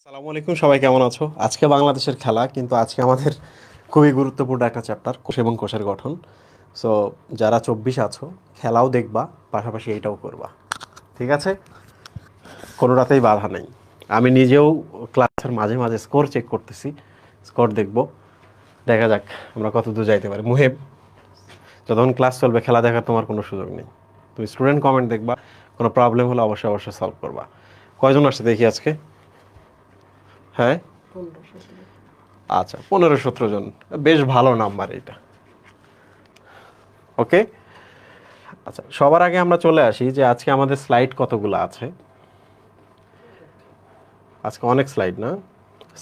আসসালামু আলাইকুম, সবাই কেমন আছো? আজকে বাংলাদেশের খেলা, কিন্তু আজকে আমাদের খুবই গুরুত্বপূর্ণ একটা চ্যাপ্টার, কোষ এবং কোষের গঠন। সো যারা 24 আছো, খেলাও দেখবা, পাশাপাশি এইটাও করবা, ঠিক আছে? কোনোটাতেই বাধা নেই। আমি নিজেও ক্লাসের মাঝে মাঝে স্কোর চেক করতেছি, স্কোর দেখবো, দেখা যাক আমরা কত দূর যাইতে পারি। মুহেব, যতক্ষণ ক্লাস চলবে খেলা দেখার তোমার কোনো সুযোগ নেই। তুমি স্টুডেন্ট কমেন্ট দেখবা, কোনো প্রবলেম হলে অবশ্যই অবশ্যই সলভ করবা। কয়জন আসছে দেখি আজকে? হ্যাঁ, আচ্ছা, 15-17 জন, বেশ ভালো নাম্বার এটা। ওকে, আচ্ছা, সবার আগে আমরা চলে আসি যে আজকে আমাদের স্লাইড কতগুলো আছে। আজকে অনেক স্লাইড না,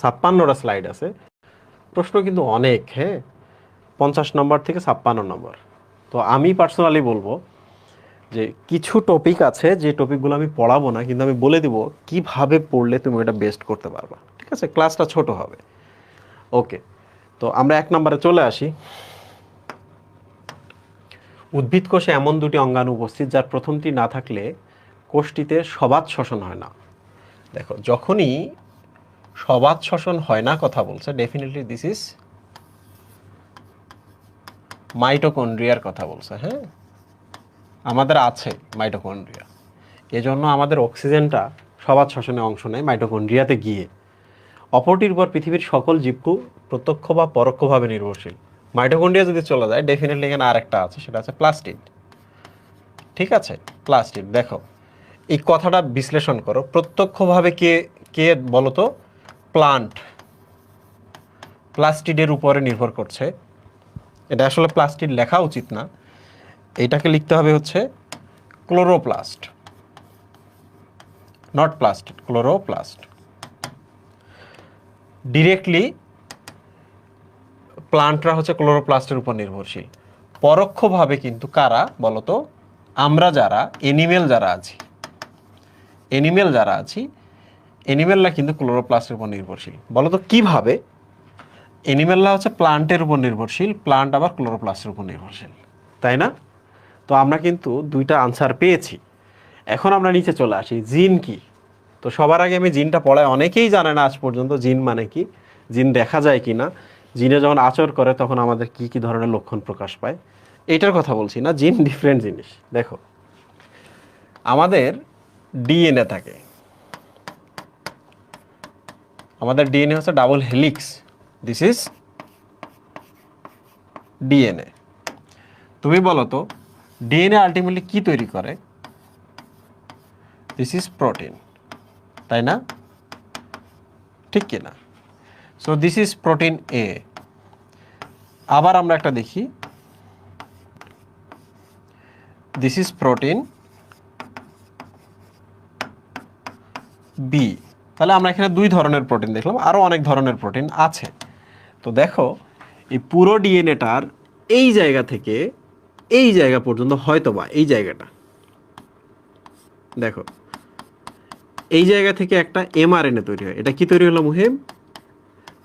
56টা স্লাইড আছে। প্রশ্ন কিন্তু অনেক, হ্যাঁ, 50 নম্বর থেকে 56 নম্বর। তো আমি পার্সোনালি বলবো যে কিছু টপিক আছে যে টপিকগুলো আমি পড়াবো না, কিন্তু আমি বলে দিব কিভাবে পড়লে তুমি এটা বেস্ট করতে পারবা, ঠিক আছে? ক্লাসটা ছোট হবে। ওকে, তো আমরা 1 নম্বরে চলে আসি। উদ্ভিদ কোষে এমন দুটি অঙ্গাণু উপস্থিত যার প্রথমটি না থাকলে কোষটিতে সবাত শ্বসন হয় না। দেখো, যখনই সবাত শ্বসন হয় না কথা বলছে, ডেফিনেটলি দিস ইজ মাইটোকন্ড্রিয়ার কথা বলছে। হ্যাঁ, আমাদের আছে মাইটোকন্ড্রিয়া, এজন্য আমাদের অক্সিজেনটা সবাত শ্বসনে অংশ নেয় মাইটোকন্ড্রিয়াতে গিয়ে। অপরটির উপর পৃথিবীর সকল জীবকু প্রত্যক্ষ বা পরোক্ষভাবে নির্ভরশীল। মাইটোকন্ড্রিয়া যদি চলে যায়, ডেফিনেটলি এখানে আরেকটা আছে, সেটা আছে প্লাস্টিড। ঠিক আছে, প্লাস্টিড। দেখো, এই কথাটা বিশ্লেষণ করো। প্রত্যক্ষভাবে কে কে বলো তো? প্লান্ট প্লাস্টিডের উপরে নির্ভর করছে। এটা আসলে প্লাস্টিড লেখা উচিত না, এটাকে লিখতে হবে হচ্ছে chloroplast, not plastid, chloroplast. Directly প্লান্টরা হচ্ছে ক্লোরোপ্লাস্টের উপর নির্ভরশীল। পরোক্ষভাবে কিন্তু কারা বলতো? আমরা যারা এনিমেল যারা আছি, এনিমেলরা কিন্তু ক্লোরোপ্লাস্টের উপর নির্ভরশীল। বলতো কিভাবে? এনিমেলরা হচ্ছে প্লান্টের উপর নির্ভরশীল, প্লান্ট আবার ক্লোরোপ্লাস্টের উপর নির্ভরশীল, তাই না? তো আমরা কিন্তু দুইটা আনসার পেয়েছি। এখন আমরা নিচে চলে আসি, জিন কি? তো সবার আগে আমি জিনটা পড়াই, অনেকেই জানে না আজ পর্যন্ত জিন মানে কি, জিন দেখা যায় কি না, জিনে যখন আচর করে তখন আমাদের কি কি ধরনের লক্ষণ প্রকাশ পায়, এইটার কথা বলছি না। জিন ডিফারেন্ট জিনিস। দেখো, আমাদের ডিএনএ থাকে, আমাদের ডিএনএ হচ্ছে double helix, this is DNA. তুমি বলো তো, ডিএনএ আলটিমেটলি কি তৈরি করে? দিস ইজ প্রোটিন, তাই না? ঠিক কিনা? সো দিস ইজ প্রোটিন এ। আবার আমরা একটা দেখি, দিস ইজ প্রোটিন বি। তাহলে আমরা এখানে দুই ধরনের প্রোটিন দেখলাম, আরও অনেক ধরনের প্রোটিন আছে। তো দেখো, এই পুরো ডিএনএটার এই জায়গা থেকে এই জায়গা পর্যন্ত, হয়তোবা এই জায়গাটা দেখো, এই জায়গা থেকে একটা এমআরএনএ তৈরি হয়। এটা কি তৈরি হলো মুহিম?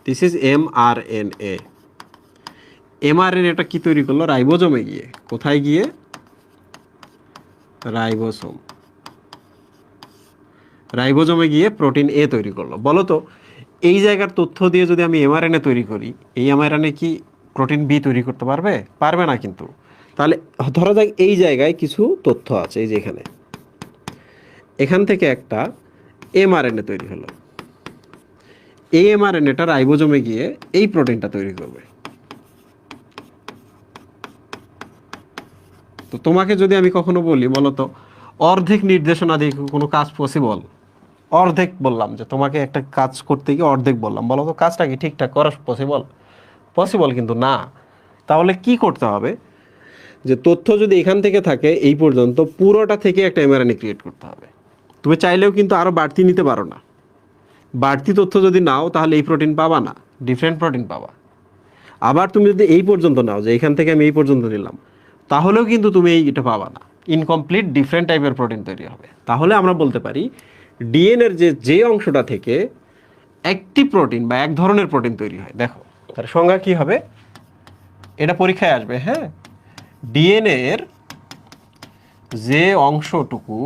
This is mRNA. এমআরএনএটা কি তৈরি করলো? রাইবোজোমে গিয়ে, কোথায় গিয়ে? রাইবোসোম, রাইবোজোমে গিয়ে প্রোটিন এ তৈরি করলো। বলো তো, এই জায়গার তথ্য দিয়ে যদি আমি এমআরএনএ তৈরি করি, এই এমআরএনএ কি প্রোটিন বি তৈরি করতে পারবে? পারবে না কিন্তু। তাহলে ধরা যাক এই জায়গায় কিছু তথ্য আছে, এই যে এখানে, এখান থেকে একটা এমআরএনএ তৈরি হলো। এই এমআরএনএটা রাইবোজোমে গিয়ে এই প্রোটিনটা তৈরি করবে। তো তোমাকে যদি আমি কখনো বলি, বলো তো, অর্ধেক নির্দেশনা দিয়ে কোনো কাজ পসিবল? অর্ধেক বললাম যে তোমাকে একটা কাজ করতে গিয়ে অর্ধেক বললাম, বলো তো কাজটা কি ঠিকঠাক করা পসিবল? পসিবল কিন্তু না। তাহলে কি করতে হবে? যে তথ্য যদি এখান থেকে থাকে এই পর্যন্ত, পুরোটা থেকে একটা এমআরএনএ ক্রিয়েট করতে হবে। তুমি চাইলেও কিন্তু আরও বাড়তি নিতে পারো না। বাড়তি তথ্য যদি নাও, তাহলে এই প্রোটিন পাবা না, ডিফারেন্ট প্রোটিন পাবা। আবার তুমি যদি এই পর্যন্ত নাও, যে এখান থেকে আমি এই পর্যন্ত নিলাম, তাহলেও কিন্তু তুমি এইটা পাবা না, ইনকমপ্লিট ডিফারেন্ট টাইপের প্রোটিন তৈরি হবে। তাহলে আমরা বলতে পারি ডিএনএর যে অংশটা থেকে একটি প্রোটিন বা এক ধরনের প্রোটিন তৈরি হয়, দেখো তার সংজ্ঞা কি হবে? এটা পরীক্ষায় আসবে। হ্যাঁ, ডিএনএ এর যে অংশটুকু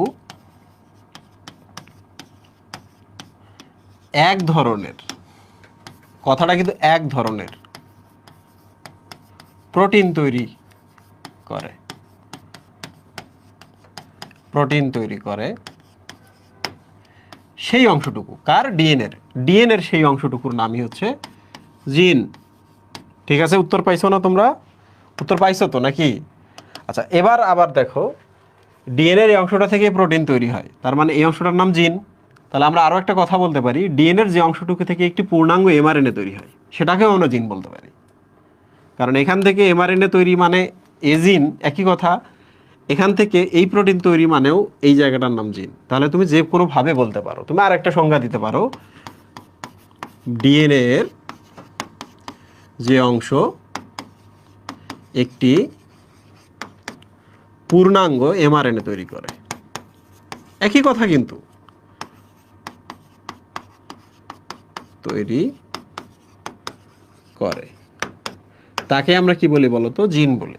এক ধরনের, কথাটা কিন্তু এক ধরনের প্রোটিন তৈরি করে, প্রোটিন তৈরি করে সেই অংশটুকু, কার? ডিএনএর। ডিএনএর সেই অংশটুকুর নামই হচ্ছে জিন। ঠিক আছে, উত্তর পাইছো না তোমরা? উত্তর পাইছো তো নাকি? আচ্ছা, এবার আবার দেখো, ডিএনএর এই অংশটা থেকে প্রোটিন তৈরি হয়, তার মানে এই অংশটার নাম জিন। তাহলে আমরা আরও একটা কথা বলতে পারি, ডিএনএর যে অংশটুকু থেকে একটি পূর্ণাঙ্গ এমআরএনএ তৈরি হয় সেটাকেও আমরা জিন বলতে পারি, কারণ এখান থেকে এমআরএনএ তৈরি মানে এ জিন, একই কথা। এখান থেকে এই প্রোটিন তৈরি মানেও এই জায়গাটার নাম জিন। তাহলে তুমি যে কোনোভাবে বলতে পারো। তুমি আর একটা সংজ্ঞা দিতে পারো, ডিএনএ এর যে অংশ একটি পূর্ণাঙ্গ এমআরএনএ তৈরি করে, একই কথা কিন্তু, তৈরি করে, তাকে আমরা কি বলি বলো তো? জিন বলি।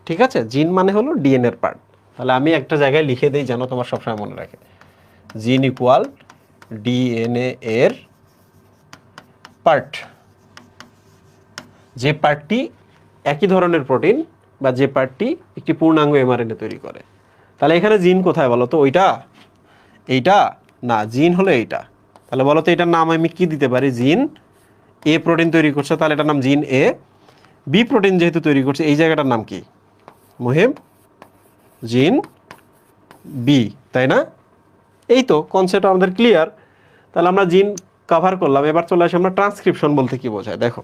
ঠিক আছে, জিন মানে হলো ডিএনএর পার্ট। তাহলে আমি একটা জায়গায় লিখে দিই যেন তোমার সবসময় মনে রাখে, জিন ইকুয়াল ডিএনএ এর পার্ট, যে পার্টটি একই ধরনের প্রোটিন বা যে পার্টটি একটি পূর্ণাঙ্গ এমআরএনএ তৈরি করে। তাহলে এখানে জিন কোথায় বলো তো? ওইটা, এইটা না, জিন হলো এইটা। তাহলে বলো তো এটার নাম আমি কি দিতে পারি? জিন। এ প্রোটিন তৈরি করছে, তাহলে এটার নাম জিন এ। বি প্রোটিন যেহেতু তৈরি করছে, এই জায়গাটার নাম কি মুহিম? জিন বি, তাই না? এই তো কনসেপ্ট আমাদের ক্লিয়ার। তাহলে আমরা জিন কভার করলাম। এবার চলে আসি আমরা ট্রান্সক্রিপশন বলতে কি বোঝায়। দেখো,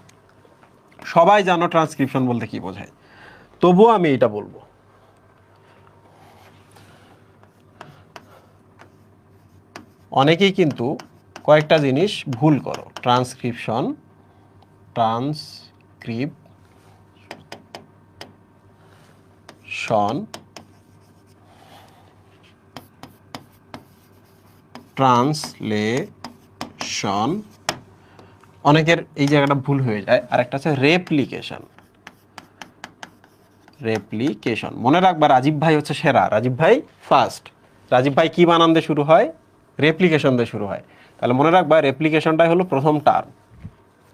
সবাই জানো ট্রান্সক্রিপশন বলতে কি বোঝায়, তবুও আমি এটা বলবো। অনেকেই কিন্তু কয়েকটা জিনিস ভুল করো। ট্রান্সক্রিপশন, ট্রান্সলেশন, অনেকের এই জায়গাটা ভুল হয়ে যায়। আর একটা আছে রেপ্লিকেশন। মনে রাখবা, রাজীব ভাই হচ্ছে সেরা, রাজীব ভাই ফার্স্ট। রাজীব ভাই কি বানান দিয়ে শুরু হয়? রেপ্লিকেশন দিয়ে শুরু হয়। তাহলে মনে রাখবা, রেপ্লিকেশনটাই হলো প্রথম টার্ম।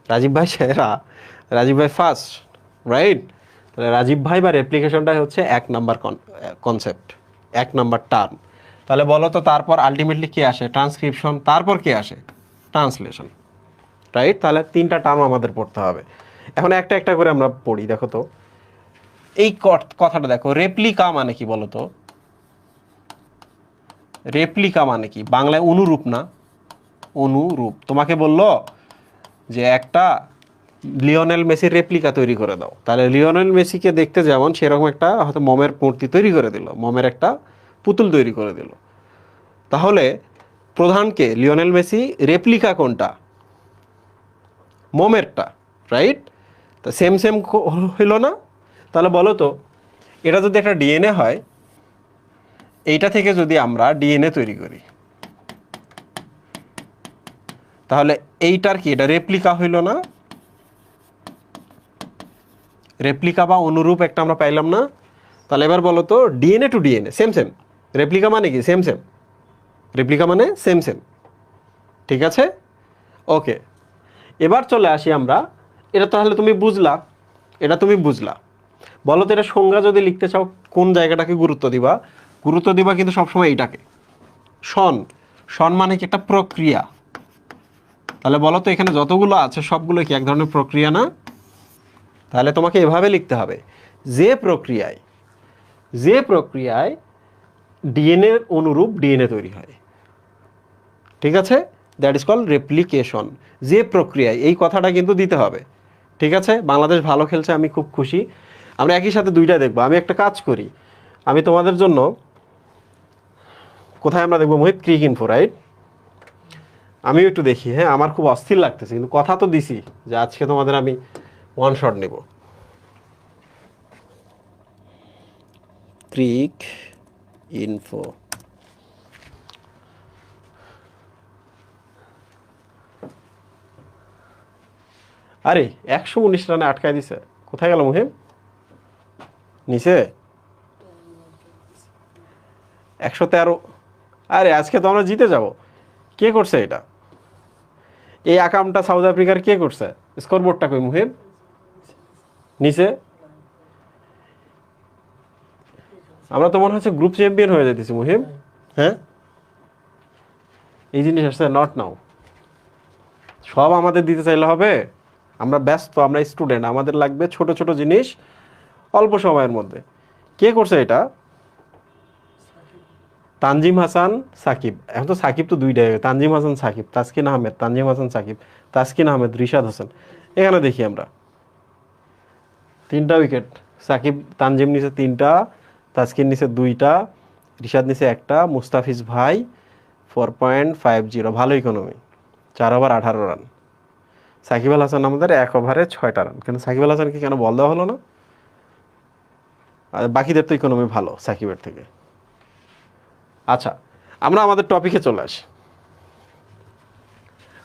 রাজীব ভাই সেরা, রাজীব ভাই ফার্স্ট, রাইট? তাহলে রাজীব ভাই বা রেপ্লিকেশনটাই হচ্ছে এক নাম্বার কনসেপ্ট, এক নাম্বার টার্ম। তাহলে বলো তো, তারপর আলটিমেটলি কে আসে? ট্রান্সক্রিপশন। তারপর কে আসে? Translation, right? তাহলে তিনটা টার্ম আমাদের পড়তে হবে। এখন একটা একটা করে আমরা পড়ি। দেখো তো এই কথাটা দেখো, রেপ্লিকা মানে কি বলো তো? রেপ্লিকা মানে কি? বাংলায় অনুরূপ না? অনুরূপ। তোমাকে বললো যে একটা লিওনেল মেসির রেপ্লিকা তৈরি করে দাও, তাহলে লিওনেল মেসিকে দেখতে যেমন, সেরকম একটা হয়তো মমের মূর্তি তৈরি করে দিল, মমের একটা পুতুল তৈরি করে দিল। তাহলে প্রধানকে লিওনেল মেসি, রেপ্লিকা কোনটা? মমেরটা, রাইট? তা সেম সেম হইল না? তাহলে বলো তো, এটা যদি একটা ডিএনএ হয়, এইটা থেকে যদি আমরা ডিএনএ তৈরি করি, তাহলে এইটার কি? এটা রেপ্লিকা হইল না? রেপ্লিকা বা অনুরূপ একটা আমরা পাইলাম না? তাহলে এবার বলো তো, DNA to DNA same same, replica মানে কি? সেম সেম, রেপ্লিকা মানে সেম সেম। ঠিক আছে, ওকে। এবার চলে আসি আমরা, এটা তাহলে তুমি বুঝলা, এটা তুমি বুঝলা। বলো তো, এটা সংজ্ঞা যদি লিখতে চাও কোন জায়গাটাকে গুরুত্ব দিবা? গুরুত্ব দিবা কিন্তু সবসময় এইটাকে, শন। শন মানে কি? একটা প্রক্রিয়া। তাহলে বলো তো, এখানে যতগুলো আছে সবগুলো কি এক ধরনের প্রক্রিয়া না? তাহলে তোমাকে এভাবে লিখতে হবে, যে প্রক্রিয়ায় ডিএনএ অনুরূপ ডিএনএ তৈরি হয়। ঠিক আছে, দ্যাট ইজ কল্ড রেপ্লিকেশন। যে প্রক্রিয়ায়, এই কথাটা কিন্তু দিতে হবে। ঠিক আছে, বাংলাদেশ ভালো খেলছে, আমি খুব খুশি। আমরা একই সাথে দুইটা দেখবো। আমি একটা কাজ করি, আমি তোমাদের জন্য, কোথায় আমরা দেখবো মোহিত? ক্রিক ইনফো, রাইট? আমিও একটু দেখি। হ্যাঁ, আমার খুব অস্থির লাগতেছে, কিন্তু কথা তো দিছি যে আজকে তোমাদের আমি ওয়ান শট নেব। ক্রিক ইনফো, আরে 119 রানে আটকায় দিছে। কোথায় গেল মুহিম? নিচে 113। আরে আজকে তো আমরা জিতে যাব। কে করছে এটা? এই আকামটা সাউথ আফ্রিকার কে করছে? স্কোরবোর্ডটা কই মুহিব? নিচে। আমরা তো মনে হচ্ছে গ্রুপ চ্যাম্পিয়ন হয়ে যেতেছি মুহিব। হ্যাঁ, এই জিনিস আসছে নট নাও। সব আমাদের দিতে চাইলে হবে? আমরা ব্যস্ত, আমরা স্টুডেন্ট, আমাদের লাগবে ছোট ছোট জিনিস অল্প সময়ের মধ্যে। কে করছে এটা? তানজিম হাসান সাকিব। এখন তো সাকিব তো দুইটাই, তানজিম হাসান সাকিব, তাসকিন আহমেদ, তানজিম হাসান সাকিব, তাসকিন আহমেদ, রিশাদ হোসেন। এখানে দেখি আমরা 3টা উইকেট। সাকিব তানজিম নিচে 3টা, তাসকিন নিচে 2টা, রিশাদ নিচে 1টা, মুস্তাফিজ ভাই 4.50, ভালো economy, 4 over 18 run. Shakib Al Hasan আমাদের 1 ওভারে 6টা রান। কিন্তু সাকিব আল হাসানকে কেন বল দেওয়া হলো না? আর বাকিদের তো ইকোনমি ভালো সাকিবের থেকে। আচ্ছা, আমরা আমাদের টপিকে চলে আসি।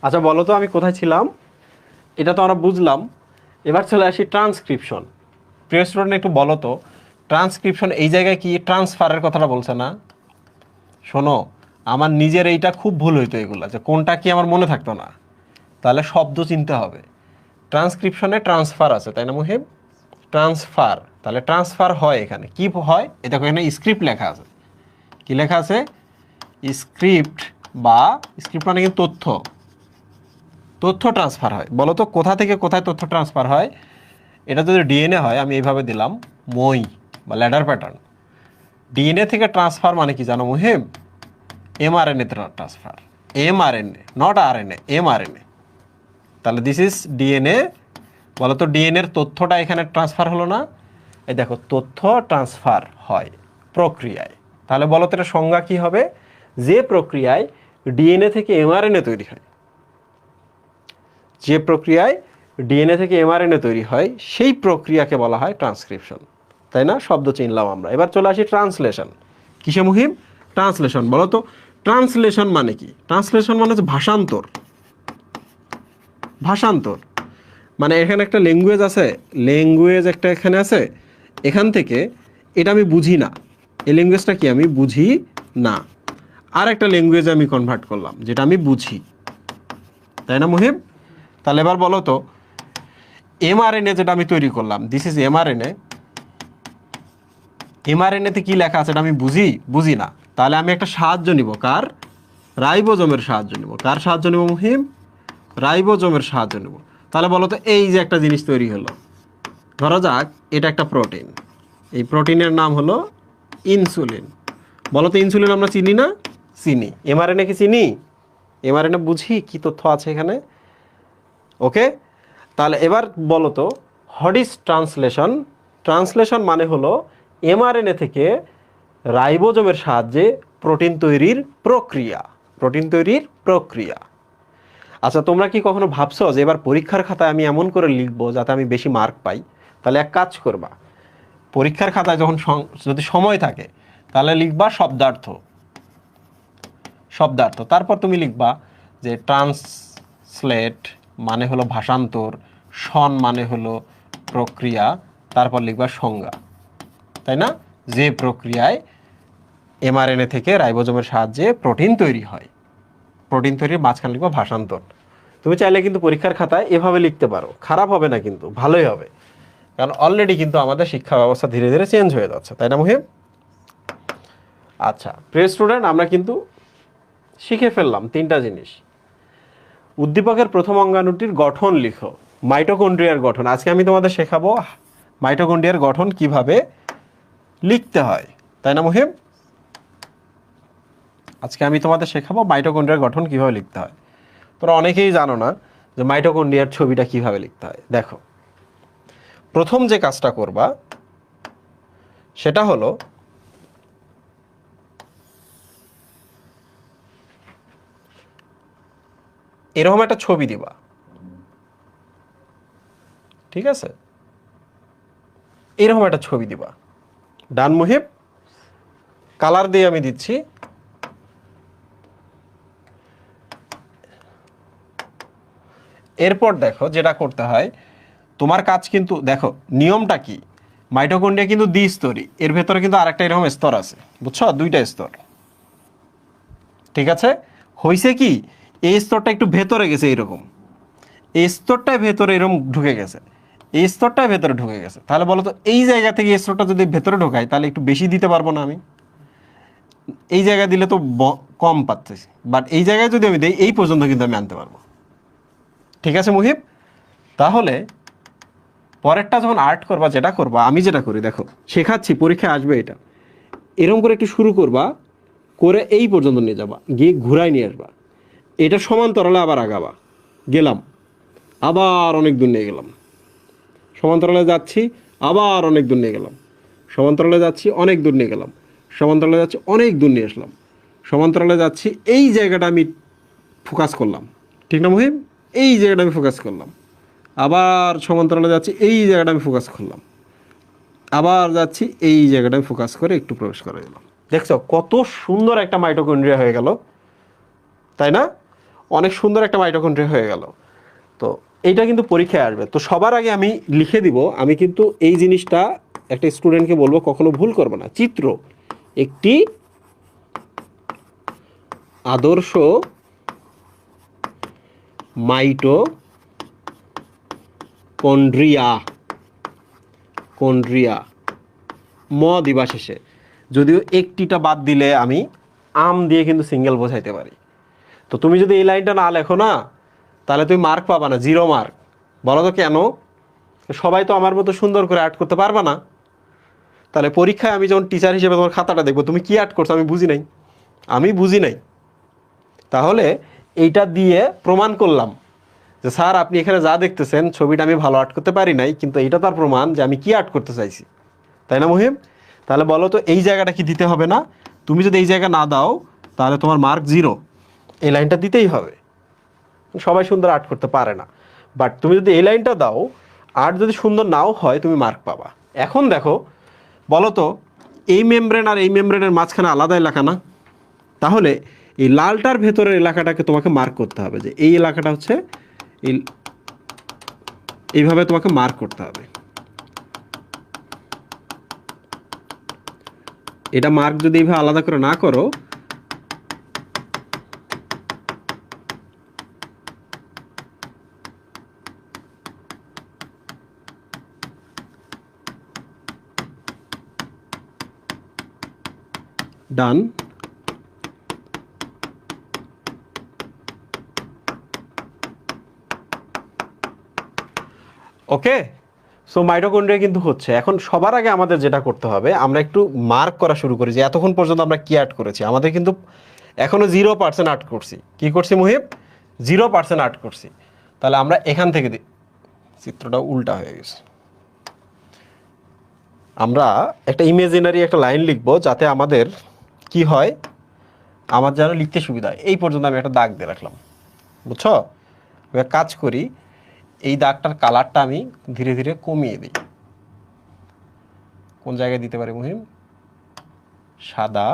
আচ্ছা বলো তো আমি কোথায় ছিলাম? এটা তো আমরা বুঝলাম। এবার চলে আসি ট্রান্সক্রিপশন। প্রিয় স্টুডেন্ট একটু বলো তো, ট্রান্সক্রিপশন এই জায়গায় কি ট্রান্সফারের কথাটা বলছে না? শোনো, আমার নিজের এইটা খুব ভুল হইতো এগুলা, যে কোনটা কি আমার মনে থাকতো না। তাহলে শব্দ চিনতে হবে। ট্রান্সক্রিপশনে ট্রান্সফার আছে, তাই না মুহিব? ট্রান্সফার, তাহলে ট্রান্সফার হয় এখানে কি হয়? এটা দেখো এখানে স্ক্রিপ্ট লেখা আছে। কি লেখা আছে? স্ক্রিপ্ট, বা স্ক্রিপ্ট মানে কিন্তু তথ্য। তথ্য ট্রান্সফার হয়। বলো তো কোথা থেকে কোথায় তথ্য ট্রান্সফার হয়? এটা যদি ডিএনএ হয়, আমি এইভাবে দিলাম মই বা ল্যাডার প্যাটার্ন। ডিএনএ থেকে ট্রান্সফার মানে কি জানো মুহিব? এমআরএনএ তে transfer. MRNA, not RNA, mRNA. তাহলে দিস ইজ ডিএনএ। বলো তো ডিএনএর তথ্যটা এখানে ট্রান্সফার হলো না? এই দেখো, তথ্য ট্রান্সফার হয় প্রক্রিয়ায়। তাহলে বলো তো এটা সংজ্ঞা কি হবে? যে প্রক্রিয়ায় ডিএনএ থেকে এমআরএনএ তৈরি হয়, যে প্রক্রিয়ায় ডিএনএ থেকে এমআরএনএ তৈরি হয়, সেই প্রক্রিয়াকে বলা হয় ট্রান্সক্রিপশন। তাই না? শব্দ চিনলাম আমরা। এবার চলে আসি ট্রান্সলেশন। কিসে মুহিব? ট্রান্সলেশন। বলো তো ট্রান্সলেশন মানে কি? ট্রান্সলেশন মানে হচ্ছে ভাষান্তর। ভাষান্তর মানে এখানে একটা ল্যাঙ্গুয়েজ আছে, ল্যাঙ্গুয়েজ একটা এখানে আছে, এখান থেকে এটা আমি বুঝি না, এই ল্যাঙ্গুয়েজটা কি আমি বুঝি না, আর একটা ল্যাঙ্গুয়েজে আমি কনভার্ট করলাম যেটা আমি বুঝি। তাই না মুহিব? তাহলে এবার বলো তো এমআরএনএ যেটা আমি তৈরি করলাম, দিস ইজ এমআরএনএ। এমআরএনএতে কি লেখা আছে এটা আমি বুঝি না। তাহলে আমি একটা সাহায্য নিব, কার? রাইবোজোমের সাহায্য নিব। কার সাহায্য নিব মুহিব? রাইবোজোমের সাহায্য নিব। তাহলে বলো তো এই যে একটা জিনিস তৈরি হলো, ধরা যাক এটা একটা প্রোটিন, এই প্রোটিনের নাম হলো ইনসুলিন। বলো তো ইনসুলিন আমরা চিনি না? চিনি। এমআরএনএ কি চিনি? এমআরএনএ বুঝি কি তথ্য আছে এখানে। ওকে, তাহলে এবার বলো তো হোয়াট ইজ ট্রান্সলেশন? ট্রান্সলেশন মানে হলো এমআরএনএ থেকে রাইবোজোমের সাহায্যে প্রোটিন তৈরির প্রক্রিয়া। প্রোটিন তৈরির প্রক্রিয়া। আচ্ছা, তোমরা কি কখনো ভাবছো যে এবার পরীক্ষার খাতায় আমি এমন করে লিখবো যাতে আমি বেশি মার্ক পাই? তাহলে এক কাজ করবা, পরীক্ষার খাতায় যখন যদি সময় থাকে তাহলে লিখবা শব্দার্থ। শব্দার্থ, তারপর তুমি লিখবা যে ট্রান্সলেট মানে হলো ভাষান্তর, শন মানে হলো প্রক্রিয়া, তারপর লিখবা সংজ্ঞা। তাই না? যে প্রক্রিয়ায় এমআরএনএ থেকে রাইবোজোমের সাহায্যে প্রোটিন তৈরি হয়, প্রোটিন তৈরির মাঝখানে লিখবা ভাষান্তর। তুমি চাইলে কিন্তু পরীক্ষার খাতায় এভাবে লিখতে পারো, খারাপ হবে না, কিন্তু ভালোই হবে। কারণ অলরেডি কিন্তু আমাদের শিক্ষা ব্যবস্থা ধীরে ধীরে চেঞ্জ হয়ে যাচ্ছে, তাই না মুহিব? আচ্ছা প্রিয় স্টুডেন্ট, আমরা কিন্তু শিখে ফেললাম 3টা জিনিস। উদ্দীপকের প্রথম অঙ্গাণুটির গঠন লিখো, মাইটোকন্ড্রিয়ার গঠন। আজকে আমি তোমাদের শেখাবো মাইটোকন্ড্রিয়ার গঠন কিভাবে লিখতে হয়, তাই না মুহিব? আজকে আমি তোমাদের শেখাবো মাইটোকন্ড্রিয়ার গঠন কিভাবে লিখতে হয়। তোমরা অনেকেই জানো না যে মাইটোকন্ড্রিয়ার ছবিটা কিভাবে লিখতে হয়। দেখো, প্রথম যে কাজটা করবা সেটা হলো এরকম একটা ছবি দিবা, ঠিক আছে? এরকম একটা ছবি দিবা। ডান মুহিব? কালার দিয়ে আমি দিচ্ছি। এরপর দেখো যেটা করতে হয়, তোমার কাজ কিন্তু দেখো নিয়মটা কি, মাইটোকন্ড্রিয়া কিন্তু দ্বিস্তরী, এর ভেতরে কিন্তু আরেকটা এরকম স্তর আছে, বুঝছো? 2টা স্তর, ঠিক আছে? হইছে কি এই স্তরটা একটু ভেতরে গেছে, এইরকম এই স্তরটায় ভেতরে এরকম ঢুকে গেছে, এই স্তরটায় ভেতরে ঢুকে গেছে। তাহলে বলো তো এই জায়গা থেকে এই স্তরটা যদি ভেতরে ঢোকাই তাহলে একটু বেশি দিতে পারবো না আমি? এই জায়গায় দিলে তো কম পাচ্ছি, বাট এই জায়গায় যদি আমি দিই এই পর্যন্ত কিন্তু আমি আনতে পারবো। ঠিক আছে মুহিব? তাহলে পরেরটা যখন আর্ট করবা, যেটা করবা, আমি যেটা করি দেখো, শেখাচ্ছি, পরীক্ষায় আসবে এটা। এরকম করে একটু শুরু করবা, করে এই পর্যন্ত নিয়ে যাবা, গিয়ে ঘুরাই নিয়ে আসবা, এটা সমান্তরালে আবার আগাবা, গেলাম, আবার অনেক দূর নিয়ে গেলাম, সমান্তরালে যাচ্ছি, আবার অনেক দূর নিয়ে গেলাম, সমান্তরালে যাচ্ছি, অনেক দূর নিয়ে গেলাম, সমান্তরালে যাচ্ছি, অনেক দূর নিয়ে আসলাম, সমান্তরালে যাচ্ছি, এই জায়গাটা আমি ফোকাস করলাম, ঠিক না মুহিব? এই জায়গাটা আমি ফোকাস করলাম, আবার সমান্তরালে যাচ্ছি, এই জায়গাটা আমি ফোকাস করলাম, আবার যাচ্ছি, এই জায়গাটা আমি ফোকাস করে একটু প্রবেশ করে দিলাম। দেখছো কত সুন্দর একটা মাইটোকন্ড্রিয়া হয়ে গেল, তাই না? অনেক সুন্দর একটা মাইটোকন্ড্রিয়া হয়ে গেল। তো এইটা কিন্তু পরীক্ষায় আসবে। তো সবার আগে আমি লিখে দিব, আমি কিন্তু এই জিনিসটা একটা স্টুডেন্টকে বলবো কখনো ভুল করবে না। চিত্র একটি আদর্শ মাইটোকন্ড্রিয়া, কন্ড্রিয়া ম দিবা শেষে, যদিও একটিটা বাদ দিলে আমি আম দিয়ে কিন্তু সিঙ্গেল বোঝাইতে পারি। তো তুমি যদি এই লাইনটা না লেখো না, তাহলে তুমি মার্ক পাবা না, 0 মার্ক। বলো তো কেন? সবাই তো আমার মতো সুন্দর করে আর্ট করতে পারবা না। তাহলে পরীক্ষায় আমি যখন টিচার হিসেবে তোমার খাতাটা দেখবো, তুমি কি আর্ট করছো আমি বুঝি নাই, আমি বুঝি নাই। তাহলে এইটা দিয়ে প্রমাণ করলাম যে স্যার আপনি এখানে যা দেখতেছেন ছবিটা আমি ভালো আর্ট করতে পারি নাই, কিন্তু এইটা তার প্রমাণ যে আমি কি আর্ট করতে চাইছি, তাই না মুহিব? তাহলে বলো তো এই জায়গাটা কি দিতে হবে না? তুমি যদি এই জায়গা না দাও তাহলে তোমার মার্ক 0, এই লাইনটা দিতেই হবে। সবাই সুন্দর আর্ট করতে পারে না, বাট তুমি যদি এই লাইনটা দাও, আর্ট যদি সুন্দর নাও হয়, তুমি মার্ক পাবা। এখন দেখো, বলো তো এই মেমব্রেন আর এই মেমব্রেনের মাঝখানে আলাদা এলাকা না? তাহলে এই লালটার ভেতরের এলাকাটাকে তোমাকে মার্ক করতে হবে, যে এই এলাকাটা হচ্ছে এইভাবে তোমাকে মার্ক করতে হবে। এটা মার্ক যদি এইভাবে আলাদা করে না করো, ডান। ওকে, সো মাইটোকন্ড্রিয়া কিন্তু হচ্ছে। এখন সবার আগে আমাদের যেটা করতে হবে, আমরা একটু মার্ক করা শুরু করি যে এতক্ষণ পর্যন্ত আমরা কি আর্ট করেছি। আমাদের কিন্তু এখনো 0% আর্ট করছি। কি করছি মুহিব? 0% আর্ট করছি। তাহলে আমরা এখান থেকে চিত্রটা উল্টা হয়ে গেছে। আমরা একটা ইমেজিনারি একটা লাইন লিখবো, যাতে আমাদের কি হয়, আমার যেন লিখতে সুবিধা হয়। এই পর্যন্ত আমি একটা দাগ দিয়ে রাখলাম, বুঝছো? এবার কাজ করি, এই দাগটার কালারটা আমি ধীরে ধীরে কমিয়ে দিই। কোন জায়গায় দিতে পারি মুহিম? সাদা,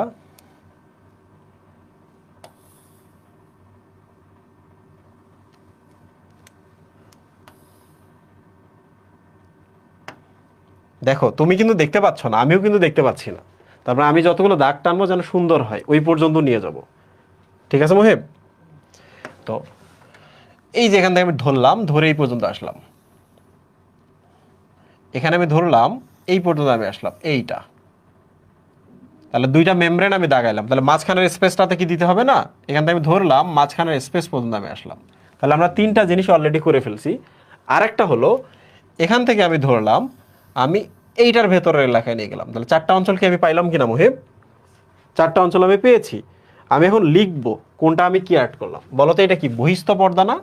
দেখো তুমি কিন্তু দেখতে পাচ্ছ না, আমিও কিন্তু দেখতে পাচ্ছি না। তারপরে আমি যতগুলো দাগ টানবো যেন সুন্দর হয়, ওই পর্যন্ত নিয়ে যাব। ঠিক আছে মুহিব? তো এই যে এখান থেকে আমি ধরলাম, ধরে এই পর্যন্ত আসলাম, এখানে আমি ধরলাম, এই পর্যন্ত আমি আসলাম, এইটা। তাহলে দুইটা মেমব্রেন আমি দাগাইলাম, তাহলে মাঝখানের স্পেসটাতে কি দিতে হবে না? এখান থেকে আমি ধরলাম, মাঝখানের স্পেস পর্যন্ত আমি আসলাম। তাহলে আমরা 3টা জিনিস অলরেডি করে ফেলছি। আরেকটা হলো, এখান থেকে আমি ধরলাম, আমি এইটার ভেতরের এলাকায় নিয়ে গেলাম। তাহলে 4টা অঞ্চল কি আমি পাইলাম কিনা মুহিব? 4টা অঞ্চল আমি পেয়েছি। আমি এখন লিখবো কোনটা আমি কি আর্ট করলাম। বলো তো এটা কি, বহিস্থ পর্দা না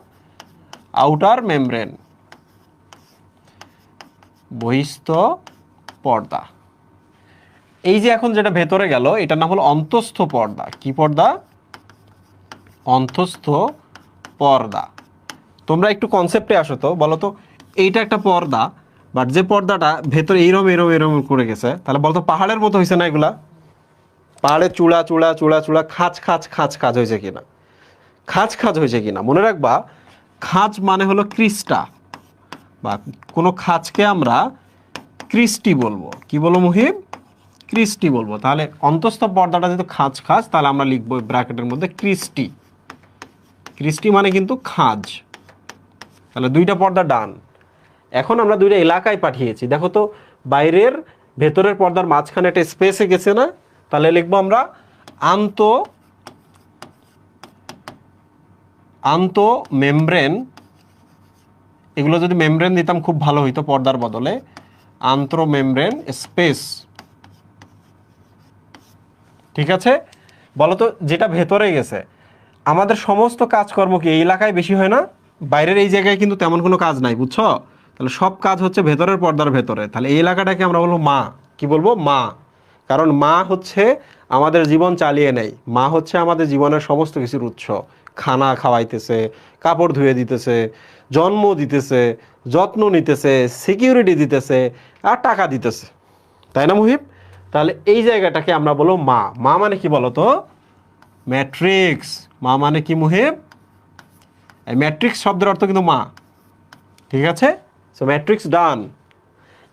আউটার মেমব্রেন? বহিস্থ পর্দা। এই যে এখন যেটা ভেতরে গেল, এটার নাম হলো অন্তঃস্থ পর্দা। কি পর্দা? অন্তঃস্থ পর্দা। তোমরা একটু কনসেপ্টে আসো তো, বলো তো এইটা একটা পর্দা, বাট যে পর্দাটা ভেতরে এইরকম এরকম এরকম করে গেছে, তাহলে বলতো পাহাড়ের মতো হয়েছে না এগুলা? পাহাড়ের চূড়া চূড়া চূড়া চূড়া খাঁজ খাঁজ খাঁজ খাঁজ হয়েছে কিনা? খাঁজ খাঁজ হয়েছে কিনা মনে রাখবা। খাঁজ মানে হলো ক্রিস্টা, বা কোনো খাঁজকে আমরা ক্রিস্টি বলবো। কি বলবো মুহিব? ক্রিস্টি বলবো। তাহলে অন্তঃস্থ পর্দাটা যেহেতু খাঁজ খাঁজ, তাহলে আমরা লিখবো ব্র্যাকেটের মধ্যে ক্রিস্টি। ক্রিস্টি মানে কিন্তু খাঁজ, তাহলে দুইটা পর্দা ডান। এখন আমরা দুইটা এলাকায় পাঠিয়েছি, দেখো তো বাইরের ভেতরের পর্দার মাঝখানে একটা স্পেসে গেছে না, তাহলে লিখবো আমরা আন্ত মেমব্রেন, এগুলো যদি মেমব্রেন দিতাম খুব ভালো হইতো পর্দার বদলে, আন্তঃ মেমব্রেন স্পেস। ঠিক আছে, বলো তো যেটা ভেতরে গেছে, আমাদের সমস্ত কাজকর্ম কি এই এলাকায় বেশি হয় না? বাইরের এই জায়গায় কিন্তু তেমন কোনো কাজ নাই, বুঝছো? তাহলে সব কাজ হচ্ছে ভেতরের পর্দার ভেতরে, তাহলে এই এলাকাটাকে আমরা বলবো মা। কি বলবো? মা। কারণ মা হচ্ছে আমাদের জীবন চালিয়ে নেয়, মা হচ্ছে আমাদের জীবনের সমস্ত কিছুর উৎস। খানা খাওয়াইতেছে, কাপড় ধুয়ে দিতেছে, জন্ম দিতেছে, যত্ন নিতেছে, সিকিউরিটি দিতেছে, আর টাকা দিতেছে, তাই না মুহিব? তাহলে এই জায়গাটাকে আমরা বলবো মা। মা মানে কি বলো তো? ম্যাট্রিক্স। মা মানে কি মুহিব? এই ম্যাট্রিক্স শব্দের অর্থ কিন্তু মা। ঠিক আছে, সো ম্যাট্রিক্স ডান।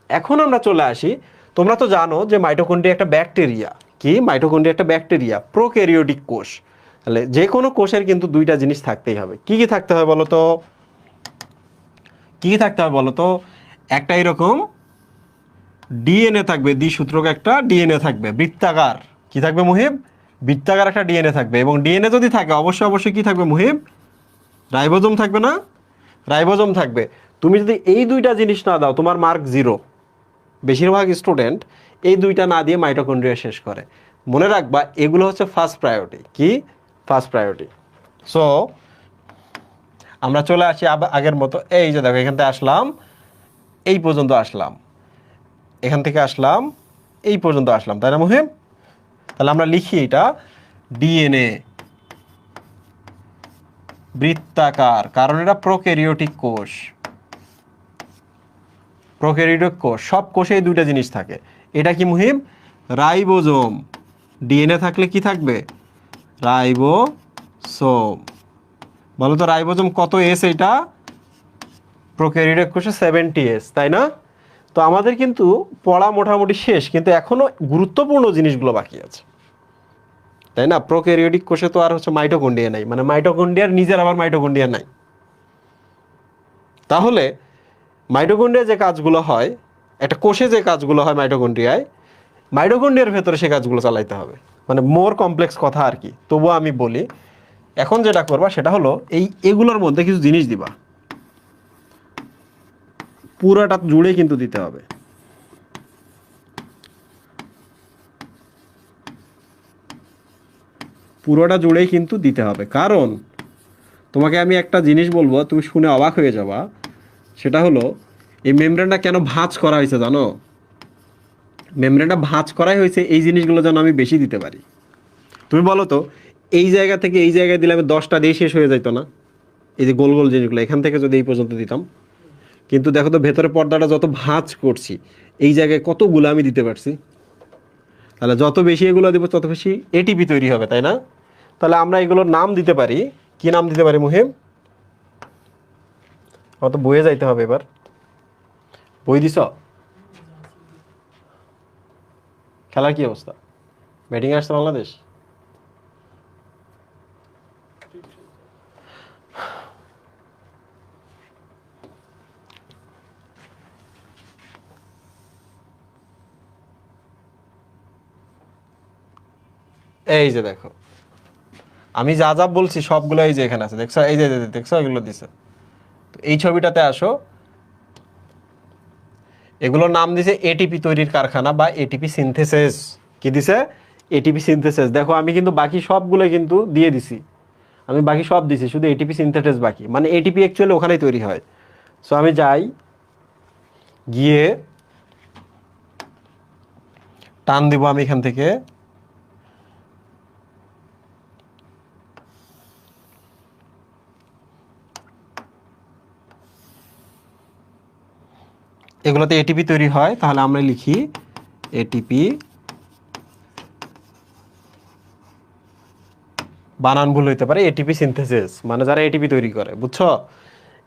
এখন আমরা চলে আসি, তোমরা তো জানো যে মাইটোকন্ড্রিয়া একটা ব্যাকটেরিয়া। কি? মাইটোকন্ড্রিয়া একটা ব্যাকটেরিয়া, প্রোক্যারিওটিক কোষ। তাহলে যে কোনো কোষের কিন্তু দুইটা জিনিস থাকতেই হবে। কি কি থাকতে হবে বলো তো? কি কি থাকতে হবে বলো তো? একটা এরকম ডিএনএ থাকবে, দ্বিসূত্রক একটা ডিএনএ থাকবে, বৃত্তাকার। কি থাকবে মুহিব? বৃত্তাকার একটা ডিএনএ থাকবে। এবং ডিএনএ যদি থাকে অবশ্যই অবশ্যই কি থাকবে মুহিব? রাইবোজোম থাকবে না? রাইবোজোম থাকবে। তুমি যদি এই দুইটা জিনিস না দাও, তোমার মার্ক 0। বেশিরভাগ স্টুডেন্ট এই দুইটা না দিয়ে মাইটোকন্ড্রিয়া শেষ করে। মনে রাখবা এগুলো হচ্ছে ফার্স্ট প্রায়োরিটি। কি? First priority. সো আমরা চলে আসি আগের মতো। এই যে দেখো, এখান থেকে আসলাম, এই পর্যন্ত আসলাম, এখান থেকে আসলাম, এই পর্যন্ত আসলাম, তাই না মুহিব? তাহলে আমরা লিখি এটা ডিএনএ বৃত্তাকার, কারণ এটা প্রোক্যারিওটিক কোষ। প্রোক্যারিওটিক কোষ, সব কোষেই দুইটা জিনিস থাকে। এটা কি মুহিব? রাইবোজোম। ডিএনএ থাকলে কি থাকবে? রাইবোসোম। বলো তো রাইবোজোম কত এস? এটা প্রোক্যারিওটিক কোষে 70 এস, তাই না? তো আমাদের কিন্তু পড়া মোটামুটি শেষ, কিন্তু এখনো গুরুত্বপূর্ণ জিনিসগুলো বাকি আছে, তাই না? প্রোক্যারিওটিক কোষে তো আর হচ্ছে মাইটোকন্ড্রিয়া নাই, মানে মাইটোকন্ড্রিয়ার নিজের আবার মাইটোকন্ড্রিয়া নাই। তাহলে মাইটোকন্ড্রিয়া যে কাজগুলো হয়, একটা কোষে যে কাজগুলো হয় মাইটোকন্ড্রিয়ায়, মাইটোকন্ড্রিয়ার ভেতরে সে কাজগুলো চালাইতে হবে। মানে মোর কমপ্লেক্স কথা আর কি, তবুও আমি বলি। এখন যেটা করবা সেটা হলো এগুলোর মধ্যে কিছু জিনিস দিবা, পুরাটা জুড়ে কিন্তু দিতে হবে। পুরোটা জুড়েই কিন্তু দিতে হবে, কারণ তোমাকে আমি একটা জিনিস বলবো, তুমি শুনে অবাক হয়ে যাবা। সেটা হলো এই মেমব্রেনটা কেন ভাঁজ করা হয়েছে জানো? মেমব্রেনটা ভাঁজ করাই হয়েছে এই জিনিসগুলো যেন আমি বেশি দিতে পারি। তুমি বলো তো, এই জায়গা থেকে এই জায়গায় দিলে আমি 10টা দিয়ে শেষ হয়ে যাইতো না? এই যে গোল গোল জিনিসগুলো এখান থেকে যদি এই পর্যন্ত দিতাম, কিন্তু দেখো তো ভেতরে পর্দাটা যত ভাঁজ করছি, এই জায়গায় কতগুলো আমি দিতে পারছি। তাহলে যত বেশি এগুলো দিব তত বেশি এটিপি তৈরি হবে, তাই না? তাহলে আমরা এগুলোর নাম দিতে পারি। কি নাম দিতে পারি মুহিম? অত বইয়ে যাইতে হবে এবার। বই দিছ? খেলার কি অবস্থা? ব্যাটিং আসছে বাংলাদেশ? এই যে দেখো, আমি যা যা বলছি সবগুলো এই যে এখানে আছে, দেখছো? এই যে দেখছো, এগুলো দিছে। তো এই ছবিটাতে আসো, এগুলোর নাম দিছে এটিপি তৈরির কারখানা বা এটিপি সিনথেসিস। কি দিছে? ATP synthesis. দেখো আমি কিন্তু বাকি সবগুলো কিন্তু দিয়ে দিছি, আমি বাকি সব দিছি, শুধু এটিপি সিনথেসিস বাকি। মানে এটিপি অ্যাকচুয়ালি ওখানেই তৈরি হয়। সো আমি যাই, গিয়ে টান দিব আমি এখান থেকে, এগুলোতে এটিপি তৈরি হয়। তাহলে আমরা লিখি এটিপি, বানান ভুল হইতে পারে, এটিপি সিনথেসিস মানে যারা এটিপি তৈরি করে, বুঝছো?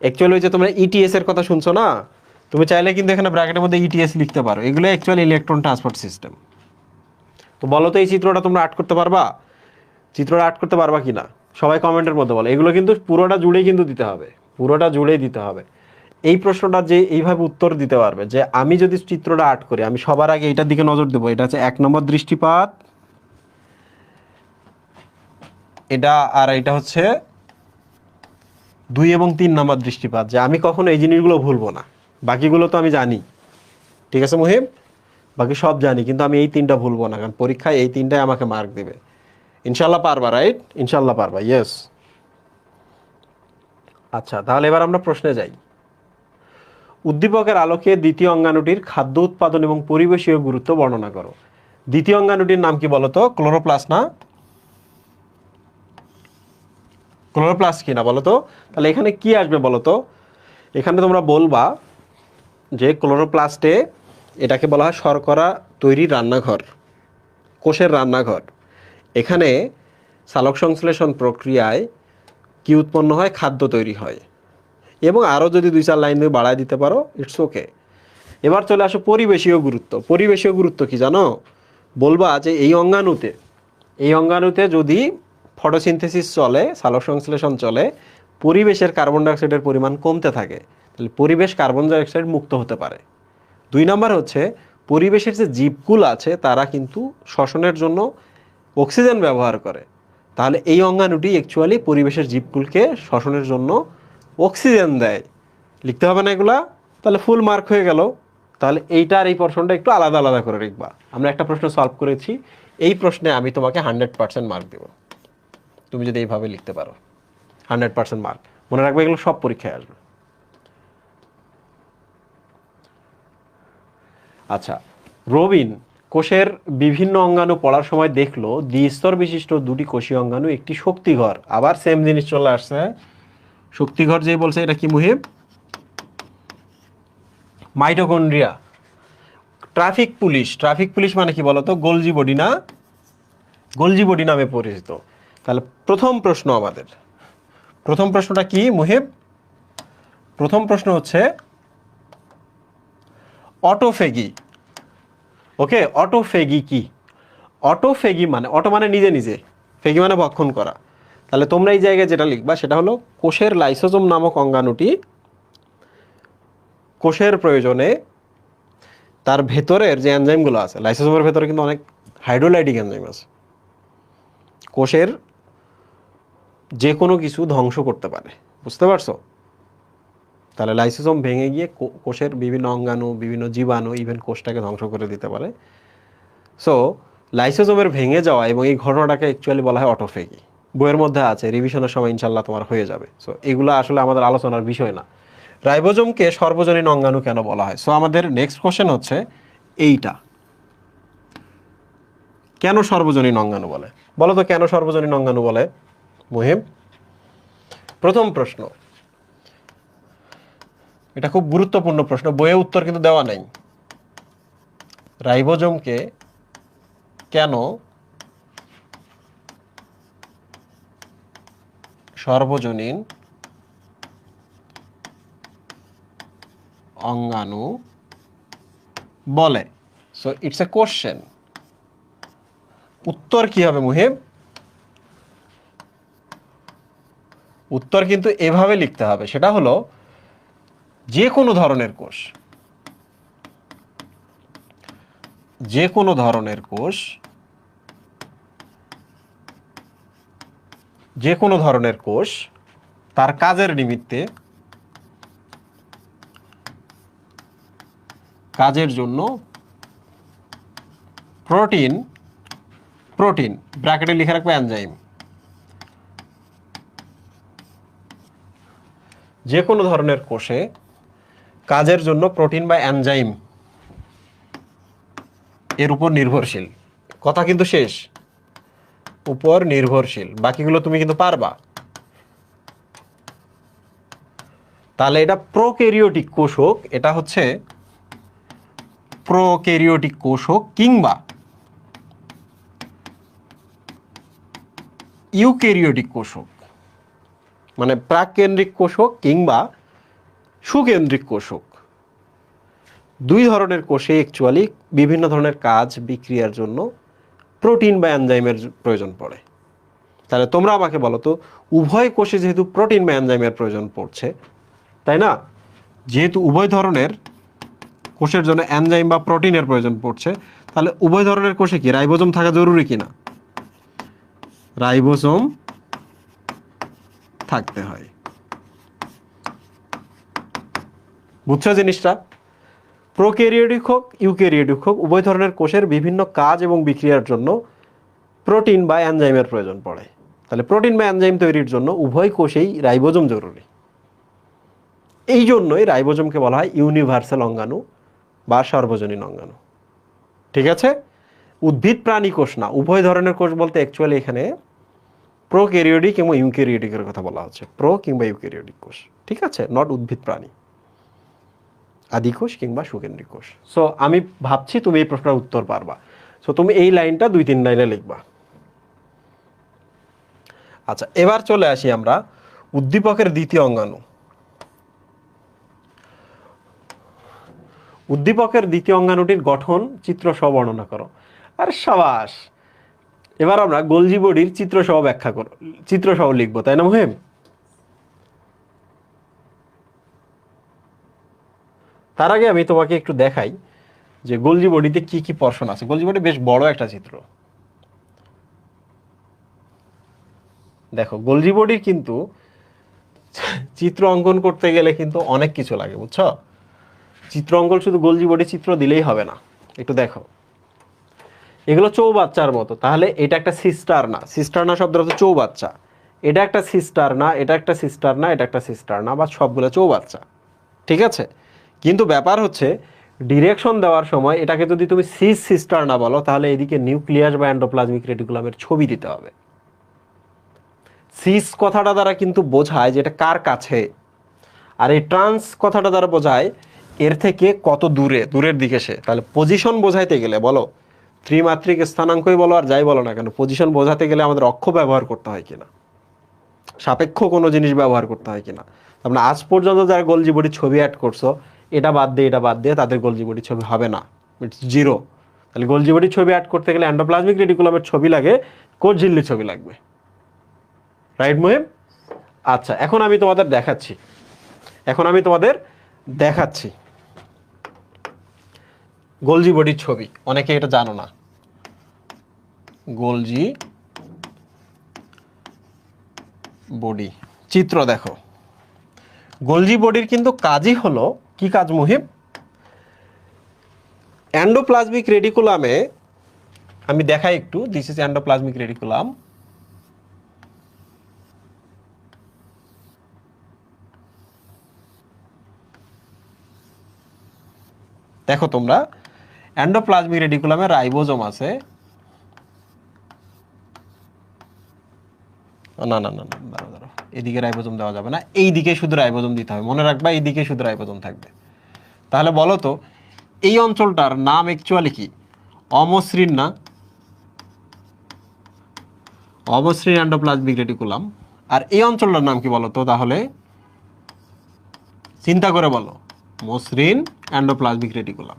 অ্যাকচুয়ালি ওই যে তোমরা ইটিএস এর কথা শুনছো না, তুমি চাইলে কিন্তু এখানে ব্র্যাকেটের মধ্যে ইটিএস লিখতে পারো। এগুলো অ্যাকচুয়ালি ইলেকট্রন ট্রান্সপোর্ট সিস্টেম। তো বলো তো এই চিত্রটা তোমরা আর্ট করতে পারবা? চিত্রটা আর্ট করতে পারবা কি না? সবাই কমেন্টের মধ্যে বলো, এগুলো কিন্তু পুরোটা জুড়েই কিন্তু দিতে হবে, পুরোটা জুড়েই দিতে হবে। এই প্রশ্নটা যে এইভাবে উত্তর দিতে পারবে যে আমি যদি চিত্রটা আর্ট করি, আমি সবার আগে এটার দিকে নজর দেবো, এটা হচ্ছে 1 নম্বর দৃষ্টিপাত, এটা আর এটা হচ্ছে 2 এবং 3 নম্বর দৃষ্টিপাত, যে আমি কখনো এই জিনিসগুলো ভুলবো না। বাকিগুলো তো আমি জানি, ঠিক আছে মুহিব, বাকি সব জানি, কিন্তু আমি এই 3টা ভুলবো না, কারণ পরীক্ষায় এই 3টাই আমাকে মার্ক দেবে। ইনশাল্লাহ পারবা, রাইট? ইনশাল্লাহ পারবা, ইয়েস। আচ্ছা, তাহলে এবার আমরা প্রশ্নে যাই। উদ্দীপকের আলোকে দ্বিতীয় অঙ্গাণুটির খাদ্য উৎপাদন এবং পরিবেশীয় গুরুত্ব বর্ণনা করো। দ্বিতীয় অঙ্গাণুটির নাম কি বলতো? ক্লোরোপ্লাস্ট না? ক্লোরোপ্লাস্ট কি না বলতো? তাহলে এখানে কি আসবে বলতো? এখানে তোমরা বলবা যে ক্লোরোপ্লাস্টে এটাকে বলা হয় শর্করা তৈরির রান্নাঘর, কোষের রান্নাঘর। এখানে সালোক সংশ্লেষণ প্রক্রিয়ায় কি উৎপন্ন হয়? খাদ্য তৈরি হয়। এবং আরও যদি 2-4 লাইন দিয়ে বাড়ায় দিতে পারো, ইটস ওকে। এবার চলে আসো পরিবেশীয় গুরুত্ব। পরিবেশীয় গুরুত্ব কি জানো? বলবা যে এই অঙ্গাণুতে যদি ফটোসিনথেসিস চলে, সালোক সংশ্লেষণ চলে, পরিবেশের কার্বন ডাইঅক্সাইডের পরিমাণ কমতে থাকে, তাহলে পরিবেশ কার্বন ডাইঅক্সাইড মুক্ত হতে পারে। 2 নম্বর হচ্ছে পরিবেশের যে জীবকুল আছে তারা কিন্তু শ্বসনের জন্য অক্সিজেন ব্যবহার করে, তাহলে এই অঙ্গাণুটি অ্যাকচুয়ালি পরিবেশের জীবকুলকে শ্বসনের জন্য অক্সিজেন দেয়। লিখতে হবে না এগুলা? তাহলে ফুল মার্ক হয়ে গেল। তাহলে এইটা আর এই প্রশ্নটা একটু আলাদা আলাদা করে লিখবা। আমরা একটা প্রশ্ন সলভ করেছি, এই প্রশ্নে আমি তোমাকে 100% মার্ক দেব তুমি যদি এইভাবে লিখতে পারো। 100% মার্ক, মনে রাখবে, এগুলো সব পরীক্ষায় আসবে। আচ্ছা, রবিন কোষের বিভিন্ন অঙ্গাণু পড়ার সময় দেখলো দ্বিস্তর বিশিষ্ট 2টি কোষীয় অঙ্গাণু একটি শক্তিঘর। আবার সেম জিনিস চলে আসছে, শক্তিঘর যেই বলছে, এটা কি Muhib? Mitochondria. Traffic police, traffic police মানে কি বলতো? গোলজি বডি না? গোলজি বডি নামে পরিচিত। তাহলে প্রথম প্রশ্ন আমাদের, প্রথম প্রশ্নটা কি মুহিব? প্রথম প্রশ্ন হচ্ছে অটোফেগি। ওকে, অটোফেগি কি? অটোফেগি মানে, অটো মানে নিজে নিজে, ফেগি মানে ভক্ষণ করা। তাহলে তোমরা এই জায়গায় যেটা লিখবা সেটা হলো কোষের লাইসোজোম নামক অঙ্গাণুটি কোষের প্রয়োজনে তার ভেতরের যে এনজাইমগুলো আছে, লাইসোজোমের ভেতরে কিন্তু অনেক হাইড্রোলাইটিক এনজাইম আছে, কোষের যে কোনো কিছু ধ্বংস করতে পারে। বুঝতে পারছো? তাহলে লাইসোজোম ভেঙে গিয়ে কোষের বিভিন্ন অঙ্গাণু, বিভিন্ন জীবাণু, ইভেন কোষটাকে ধ্বংস করে দিতে পারে। সো লাইসোজোমের ভেঙে যাওয়া এবং এই ঘটনাটাকে অ্যাকচুয়ালি বলা হয় অটোফেগি। বইয়ের মধ্যে আছে, রিভিশনের সময় ইনশাল্লাহ তোমার হয়ে যাবে। সো এগুলো আসলে আমাদের আলোচনার বিষয় না। রাইবোজোমকে সর্বজনীন অঙ্গাণু কেন বলা হয়? সো আমাদের নেক্সট কোশ্চেন হচ্ছে এইটা, কেন সর্বজনীন অঙ্গাণু বলে? বলো তো কেন সর্বজনীন অঙ্গাণু বলে মুহিব? প্রথম প্রশ্ন, এটা খুব গুরুত্বপূর্ণ প্রশ্ন, বইয়ে উত্তর কিন্তু দেওয়া নাই। রাইবোজোমকে কেন সর্বজনীন অঙ্গাণু বলে? So it's a question. উত্তর কি হবে মুহিব? উত্তর কিন্তু এভাবে লিখতে হবে, সেটা হলো যে কোনো ধরনের কোষ, যে কোনো ধরনের কোষ, যে কোনো ধরনের কোষ তার কাজের নিমিত্তে, কাজের জন্য প্রোটিন, প্রোটিন ব্র্যাকেটে লিখে রাখবে এনজাইম, যে কোনো ধরনের কোষে কাজের জন্য প্রোটিন বা এনজাইম এর উপর নির্ভরশীল। কথা কিন্তু শেষ, উপর নির্ভরশীল। বাকিগুলো তুমি কিন্তু পারবা। তাহলে এটা প্রোক্যারিওটিক কোষ হোক, এটা হচ্ছে প্রোক্যারিওটিক কোষ হোক, কিংবা ইউক্যারিওটিক কোষ হোক, মানে প্রাককেন্দ্রিক কোষ হোক কিংবা সুকেন্দ্রিক কোষ হোক, 2 ধরনের কোষে অ্যাকচুয়ালি বিভিন্ন ধরনের কাজ বিক্রিয়ার জন্য প্রোটিন বা এনজাইমের প্রয়োজন পড়ে। তাহলে তোমরা আমাকে বলো তো, উভয় কোষে যেহেতু প্রোটিন বা এনজাইমের প্রয়োজন পড়ছে, তাই না? যেহেতু উভয় ধরনের কোষের জন্য এনজাইম বা প্রোটিনের প্রয়োজন পড়ছে, তাহলে উভয় ধরনের কোষে কি রাইবোজোম থাকা জরুরি কিনা? রাইবোজোম থাকতে হয়। বুঝছো জিনিসটা? প্রোক্যারিওটিক হোক ইউক্যারিওটিক হোক, উভয় ধরনের কোষের বিভিন্ন কাজ এবং বিক্রিয়ার জন্য প্রোটিন বা এনজাইমের প্রয়োজন পড়ে। তাহলে প্রোটিন বা এনজাইম তৈরির জন্য উভয় কোষেই রাইবোজোম জরুরি। এই জন্যই রাইবোজোমকে বলা হয় ইউনিভার্সাল অঙ্গাণু বা সর্বজনীন অঙ্গাণু। ঠিক আছে? উদ্ভিদ প্রাণী কোষ না, উভয় ধরনের কোষ বলতে অ্যাকচুয়ালি এখানে প্রোক্যারিওটিক এবং ইউক্যারিওটিকের কথা বলা হচ্ছে, প্রো কিংবা ইউক্যারিওটিক কোষ। ঠিক আছে? নট উদ্ভিদ প্রাণী, আদি কোষ কিংবা সুকেন্দ্রিক কোষ। সো আমি ভাবছি তুমি এই প্রশ্নের উত্তর পারবা। সো তুমি এই লাইনটা 2-3 লাইনে লিখবা। আচ্ছা, এবার চলে আসি আমরা উদ্দীপকের দ্বিতীয় অঙ্গাণু। উদ্দীপকের দ্বিতীয় অঙ্গাণুটির গঠন চিত্র সহ বর্ণনা করো। আরে সাবাস! এবার আমরা গোলজি বডির চিত্র সহ ব্যাখ্যা করো, চিত্র সহ লিখবো, তাই না মুহিম? তার আগে আমি তোমাকে একটু দেখাই যে গোলজি বডিতে কি কি পোরশন আছে। গোলজি বডি বেশ বড় একটা চিত্র। দেখো, গোলজি বডির কিন্তু চিত্র অঙ্কন করতে গেলে কিন্তু অনেক কিছু লাগে, বুঝছো? চিত্র অঙ্কন শুধু গোলজি বডি চিত্র দিলেই হবে না। একটু দেখো, এগুলো চৌবাচ্চার মতো। তাহলে এটা একটা সিস্টার না, সিস্টার না শব্দটা তো চৌবাচ্চা। এটা একটা সিস্টার না, এটা একটা সিস্টার না, এটা একটা সিস্টার না, বা সবগুলো চৌবাচ্চা। ঠিক আছে? কিন্তু ব্যাপার হচ্ছে ডিরেকশন দেওয়ার সময় এটাকে যদি তুমি সিস সিস্টার না বলো, তাহলে এদিকে নিউক্লিয়াস বা এন্ডোপ্লাজমিক রেটিকুলামের ছবি দিতে হবে। সিস কথাটা দ্বারা কিন্তু বোঝায় যে এটা কার কাছে, আর এই ট্রান্স কথাটা দ্বারা বোঝায় এর থেকে কত দূরে, দূরের দিকে সে। তাহলে পজিশন বোঝাইতে গেলে বলো, ত্রিমাত্রিক স্থানাঙ্কই বলো আর যাই বলো না কেন, পজিশন বোঝাতে গেলে আমাদের অক্ষ ব্যবহার করতে হয় কিনা, সাপেক্ষ কোনো জিনিস ব্যবহার করতে হয় কিনা। তারপরে আজ পর্যন্ত যারা গোলজি বডির ছবি অ্যাড করছো, এটা বাদ দিয়ে এটা বাদ দিয়ে, তাদের গোলজি বডির ছবি হবে না, ইটস জিরো। তাহলে গোলজি বডির ছবি অ্যাড করতে গেলে এন্ডোপ্লাজমিক রেটিকুলামের ছবি লাগে, কোষ ঝিল্লির ছবি লাগবে। রাইট মুহিম? আচ্ছা, এখন আমি তোমাদের দেখাচ্ছি গোলজি বডির ছবি। অনেকে এটা জানো না। গোলজি বডি চিত্র দেখো। গোলজি বডির কিন্তু কাজই হলো, কি কাজ মুহিম? এন্ডোপ্লাজমিক রেটিকুলামে আমি দেখাই একটু, দিস ইজ এন্ডোপ্লাজমিক রেটিকুলাম। দেখো তোমরা, এন্ডোপ্লাজমিক রেটিকুলামে রাইবোজোম আছে। না না না না, দাঁড়াও দাঁড়াও, এদিকে রাইবোজোম দেওয়া যাবে না, এই দিকে শুধু রাইবোজোম দিতে হবে। মনে রাখবা, এই দিকে শুধু রাইবোজোম থাকবে। তাহলে বলো তো, এই অঞ্চলটার নাম অ্যাকচুয়ালি কি? অমসৃণ না? অমসৃণ এন্ডোপ্লাজমিক রেটিকুলাম। আর এই অঞ্চলটার নাম কি বলো তো? তাহলে চিন্তা করে বলো, মসৃণ এন্ডোপ্লাজমিক রেটিকুলাম।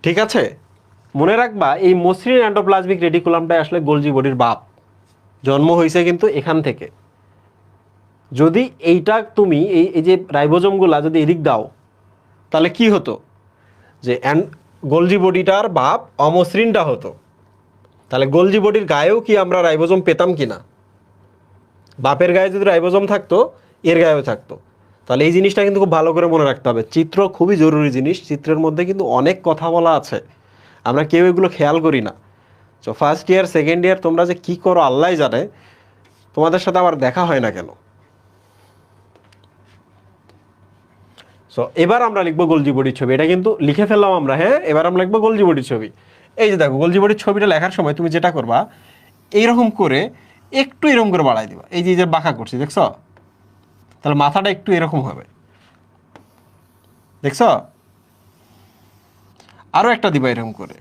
ঠিক আছে? মনে রাখবা, এই মসৃণ এন্ডোপ্লাজমিক রেটিকুলামটাই আসলে গোলজি বডির বাপ। জন্ম হয়েছে কিন্তু এখান থেকে। যদি এইটা তুমি এই যে রাইবোজোমগুলা যদি এদিক দাও, তাহলে কি হতো? যে গোলজি বডিটার বাপ অমসৃণটা হতো। তাহলে গোলজি বডির গায়েও কি আমরা রাইবোজোম পেতাম কিনা? বাপের গায়ে যদি রাইবোজোম থাকতো, এর গায়েও থাকতো। তাহলে এই জিনিসটা কিন্তু খুব ভালো করে মনে রাখতে হবে। চিত্র খুবই জরুরি জিনিস, চিত্রের মধ্যে কিন্তু অনেক কথা বলা আছে, আমরা কেউ এগুলো খেয়াল করি না। তো ফার্স্ট ইয়ার সেকেন্ড ইয়ার তোমরা যে কি করো আল্লাহ জানে, তোমাদের সাথে আমার দেখা হয় না কেন। সো এবার আমরা লিখবো গোলজি বডির ছবি। এটা কিন্তু লিখে ফেললাম আমরা, হ্যাঁ? এবার আমরা লিখবো গোলজি বডির ছবি। এই যে দেখো, গোলজি বডির ছবিটা লেখার সময় তুমি যেটা করবা, এইরকম করে একটু এরকম করে বাড়াই দিবা। এই যে বাঁকা করছি, দেখছো? তাহলে মাথাটা একটু এরকম হবে, দেখছো? আরো একটা দিবা এরকম করে।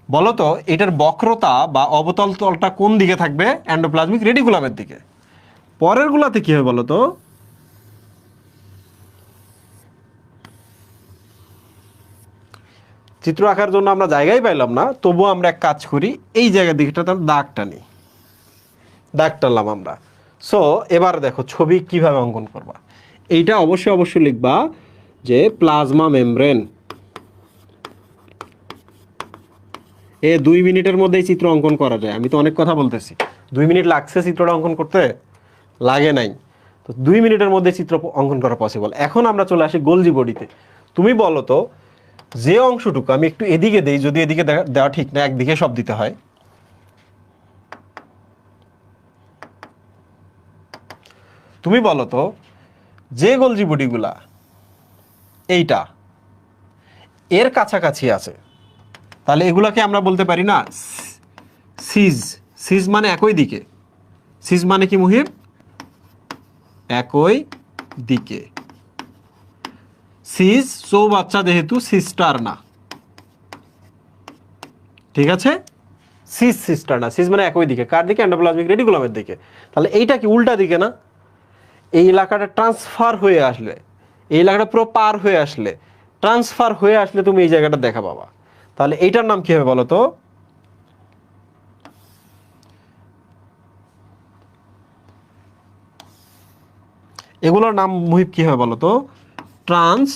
বলো তো, এটার বক্রতা বা অবতল তলটা কোন দিকে থাকবে? এন্ডোপ্লাজমিক রেটিকুলামের দিকে। পরের গুলাতে কি হবে বলো তো? চিত্র আঁকার জন্য আমরা জায়গায় পাইলাম না, তবুও আমরা এক কাজ করি, এই জায়গার দিকটা তার দাগ টানি, দাগ টানলাম আমরা। সো এবার দেখো ছবি কিভাবে অঙ্কন করবা। এইটা অবশ্যই অবশ্যই লিখবা যে প্লাজমা মেমব্রেন। 2 মিনিটের মধ্যেই চিত্র অঙ্কন করা যায়। আমি তো অনেক কথা বলতেছি, 2 মিনিট লাগছে চিত্রটা অঙ্কন করতে? লাগে নাই। তো 2 মিনিটের মধ্যে চিত্র অঙ্কন করা পসিবল। এখন আমরা চলে আসি গোলজি বডিতে। তুমি বলো তো, যে অংশটুকু আমি একটু এদিকে দেই, যদি এদিকে দেওয়া ঠিক না, একদিকে সব দিতে হয়। তুমি বলো তো, যে গোলজি বডিগুলা এইটা এর কাছাকাছি আছে, তাহলে এগুলাকে আমরা বলতে পারি না সিজ। সিজ মানে একই দিকে। সিজ মানে কি মুহিব? একই দিকে। সিজ চৌবাচ্চা যেহেতু সিস্টার না, ঠিক আছে? সিজ সিস্টার না, সিজ মানে একই দিকে। কার দিকে? এন্ডোপ্লাজমিক রেটিকুলামের দিকে। তাহলে এইটা কি উল্টা দিকে না? এই এলাকাটা ট্রান্সফার হয়ে আসলে, এই এলাকাটা পুরো পার হয়ে আসলে, ট্রান্সফার হয়ে আসলে তুমি এই জায়গাটা দেখা পাবা। তাহলে এইটার নাম কি হবে বলো তো? এগুলোর নাম মুহিব কি হবে বলো তো? Trans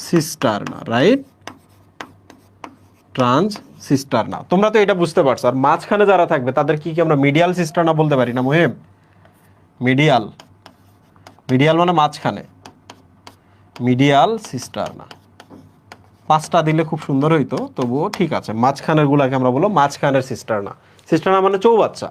cisterna, right? Trans cisterna. তোমরা তো এটা বুঝতে পারছো। আর মাঝখানে যারা থাকবে তাদের কি আমরা মিডিয়াল সিস্টারনা বলতে পারি না মুহিব? মিডিয়াল, মিডিয়াল মানে মাঝখানে, মিডিয়াল সিস্টারনা। 5টা দিলে খুব সুন্দর হইতো, তবুও ঠিক আছে। মাঝখানের গুলাকে আমরা বলবো মাঝখানের সিস্টারনা। সিস্টারনা মানে চৌবাচ্চা,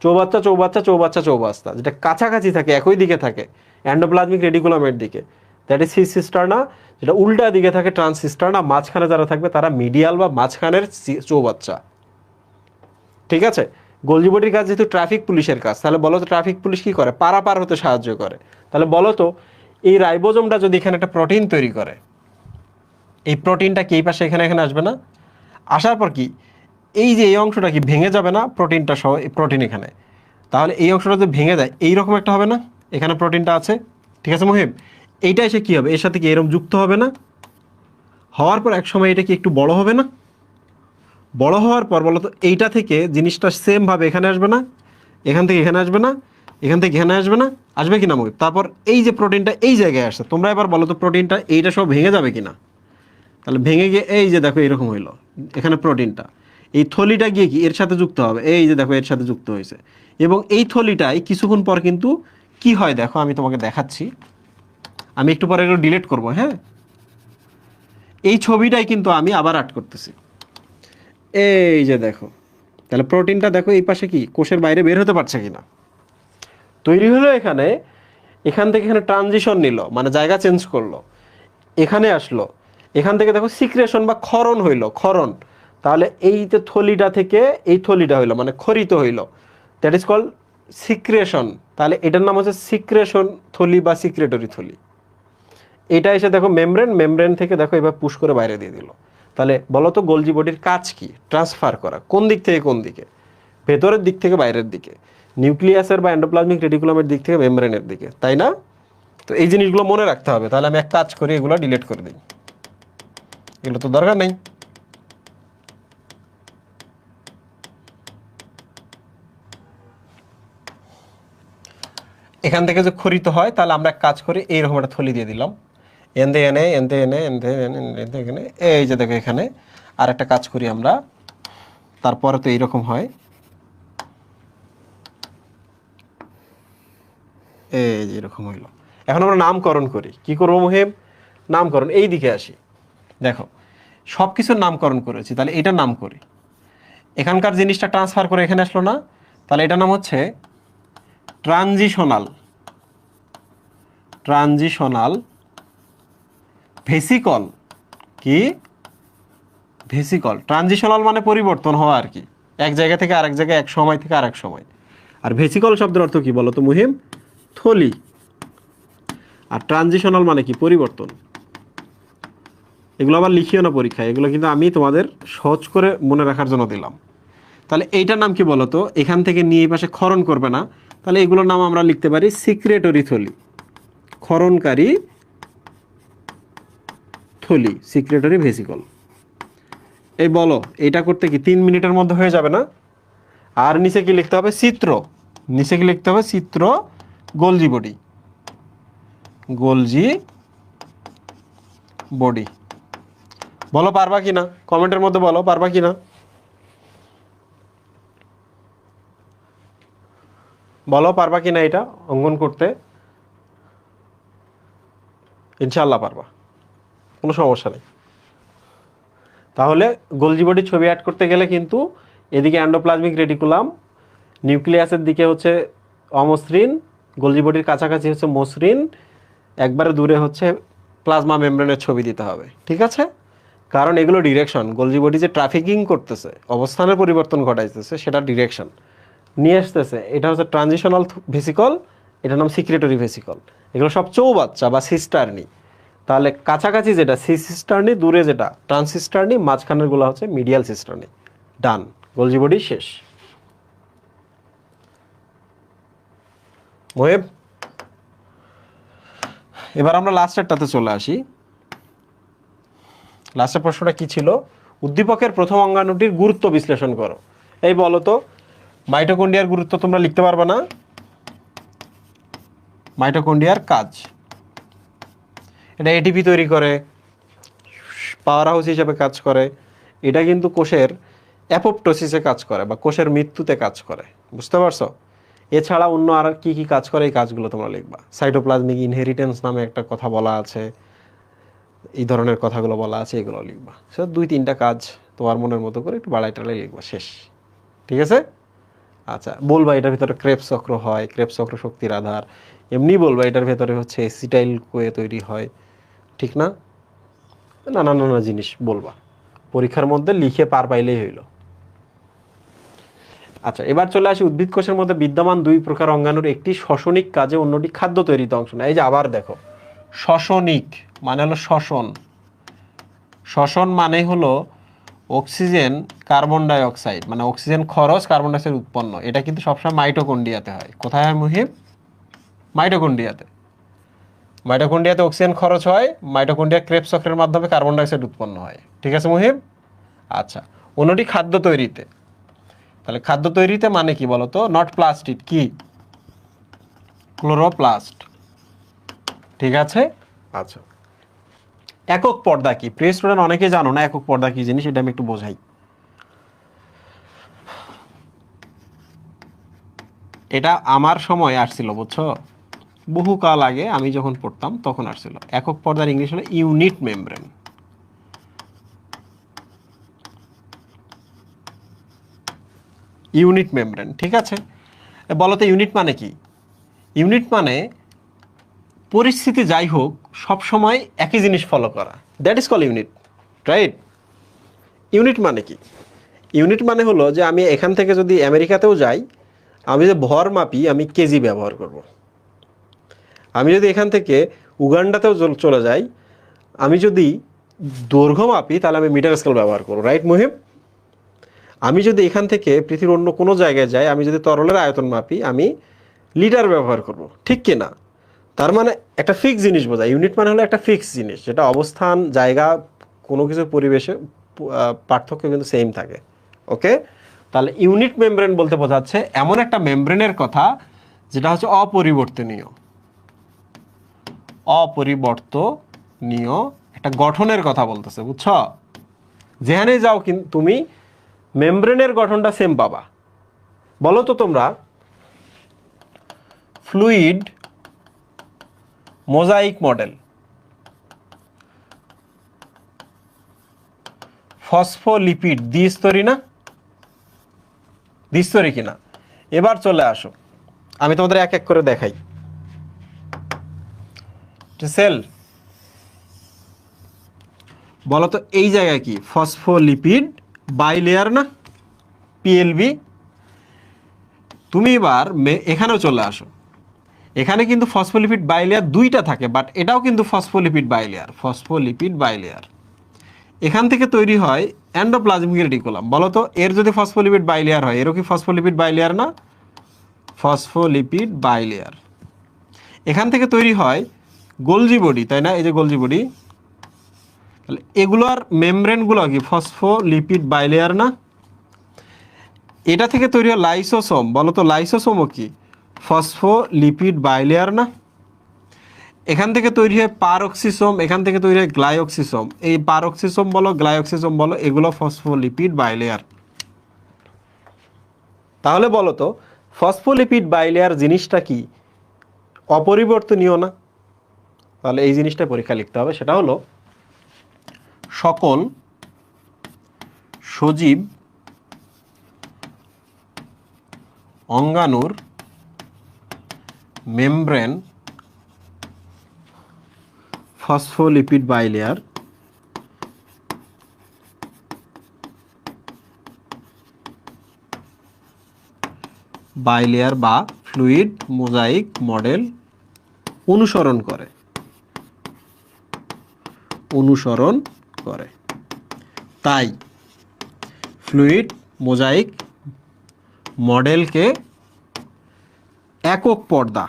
চৌবাচ্চা চৌবাচ্চা চৌবাচ্চা চৌবাচ্চা, যেটা কাছাকাছি থাকে, একই দিকে থাকে, এন্ডোপ্লাজমিক রেটিকুলামের দিকে, দ্যাট ইজ সিস সিস্টারনা। যেটা উল্টা দিকে থাকে ট্রান্স সিস্টারনা। মাঝখানে যারা থাকবে তারা মিডিয়াল বা মাঝখানের চৌবাচ্চা, ঠিক আছে? গোলজি বডির কাজ যেহেতু ট্রাফিক পুলিশের কাজ, তাহলে বলো তো ট্রাফিক পুলিশ কি করে? পারাপার হতে সাহায্য করে। তাহলে বলো তো, এই রাইবোজোমটা যদি এখানে একটা প্রোটিন তৈরি করে, এই প্রোটিনটা কি এই পাশে এখানে এখানে আসবে না? আসার পর কি এই যে এই অংশটা কি ভেঙে যাবে না? প্রোটিনটা সহ প্রোটিন এখানে, তাহলে এই অংশটা যদি ভেঙে যায় এইরকম একটা হবে না? এখানে প্রোটিনটা আছে, ঠিক আছে মুহিব? এইটা এসে কি হবে? এর সাথে কি এরকম যুক্ত হবে না? হওয়ার পর এক সময় এটা কি একটু বড় হবে না? বড় হওয়ার পর বলো তো এইটা থেকে জিনিসটা সেম ভাবে এখানে আসবে না? এখান থেকে এখানে আসবে না? এখান থেকে এখানে আসবে না? আসবে কিনা মুহিব? তারপর এই যে প্রোটিনটা এই জায়গায় আসছে, তোমরা এবার বলো তো প্রোটিনটা এইটা সব ভেঙে যাবে কিনা? তাহলে ভেঙে গিয়ে এই যে দেখো এরকম হইলো, এখানে প্রোটিনটা, এই থলিটা গিয়ে কি এর সাথে যুক্ত হবে? এই যে দেখো এর সাথে যুক্ত হয়েছে। এবং এই থলিটাই কিছুক্ষণ পর কিন্তু কি হয় দেখো, আমি তোমাকে দেখাচ্ছি। আমি একটু পরে এগুলো ডিলিট করবো, হ্যাঁ? এই ছবিটাই কিন্তু আমি আবার আর্ট করতেছি। এই যে দেখো, তাহলে প্রোটিনটা দেখো এই পাশে কি কোষের বাইরে বের হতে পারছে কিনা? তৈরি হলো এখানে, এখান থেকে এখানে ট্রানজিশন নিল, মানে জায়গা চেঞ্জ করলো, এখানে আসলো, এখান থেকে দেখো সিক্রেশন বা ক্ষরণ হইলো, ক্ষরণ। তাহলে এই যে থলিটা থেকে এই থলিটা হইলো, মানে ক্ষরিত হইলো, দ্যাট ইজ কল্ড সিক্রেশন। তাহলে এটার নাম হচ্ছে সিক্রেশন থলি বা সিক্রেটরি থলি। এটা এসে দেখো মেমব্রেন, মেমব্রেন থেকে দেখো এবার পুশ করে বাইরে দিয়ে দিল। তাহলে বলো তো গোলজি বডির কাজ কি? ট্রান্সফার করা। কোন দিক থেকে কোন দিকে? ভেতরের দিক থেকে বাইরের দিকে, নিউক্লিয়াসের বা এন্ডোপ্লাজমিক রেটিকুলামের দিক থেকে মেমব্রেনের দিকে, তাই না? তো এই জিনিসগুলো মনে রাখতে হবে। তাহলে আমি এক কাজ করি, এগুলো ডিলিট করে দিই, এগুলো তো দরকার নেই। এখান থেকে যে খরিত হয়, তাহলে আমরা এক কাজ করি, এইরকম একটা থলি দিয়ে দিলাম, এনতে এনে এনতে এনে এনতে এনে এখানে, এই যে দেখো এখানে। আর একটা কাজ করি আমরা, তারপরে তো এইরকম হয়, এই যে এরকম হইলো। এখন আমরা নামকরণ করি। কি করবো মুহিব? নামকরণ। এই দিকে আসি, দেখো সব কিছুর নামকরণ করেছি, তাহলে এটার নাম করি। এখানকার জিনিসটা ট্রান্সফার করে এখানে আসলো না? তাহলে এটার নাম হচ্ছে ট্রানজিশনাল, ট্রানজিশনাল ভেসিকল। কি? ভেসিকল। ট্রানজিশনাল মানে পরিবর্তন হওয়া আর কি, এক জায়গা থেকে আরেক জায়গায়, এক সময় থেকে আরেক সময়। আর ভেসিকল শব্দের অর্থ কি বলো তো মুহিম? থলি। আর ট্রানজিশনাল মানে কি? পরিবর্তন। এগুলো আবার লিখিও না পরীক্ষায়, এগুলো কিন্তু আমি তোমাদের সহজ করে মনে রাখার জন্য দিলাম। তাহলে এইটার নাম কি বলো তো? এখান থেকে নিয়ে এই পাশে ক্ষরণ করবে না, তাহলে এগুলোর নাম আমরা লিখতে পারি সিক্রেটরি থলি, ক্ষরণকারী থলি, সিক্রেটরি ভেসিকল। এই বলো, এটা করতে কি 3 মিনিটের মধ্যে হয়ে যাবে না? আর নিচে কি লিখতে হবে? চিত্র। নিচে কি লিখতে হবে? চিত্র গোলজি বডি, গোলজি বডি। বলো পারবা কিনা, কমেন্টের মধ্যে বলো পারবা কিনা। বলো পারবা কিনা এটা অঙ্কন করতে। ইনশাআল্লাহ পারবা, কোনো সমস্যা নেই। তাহলে গোলজি বডির ছবি অ্যাড করতে গেলে কিন্তু এদিকে এন্ডোপ্লাজমিক রেটিকুলাম, নিউক্লিয়াসের দিকে হচ্ছে অমসৃণ, গোলজি বডির কাছাকাছি হচ্ছে মসৃণ, একবারে দূরে হচ্ছে প্লাজমা মেমব্রেনের ছবি দিতে হবে। ঠিক আছে? কারণ এগুলো ডিরেকশন। গোলজি বডি যে ট্রাফিকিং করতেছে, অবস্থানের পরিবর্তন ঘটাইতেছে, সেটা ডিরেকশন নিয়ে আসতেছে। এটা হচ্ছে ট্রানজিশনাল ভেসিকল, এটার নাম সিক্রেটরি ভেসিকল। এগুলো সব চৌবাচ্চা বা সিস্টার্নি। তাহলে কাছাকাছি যেটা সিস্টার্নি, দূরে যেটা ট্রান্সিস্টার্নি, মাঝখানের গুলো হচ্ছে মিডিয়াল সিস্টার্নি। ডান, গোলজি বডি শেষ। মোহেব, এবার আমরা লাস্টেরটাতে চলে আসি। লাস্টের প্রশ্নটা কি ছিল? উদ্দীপকের প্রথম অঙ্গাণুটির গুরুত্ব বিশ্লেষণ করো। এই বলো তো, মাইটোকন্ড্রিয়ার গুরুত্ব তোমরা লিখতে পারবে না? মাইটোকন্ড্রিয়ার কাজ, এটা এটিপি তৈরি করে, পাওয়ার হাউস হিসেবে কাজ করে। এটা কিন্তু কোষের অ্যাপোপ্টোসিসে কাজ করে বা কোষের মৃত্যুতে কাজ করে। বুঝতে পারছো? এছাড়া অন্য আর কি কি কাজ করে, এই কাজগুলো তোমরা লিখবা। সাইটোপ্লাজমিক ইনহেরিটেন্স নামে একটা কথা বলা আছে, এই ধরনের কথাগুলো বলা আছে, এগুলো লিখবা। সে 2-3টা কাজ তোমার মনের মতো করে একটু বাড়াই টালাই লিখবা, শেষ। ঠিক আছে? আচ্ছা, বলবা এটার ভিতরে ক্রেবস চক্র হয়, ক্রেবস চক্র শক্তির আধার। এমনি বলবা এটার ভেতরে হচ্ছে এসিটাইল কোয়ে তৈরি হয়, ঠিক না? নানা নানা জিনিস বলবা, পরীক্ষার মধ্যে লিখে পার পাইলেই হইল। আচ্ছা, এবার চলে আসি উদ্ভিদ কোষের মধ্যে বিদ্যমান 2 প্রকার অঙ্গাণুর একটি শ্বসনিক কাজে, অন্যটি খাদ্য তৈরিতে অংশ নেয়। এই যে আবার দেখো, শ্বসনিক মানে হলো শ্বসন। শ্বসন মানে হলো অক্সিজেন কার্বন ডাই অক্সাইড, মানে অক্সিজেন খরচ, কার্বন ডাই অক্সাইড উৎপন্ন। এটা কিন্তু সবসময় মাইটোকন্ড্রিয়াতে হয়। কোথায় হয় মুহিব? মাইটোকন্ড্রিয়াতে। মাইটোকন্ড্রিয়াতে অক্সিজেন খরচ হয়, মাইটোকন্ড্রিয়া ক্রেবস চক্রের মাধ্যমে কার্বন ডাই অক্সাইড উৎপন্ন হয়। ঠিক আছে মুহিব? আচ্ছা, অন্যটি খাদ্য তৈরিতে। তাহলে খাদ্য তৈরিতে মানে কি বলতো? নট প্লাস্টিড, কি? ক্লোরোপ্লাস্ট। ঠিক আছে? আচ্ছা, একক পর্দা কি? প্রিয় স্টুডেন্ট, অনেকে জানো না একক পর্দা কি জিনিস, এটা আমি একটু বোঝাই। এটা আমার সময় আসছিল, বুঝছো? বহুকাল আগে আমি যখন পড়তাম তখন আসছিল। একক পর্দার ইংলিশ হলো ইউনিট মেমব্রেন। ইউনিট মেমব্রেন, ঠিক আছে? বলো তো ইউনিট মানে কি? ইউনিট মানে পরিস্থিতি যাই হোক সব সময় একই জিনিস ফলো করা, that is call unit, right? Unit মানে কি? ইউনিট মানে হলো যে আমি এখান থেকে যদি আমেরিকাতেও যাই, আমি যে ভর মাপি আমি কেজি ব্যবহার করব। আমি যদি এখান থেকে উগান্ডাতেও চলে যাই, আমি যদি দৈর্ঘ্য মাপি তাহলে আমি মিটার স্কেল ব্যবহার করব, রাইট মুহিব? আমি যদি এখান থেকে পৃথিবীর অন্য কোনো জায়গায় যাই, আমি যদি তরলের আয়তন মাপি আমি লিটার ব্যবহার করব, ঠিক কি না? তার মানে একটা ফিক্স জিনিস বোঝায়। ইউনিট মানে হলো একটা ফিক্স জিনিস, যেটা অবস্থান, জায়গা, কোনো কিছুর পরিবেশে পার্থক্য কিন্তু সেম থাকে। ওকে? তাহলে ইউনিট মেমব্রেন বলতে বোঝাচ্ছে এমন একটা মেমব্রেনের কথা যেটা হচ্ছে অপরিবর্তনীয়। অপরিবর্তনীয় একটা গঠনের কথা বলতেছে, বুঝছো? যেখানে যাও কিন্তু তুমি মেমব্রেনের গঠনটা সেম পাবা। বলো তো তোমরা, ফ্লুইড মোজাইক মডেল, ফসফোলিপিড দ্বিস্তরী না? দ্বিস্তরী কিনা? এবার চলে আসো, আমি তোমাদের এক এক করে দেখাই। সেল, বলো তো এই জায়গায় কি? ফসফোলিপিড বাইলেয়ার না? পিএলবি। তুমি এবার এখানেও চলে আসো, এখানে কিন্তু ফসফোলিপিড বাইলেয়ার 2টা থাকে, বাট এটাও কিন্তু ফসফোলিপিড বাইলেয়ার, ফসফোলিপিড বাইলেয়ার। এখান থেকে তৈরি হয় এন্ডোপ্লাজমিক রেটিকুলাম। বলো তো এর যদি ফসফোলিপিড বাইলেয়ার হয়, এরও কি ফসফোলিপিড বাইলেয়ার না? Phospholipid bilayer. এখান থেকে তৈরি হয় গোলজি বডি, তাই না? এই যে গোলজি বডি, তাহলে এগুলোর মেমব্রেনগুলো কি ফসফোলিপিড বাইলেয়ার না? এটা থেকে তৈরি হয় লাইসোসোম, বলো তো লাইসোসোমও কি ফসফোলিপিড বাইলেয়ার না? এখান থেকে তৈরি হয় পারঅক্সিসোম, এখান থেকে তৈরি হয় গ্লাইঅক্সিসোম। এই পারঅক্সিসোম বলো গ্লাইঅক্সিসোম বলো এগুলো ফসফোলিপিড বাইলেয়ার। তাহলে বলো তো ফসফোলিপিড বাইলেয়ার জিনিসটা কি অপরিবর্তনীয় না? তাহলে এই জিনিসটা পরীক্ষা লিখতে হবে, সেটা হলো সকল সজীব অঙ্গাণুর মেমব্রেন ফসফোলিপিড বাইলেয়ার বাইলেয়ার বা ফ্লুইড মোজাইক মডেল অনুসরণ করে। তাই ফ্লুইড মোজাইক মডেলকে একক পর্দা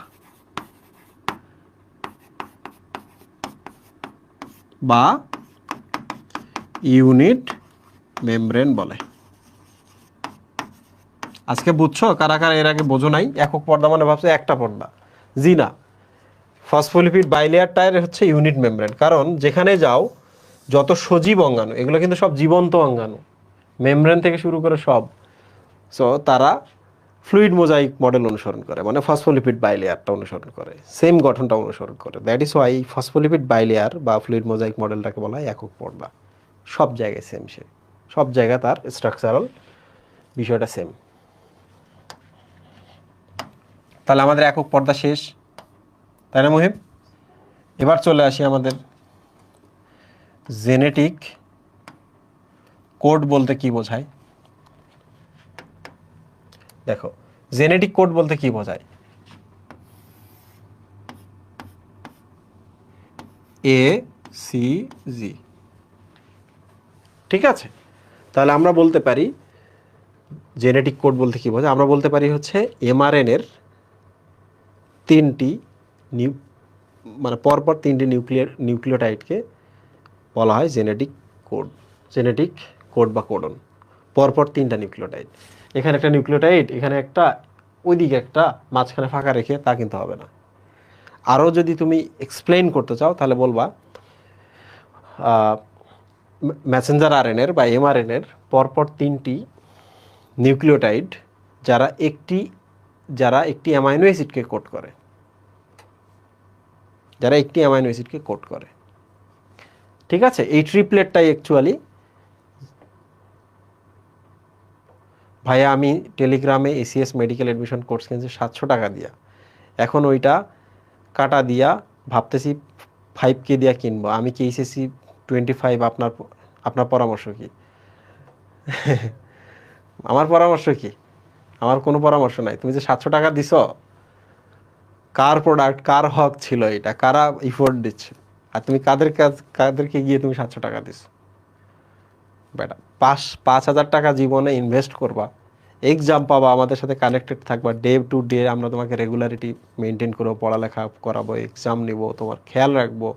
বা ইউনিট মেমব্রেন বলে। আজকে বুঝছো কারা কারা এর আগে বোঝো নাই? একক পর্দা মানে ভাবছো একটা পর্দা, জি না। ফসফোলিপিড বাইলেয়ারটার হচ্ছে ইউনিট মেমব্রেন, কারণ যেখানে যাও যত সজীব অঙ্গাণু, এগুলো কিন্তু সব জীবন্ত অঙ্গাণু, মেমব্রেন থেকে শুরু করে সব, সো তারা ফ্লুইড মোজাইক মডেল অনুসরণ করে, মানে ফসফোলিপিড বাইলেয়ারটা অনুসরণ করে, সেম গঠনটা অনুসরণ করে। That is Y phospholipid bilayer বা ফ্লুইড মোজাইক মডেলটাকে বলা হয় একক পর্দা। সব জায়গায় সেম, সব জায়গায় তার স্ট্রাকচারাল বিষয়টা সেম। তাহলে আমাদের একক পর্দা শেষ, তাই না মুহিব? এবার চলে আসি আমাদের জেনেটিক কোড বলতে কি বোঝায়। দেখো জেনেটিক কোড বলতে কি বোঝায়, ACG, ঠিক আছে? তাহলে আমরা বলতে পারি জেনেটিক কোড বলতে কি বোঝায়, আমরা বলতে পারি হচ্ছে mRNA-এর তিনটি মানে পরপর তিনটি নিউক্লিওটাইডকে বলা হয় জেনেটিক কোড বা কোডন। পরপর তিনটা নিউক্লিওটাইড, এখানে একটা নিউক্লিওটাইড, এখানে একটা, ওইদিকে একটা, মাঝখানে ফাঁকা রেখে তা কিন্তু হবে না। আরও যদি তুমি এক্সপ্লেইন করতে চাও তাহলে বলবা মেসেঞ্জার আরএনএর বা mRNA-এর পরপর তিনটি নিউক্লিওটাইড যারা একটি অ্যামাইনো অ্যাসিডকে কোড করে, ঠিক আছে? এই ট্রিপলেটটাই অ্যাকচুয়ালি, ভাইয়া আমি টেলিগ্রামে ACS মেডিকেল অ্যাডমিশন কোর্স কিনছি 700 টাকা দিয়া, এখন ওইটা কাটা দিয়া ভাবতেছি 5K দিয়া কিনবো, আমি কি এইচএসসি 25? আপনার পরামর্শ কি? আমার পরামর্শ কি? আমার কোনো পরামর্শ নাই। তুমি যে 700 টাকা দিছ, কার প্রোডাক্ট, কার হক ছিল এটা, কারা ইফোর্ট দিচ্ছে, আর তুমি কাদেরকে গিয়ে তুমি 700 টাকা দিছ? বেটা 5,000 টাকা জীবনে ইনভেস্ট করবা, এক্সাম পাবা, আমাদের সাথে কানেক্টেড থাকবা, ডে টু ডে আমরা তোমাকে রেগুলারিটি মেনটেন করবো, পড়ালেখা করাবো, এক্সাম নিব, তোমার খেয়াল রাখবো,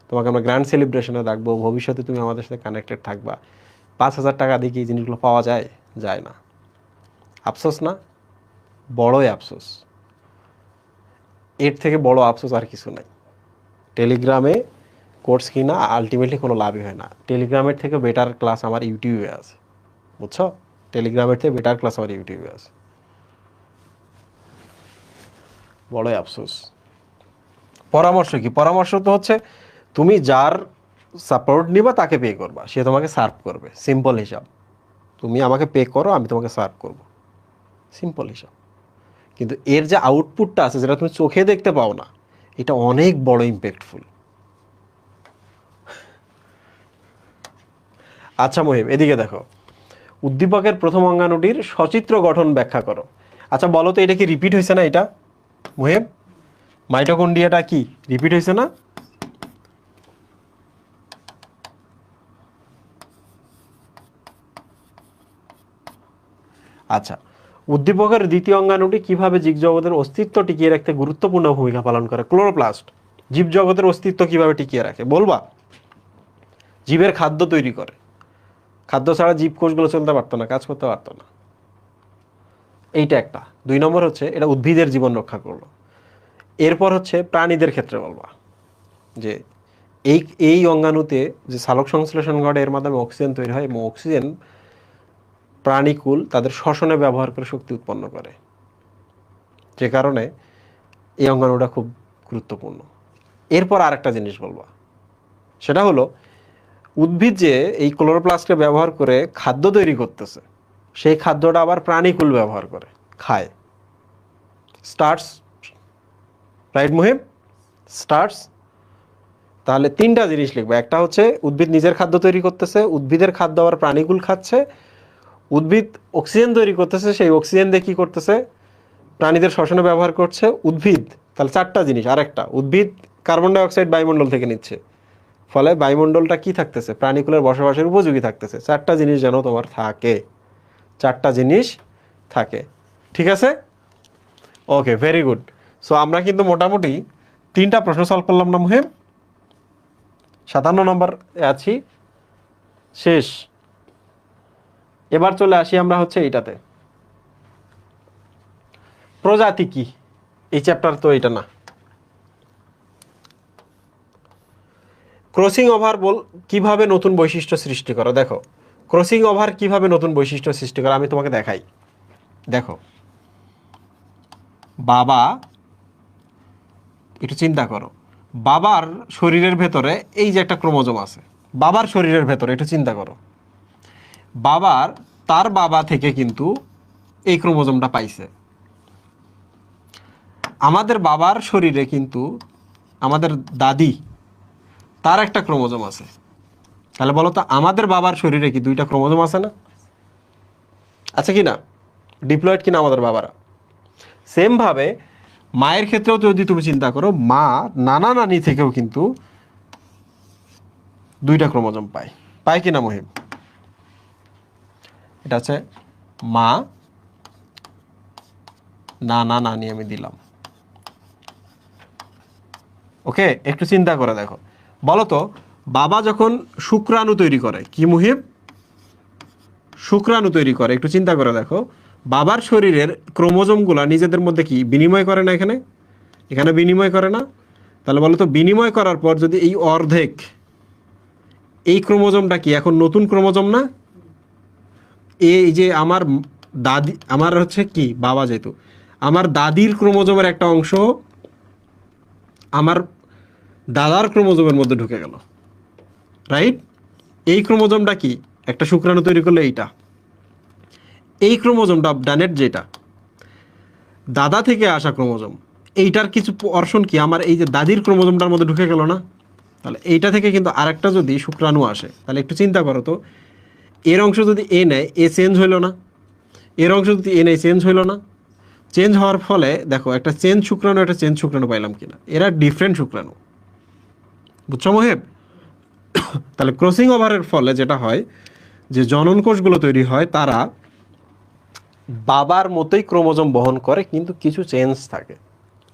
তোমাকে আমরা গ্র্যান্ড সেলিব্রেশনে রাখবো, ভবিষ্যতে তুমি আমাদের সাথে কানেক্টেড থাকবা। 5,000 টাকা দিয়ে কি এই জিনিসগুলো পাওয়া যায় না? আফসোস না? বড়ই আফসোস। এর থেকে বড় আফসোস আর কিছু নাই। টেলিগ্রামে কোর্স কিনা আলটিমেটলি কোনো লাভই হয় না। টেলিগ্রামের থেকে বেটার ক্লাস আমার ইউটিউবে আছে, বুঝছো? টেলিগ্রামের থেকে বেটার ক্লাস আমার ইউটিউবে আছে। বড়ই আফসোস। পরামর্শ কি? পরামর্শ তো হচ্ছে তুমি যার সাপোর্ট নিবা তাকে পে করবা, সে তোমাকে সার্ভ করবে, সিম্পল হিসাব। তুমি আমাকে পে করো, আমি তোমাকে সার্ভ করব, সিম্পল হিসাব। কিন্তু এর যে আউটপুটটা আছে, যেটা তুমি চোখে দেখতে পাও না, এটা অনেক বড় ইম্প্যাক্টফুল। আচ্ছা মহিম, এদিকে দেখো, উদ্দীপকের প্রথম অঙ্গাণুটির সচিত্র গঠন ব্যাখ্যা করো। আচ্ছা বলো তো, এটা কি রিপিট হয়েছে না? এটা মহিম, মাইটোকন্ড্রিয়াটা কি রিপিট হয়েছে না? আচ্ছা, উদ্দীপকের দ্বিতীয় অঙ্গাণুটি কিভাবে জীবজগতের অস্তিত্ব টিকিয়ে রাখতে গুরুত্বপূর্ণ ভূমিকা পালন করে? ক্লোরোপ্লাস্ট জীবজগতের অস্তিত্ব কিভাবে টিকিয়ে রাখে বলবা? জীবের খাদ্য তৈরি করে। খাদ্য ছাড়া জীবকোষগুলো চলতে পারতো না, কাজ করতে পারতো না। এইটা একটা। 2 নম্বর হচ্ছে এটা উদ্ভিদের জীবন রক্ষা করলো। এরপর হচ্ছে প্রাণীদের ক্ষেত্রে বলবা যে এই এই অঙ্গাণুতে যে সালোক সংশ্লেষণ ঘটে, এর মাধ্যমে অক্সিজেন তৈরি হয় এবং অক্সিজেন প্রাণীকুল তাদের শ্বসনে ব্যবহার করে শক্তি উৎপন্ন করে, যে কারণে এই অঙ্গাণুটা খুব গুরুত্বপূর্ণ। এরপর আরেকটা জিনিস বলবা, সেটা হলো উদ্ভিদ যে এই ক্লোরোপ্লাস্টকে ব্যবহার করে খাদ্য তৈরি করতেছে, সেই খাদ্যটা আবার প্রাণীকুল ব্যবহার করে খায়। Starch, right Muhib? স্টার্চ। তাহলে 3টা জিনিস লিখবে। একটা হচ্ছে উদ্ভিদ নিজের খাদ্য তৈরি করতেছে, উদ্ভিদের খাদ্য আবার প্রাণীকুল খাচ্ছে, উদ্ভিদ অক্সিজেন তৈরি করতেছে, সেই অক্সিজেন দিয়ে কি করতেছে, প্রাণীদের শ্বসনে ব্যবহার করছে। উদ্ভিদ, তাহলে 4টা জিনিস। আরেকটা, উদ্ভিদ কার্বন ডাই অক্সাইড বায়ুমণ্ডল থেকে নিচ্ছে, ফলে বায়ুমণ্ডলটা কি থাকতেছে, প্রাণীকুলের বসবাসের উপযোগী থাকতেছে। 4টা জিনিস যেন তোমার থাকে, 4টা জিনিস থাকে। ঠিক আছে? ওকে, ভেরি গুড। সো আমরা কিন্তু মোটামুটি 3টা প্রশ্ন সলভ করলাম না মুহিব? 57 নম্বর আছি, শেষ। এবার চলে আসি আমরা হচ্ছে এইটাতে, প্রজাতি কি। এই চ্যাপ্টার তো এটা না। ক্রসিং ওভার কিভাবে নতুন বৈশিষ্ট্য সৃষ্টি করে। দেখো ক্রসিং ওভার কিভাবে নতুন বৈশিষ্ট্য সৃষ্টি করে আমি তোমাকে দেখাই। দেখো বাবা, একটু চিন্তা করো, বাবার শরীরের ভেতরে এই যে একটা ক্রোমোজোম আছে, বাবার শরীরের ভেতরে একটু চিন্তা করো, তার বাবা থেকে কিন্তু এই ক্রোমোজোমটা পাইছে। আমাদের বাবার শরীরে কিন্তু আমাদের দাদি, তার একটা ক্রোমোজোম আছে। তাহলে বলো তো আমাদের বাবার শরীরে কি 2টা ক্রোমোজোম আছে না? আছে কি না? ডিপ্লয়েড কিনা আমাদের বাবারা? সেম ভাবে মায়ের ক্ষেত্রেও যদি তুমি চিন্তা করো, মা নানা নানি থেকেও কিন্তু 2টা ক্রোমোজোম পায়। পায় কিনা মহিম? এটা হচ্ছে মা, নানা নানি আমি দিলাম। ওকে, একটু চিন্তা করে দেখো, বলো তো বাবা যখন শুক্রাণু তৈরি করে, কি মুহিব? শুক্রাণু তৈরি করে। একটু চিন্তা করে দেখো, বাবার শরীরের ক্রোমোজোমগুলা নিজেদের মধ্যে কি বিনিময় করে না? এখানে বিনিময় করে না? তাহলে বলো তো বিনিময় করার পর যদি এই অর্ধেক, এই ক্রোমোজোমটা কি এখন নতুন ক্রোমোজোম না? এই যে আমার দাদি, আমার হচ্ছে কি বাবা, যেহেতু আমার দাদির ক্রোমোজোমের একটা অংশ আমার দাদার ক্রোমোজোমের মধ্যে ঢুকে গেল, রাইট? এই ক্রোমোজোমটা কি একটা শুক্রাণু তৈরি করলো, এই ক্রোমোজোমটা ডানের যেটা দাদা থেকে আসা ক্রোমোজোম, এইটার কিছু পোরশন কি আমার এই যে দাদির ক্রোমোজোমটার মধ্যে ঢুকে গেল না? তাহলে এইটা থেকে কিন্তু আরেকটা যদি শুক্রাণু আসে, তাহলে একটু চিন্তা করো তো, এর অংশ যদি এ নেয়, এ চেঞ্জ হইলো না? এর অংশ যদি এ নেয়, চেঞ্জ হইলো না? চেঞ্জ হওয়ার ফলে দেখো একটা চেঞ্জ শুক্রাণু, একটা চেঞ্জ শুক্রাণু পাইলাম কিনা? এরা ডিফারেন্ট শুক্রাণু, বুঝছো মহেব? তাহলে ক্রসিং ওভারের ফলে যেটা হয় যে জনন কোষগুলো তৈরি হয়, তারা বাবার মতোই ক্রোমোজোম বহন করে, কিন্তু কিছু চেঞ্জ থাকে,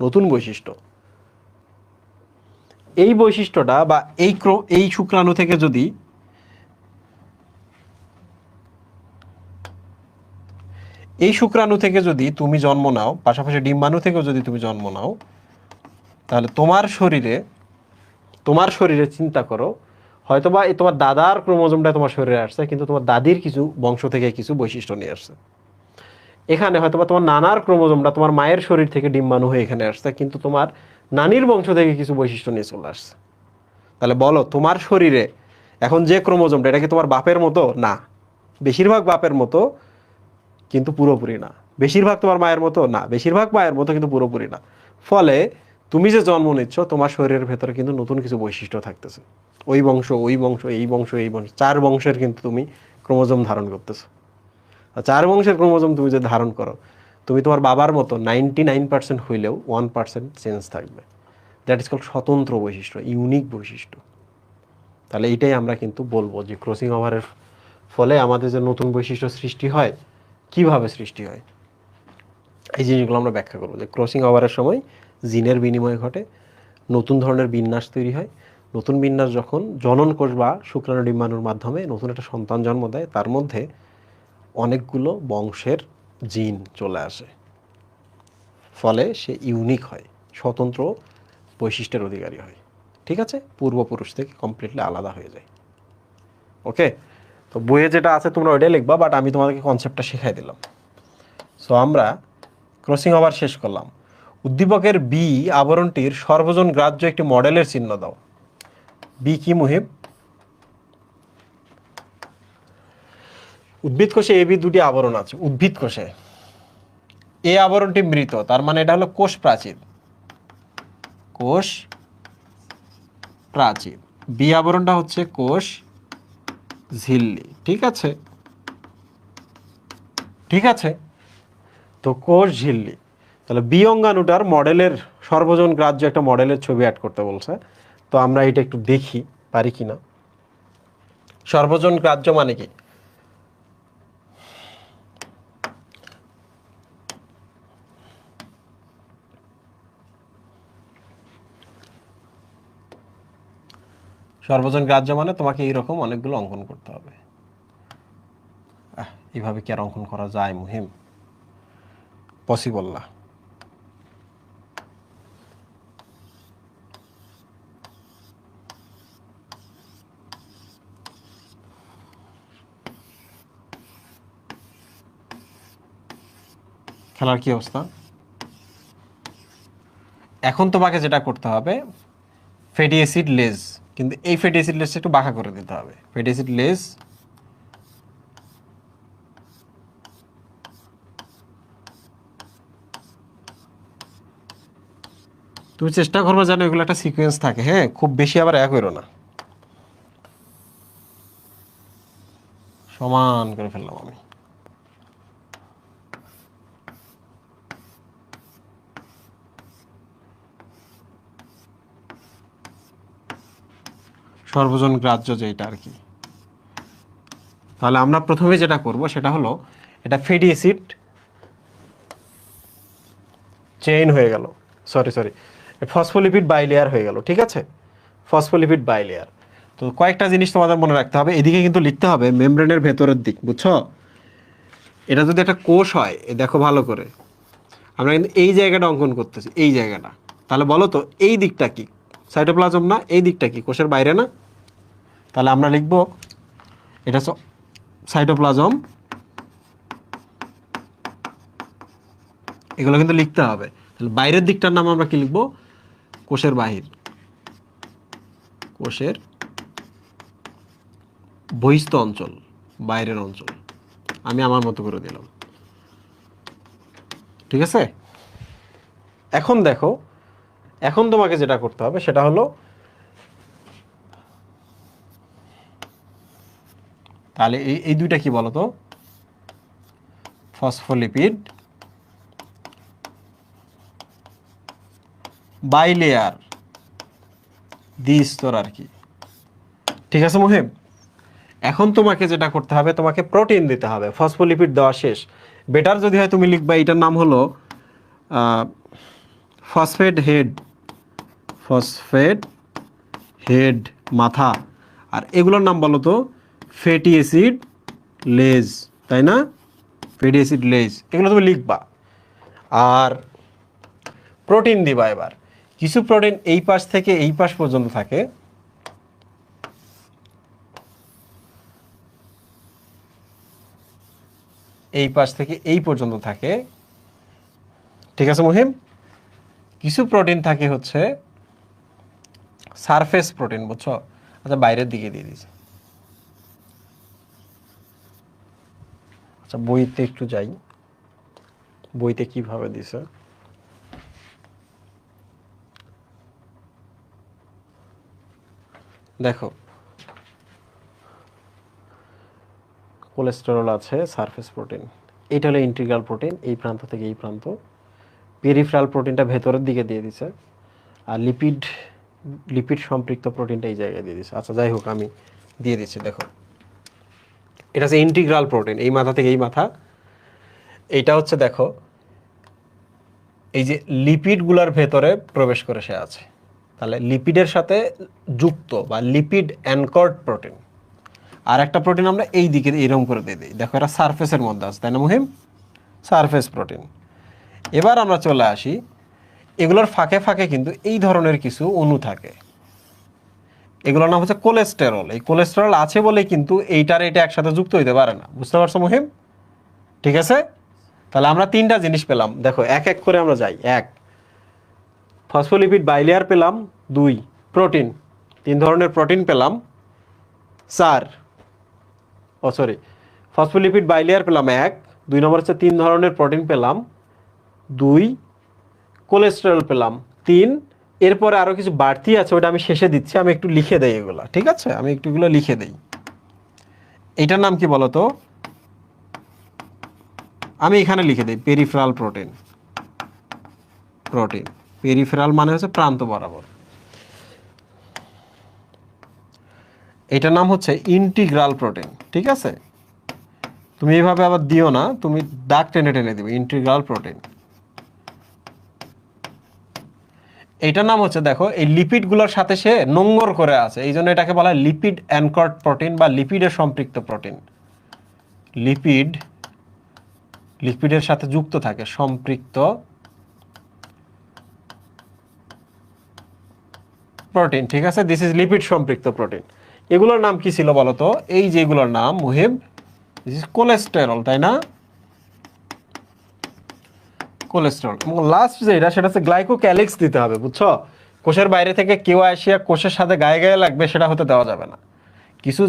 নতুন বৈশিষ্ট্য। এই বৈশিষ্ট্যটা বা এই শুক্রাণু থেকে যদি তুমি জন্ম নাও, পাশাপাশি ডিম্বাণু থেকেও যদি তুমি জন্ম নাও, তাহলে তোমার শরীরে চিন্তা করো, হয়তোবা এই তোমার দাদার ক্রোমোজোমটা তোমার শরীরে আসছে, কিন্তু তোমার দাদির কিছু বংশ থেকে কিছু বৈশিষ্ট্য নিয়ে আসছে। এখানে হয়তোবা তোমার নানার ক্রোমোজোমটা তোমার মায়ের শরীর থেকে ডিম্বাণু হয়ে এখানে আসছে, কিন্তু তোমার নানির বংশ থেকে কিছু বৈশিষ্ট্য নিয়ে চলে আসছে। তাহলে বলো তোমার শরীরে এখন যে ক্রোমোজোমটা, এটা কি তোমার বাপের মতো? না। বেশিরভাগ বাপের মতো, কিন্তু পুরোপুরি না। বেশিরভাগ তোমার মায়ের মতো? না। বেশিরভাগ মায়ের মতো, কিন্তু পুরোপুরি না। ফলে তুমি যে জন্ম নিচ্ছ, তোমার শরীরের ভেতরে কিন্তু নতুন কিছু বৈশিষ্ট্য থাকতেছে। ওই বংশ, ওই বংশ, এই বংশ, এই বংশ, 4 বংশের কিন্তু তুমি ক্রোমোজোম ধারণ করতেছো। 4 বংশের ক্রোমোজোম তুমি যদি ধারণ করো, তুমি তোমার বাবার মতো 99% হইলেও 1% চেঞ্জ থাকবে। দ্যাট ইজ কল্ড স্বতন্ত্র বৈশিষ্ট্য, ইউনিক বৈশিষ্ট্য। তাহলে এইটাই আমরা কিন্তু বলবো যে ক্রসিং ওভারের ফলে আমাদের যে নতুন বৈশিষ্ট্য সৃষ্টি হয়, কিভাবে সৃষ্টি হয়, এই জিনিসগুলো আমরা ব্যাখ্যা করবো। যে ক্রসিং ওভারের সময় জিনের বিনিময় ঘটে, নতুন ধরনের বিন্যাস তৈরি হয়, নতুন বিন্যাস যখন জনন কোষ বা শুক্রাণু ডিম্বাণুর মাধ্যমে নতুন একটা সন্তান জন্ম দেয়, তার মধ্যে অনেকগুলো বংশের জিন চলে আসে, ফলে সে ইউনিক হয়, স্বতন্ত্র বৈশিষ্ট্যের অধিকারী হয়। ঠিক আছে, পূর্বপুরুষ থেকে কমপ্লিটলি আলাদা হয়ে যায়। ওকে, তো বইয়ে যেটা আছে তোমরা ওইটাই লিখবা, বাট আমি তোমাদেরকে কনসেপ্টটা শেখাই দিলাম। সো আমরা ক্রসিং ওভার শেষ করলাম। উদ্দীপকের বি আবরণটির সর্বজন গ্রাহ্য একটি মডেলের চিহ্ন দাও। বি কি মুহিব? উদ্ভিদ কোষে এ বি দুটি আবরণ আছে। উদ্ভিদ কোষে এ আবরণটি মৃত, তার মানে এটা হলো কোষ প্রাচীর, কোষ প্রাচীর। বি আবরণটা হচ্ছে কোষ ঝিল্লি। ঠিক আছে, ঠিক আছে, তো কোষ ঝিল্লি। তাহলে বি অঙ্গাণুটার মডেলের সর্বজন গ্রাহ্য একটা মডেলের ছবি অ্যাড করতে বলছে। তো আমরা এটা একটু দেখি পারি কিনা। সর্বজন গ্রাহ্য মানে কি? সর্বজন গ্রাহ্য মানে তোমাকে এইরকম অনেকগুলো অঙ্কন করতে হবে। এইভাবে কি আর অঙ্কন করা যায় মুহিম? পসিবল না। খেলার কি অবস্থা? এখন তোমাকে যেটা করতে হবে, ফ্যাটি অ্যাসিড লেজ, কিন্তু এই ফ্যাটি অ্যাসিড লেজটা একটু বাঁকা করে দিতে হবে। ফ্যাটি অ্যাসিড লেজ তুমি চেষ্টা করবে যেন এগুলো একটা সিকোয়েন্স থাকে। হ্যাঁ, খুব বেশি আবার এক হইরো না। সমান করে ফেললাম আমি। সর্বজন গ্রাহ্য যেটা আর কি। তাহলে আমরা প্রথমে যেটা করব সেটা হলো, এটা ফ্যাটি অ্যাসিড চেইন হয়ে গেল, সরি ফসফোলিপিড বাইলেয়ার হয়ে গেল। ঠিক আছে, ফসফোলিপিড বাইলেয়ার। তো কয়েকটা জিনিস তোমাদের মনে রাখতে হবে। এদিকে কিন্তু লিখতে হবে মেমব্রেনের ভেতরের দিক, বুঝছো? এটা যদি একটা কোষ হয়, দেখো ভালো করে, আমরা কিন্তু এই জায়গাটা অঙ্কন করতেছি, এই জায়গাটা। তাহলে বলো তো এই দিকটা কি? সাইটোপ্লাজম না? এই দিকটা কি কোষের বাইরে না? তাহলে আমরা লিখব এটা সাইটোপ্লাজম। এগুলো কিন্তু লিখতে হবে। তাহলে বাইরের দিকটার নাম আমরা কি লিখব? কোষের বাহির, কোষের বহিস্থ অঞ্চল, বাইরের অঞ্চল। আমি আমার মতো করে দিলাম। ঠিক আছে, এখন দেখো, এখন তোমাকে যেটা করতে হবে সেটা হলো, তাহলে এই দুইটা কি বলো তো? ফসফোলিপিড বাইলেয়ার দ্বিস্তর আর কি। ঠিক আছে মুহিব, এখন তোমাকে যেটা করতে হবে, তোমাকে প্রোটিন দিতে হবে। ফসফোলিপিড দেওয়া শেষ। বেটার যদি হয় তুমি লিখবা এটার নাম হলো ফসফেট হেড, ফসফেট হেড মাথা। আর এগুলোর নাম বলো তো ফ্যাটি অ্যাসিড লেজ, তাই না? ফ্যাটি অ্যাসিড লেজ, এগুলো তুমি লিখবা। আর প্রোটিন দিবা। এবার কিছু প্রোটিন এই পাশ থেকে এই পাশ পর্যন্ত থাকে, এই পাশ থেকে এই পর্যন্ত থাকে। ঠিক আছে মুহিম, কিছু প্রোটিন থাকে হচ্ছে সারফেস প্রোটিন, বুঝছো? আচ্ছা, বাইরের দিকে দিয়ে দিয়েছে। আচ্ছা, বইতে একটু যাই, বইতে কিভাবে দিছে। দেখো, কোলেস্টেরল আছে, সারফেস প্রোটিন, এইটা হলো ইন্টিগ্রাল প্রোটিন, এই প্রান্ত থেকে এই প্রান্ত। পেরিফেরাল প্রোটিনটা ভেতরের দিকে দিয়ে দিছে, আর লিপিড সম্পৃক্ত প্রোটিনটা এই জায়গায় দিয়ে দিছে। আচ্ছা যাই হোক, আমি দিয়ে দিচ্ছি। দেখো, এটা হচ্ছে ইন্টিগ্রাল প্রোটিন, এই মাথা থেকে এই মাথা। এইটা হচ্ছে দেখো, এই যে লিপিডগুলোর ভেতরে প্রবেশ করে সে আছে। তাহলে লিপিডের সাথে যুক্ত বা লিপিড অ্যানকর্ড প্রোটিন। আর একটা প্রোটিন আমরা এই দিকে এরকম করে দিয়ে দিই, দেখো এটা সারফেসের মধ্যে আছে, তাই না মুহিম? Surface protein. এবার আমরা চলে আসি, এগুলোর ফাঁকে ফাঁকে কিন্তু এই ধরনের কিছু অণু থাকে, এগুলোর নাম হচ্ছে কোলেস্টেরল। এই কোলেস্টেরল আছে বলে কিন্তু এইটার এটা একসাথে যুক্ত হইতে পারে না, বুঝতে পারছো মুহিম? ঠিক আছে, তাহলে আমরা তিনটা জিনিস পেলাম, দেখো এক এক করে আমরা যাই। এক, ফসফোলিপিড বাইলেয়ার পেলাম। দুই, প্রোটিন, তিন ধরনের প্রোটিন পেলাম। চার, ফসফোলিপিড বাইলেয়ার পেলাম এক। দুই নম্বর হচ্ছে তিন ধরনের প্রোটিন পেলাম। দুই, কোলেস্টেরল পেলাম। তিন, এরপরে আরও কিছু বাড়তি আছে, ওটা আমি শেষে দিচ্ছি, আমি একটু লিখে দেই এগুলো, ঠিক আছে? আমি একটু এগুলো লিখে দেই। এটার নাম কি বলো তো? আমি এখানে লিখে দিই পেরিফেরাল প্রোটিন। প্রোটিন, পেরিফেরাল মানে হচ্ছে প্রান্ত বরাবর। এটার নাম হচ্ছে ইন্টিগ্রাল প্রোটিন, ঠিক আছে? তুমি এইভাবে আবার দিও না, তুমি দাগ টেনে টেনে দিবে, ইন্টিগ্রাল প্রোটিন। এইটার নাম হচ্ছে, দেখো এই লিপিডগুলোর সাথে সে নোংর করে আছে, এই জন্য এটাকে বলা হয় লিপিড অ্যানকর্ড প্রোটিন বা লিপিডের সম্পৃক্ত প্রোটিন। লিপিডের সাথে যুক্ত থাকে, সম্পৃক্ত প্রোটিন, ঠিক আছে? দিস ইজ লিপিড সম্পৃক্ত প্রোটিন। এগুলোর নাম কি ছিল বলো তো? এই যে এগুলোর নাম মুহিব, দিস ইজ কোলেস্টেরল, তাই না? কোলেস্টেরল। এবং লাস্ট যেটা, সেটা হচ্ছে গ্লাইকোক্যালিক্স দিতে হবে, বুঝছো? কোষের বাইরে থেকে কেউ আসিয়া কোষের সাথে গায়ে গায়ে লাগবে, সেটা হতে দেওয়া যাবে না। কিছু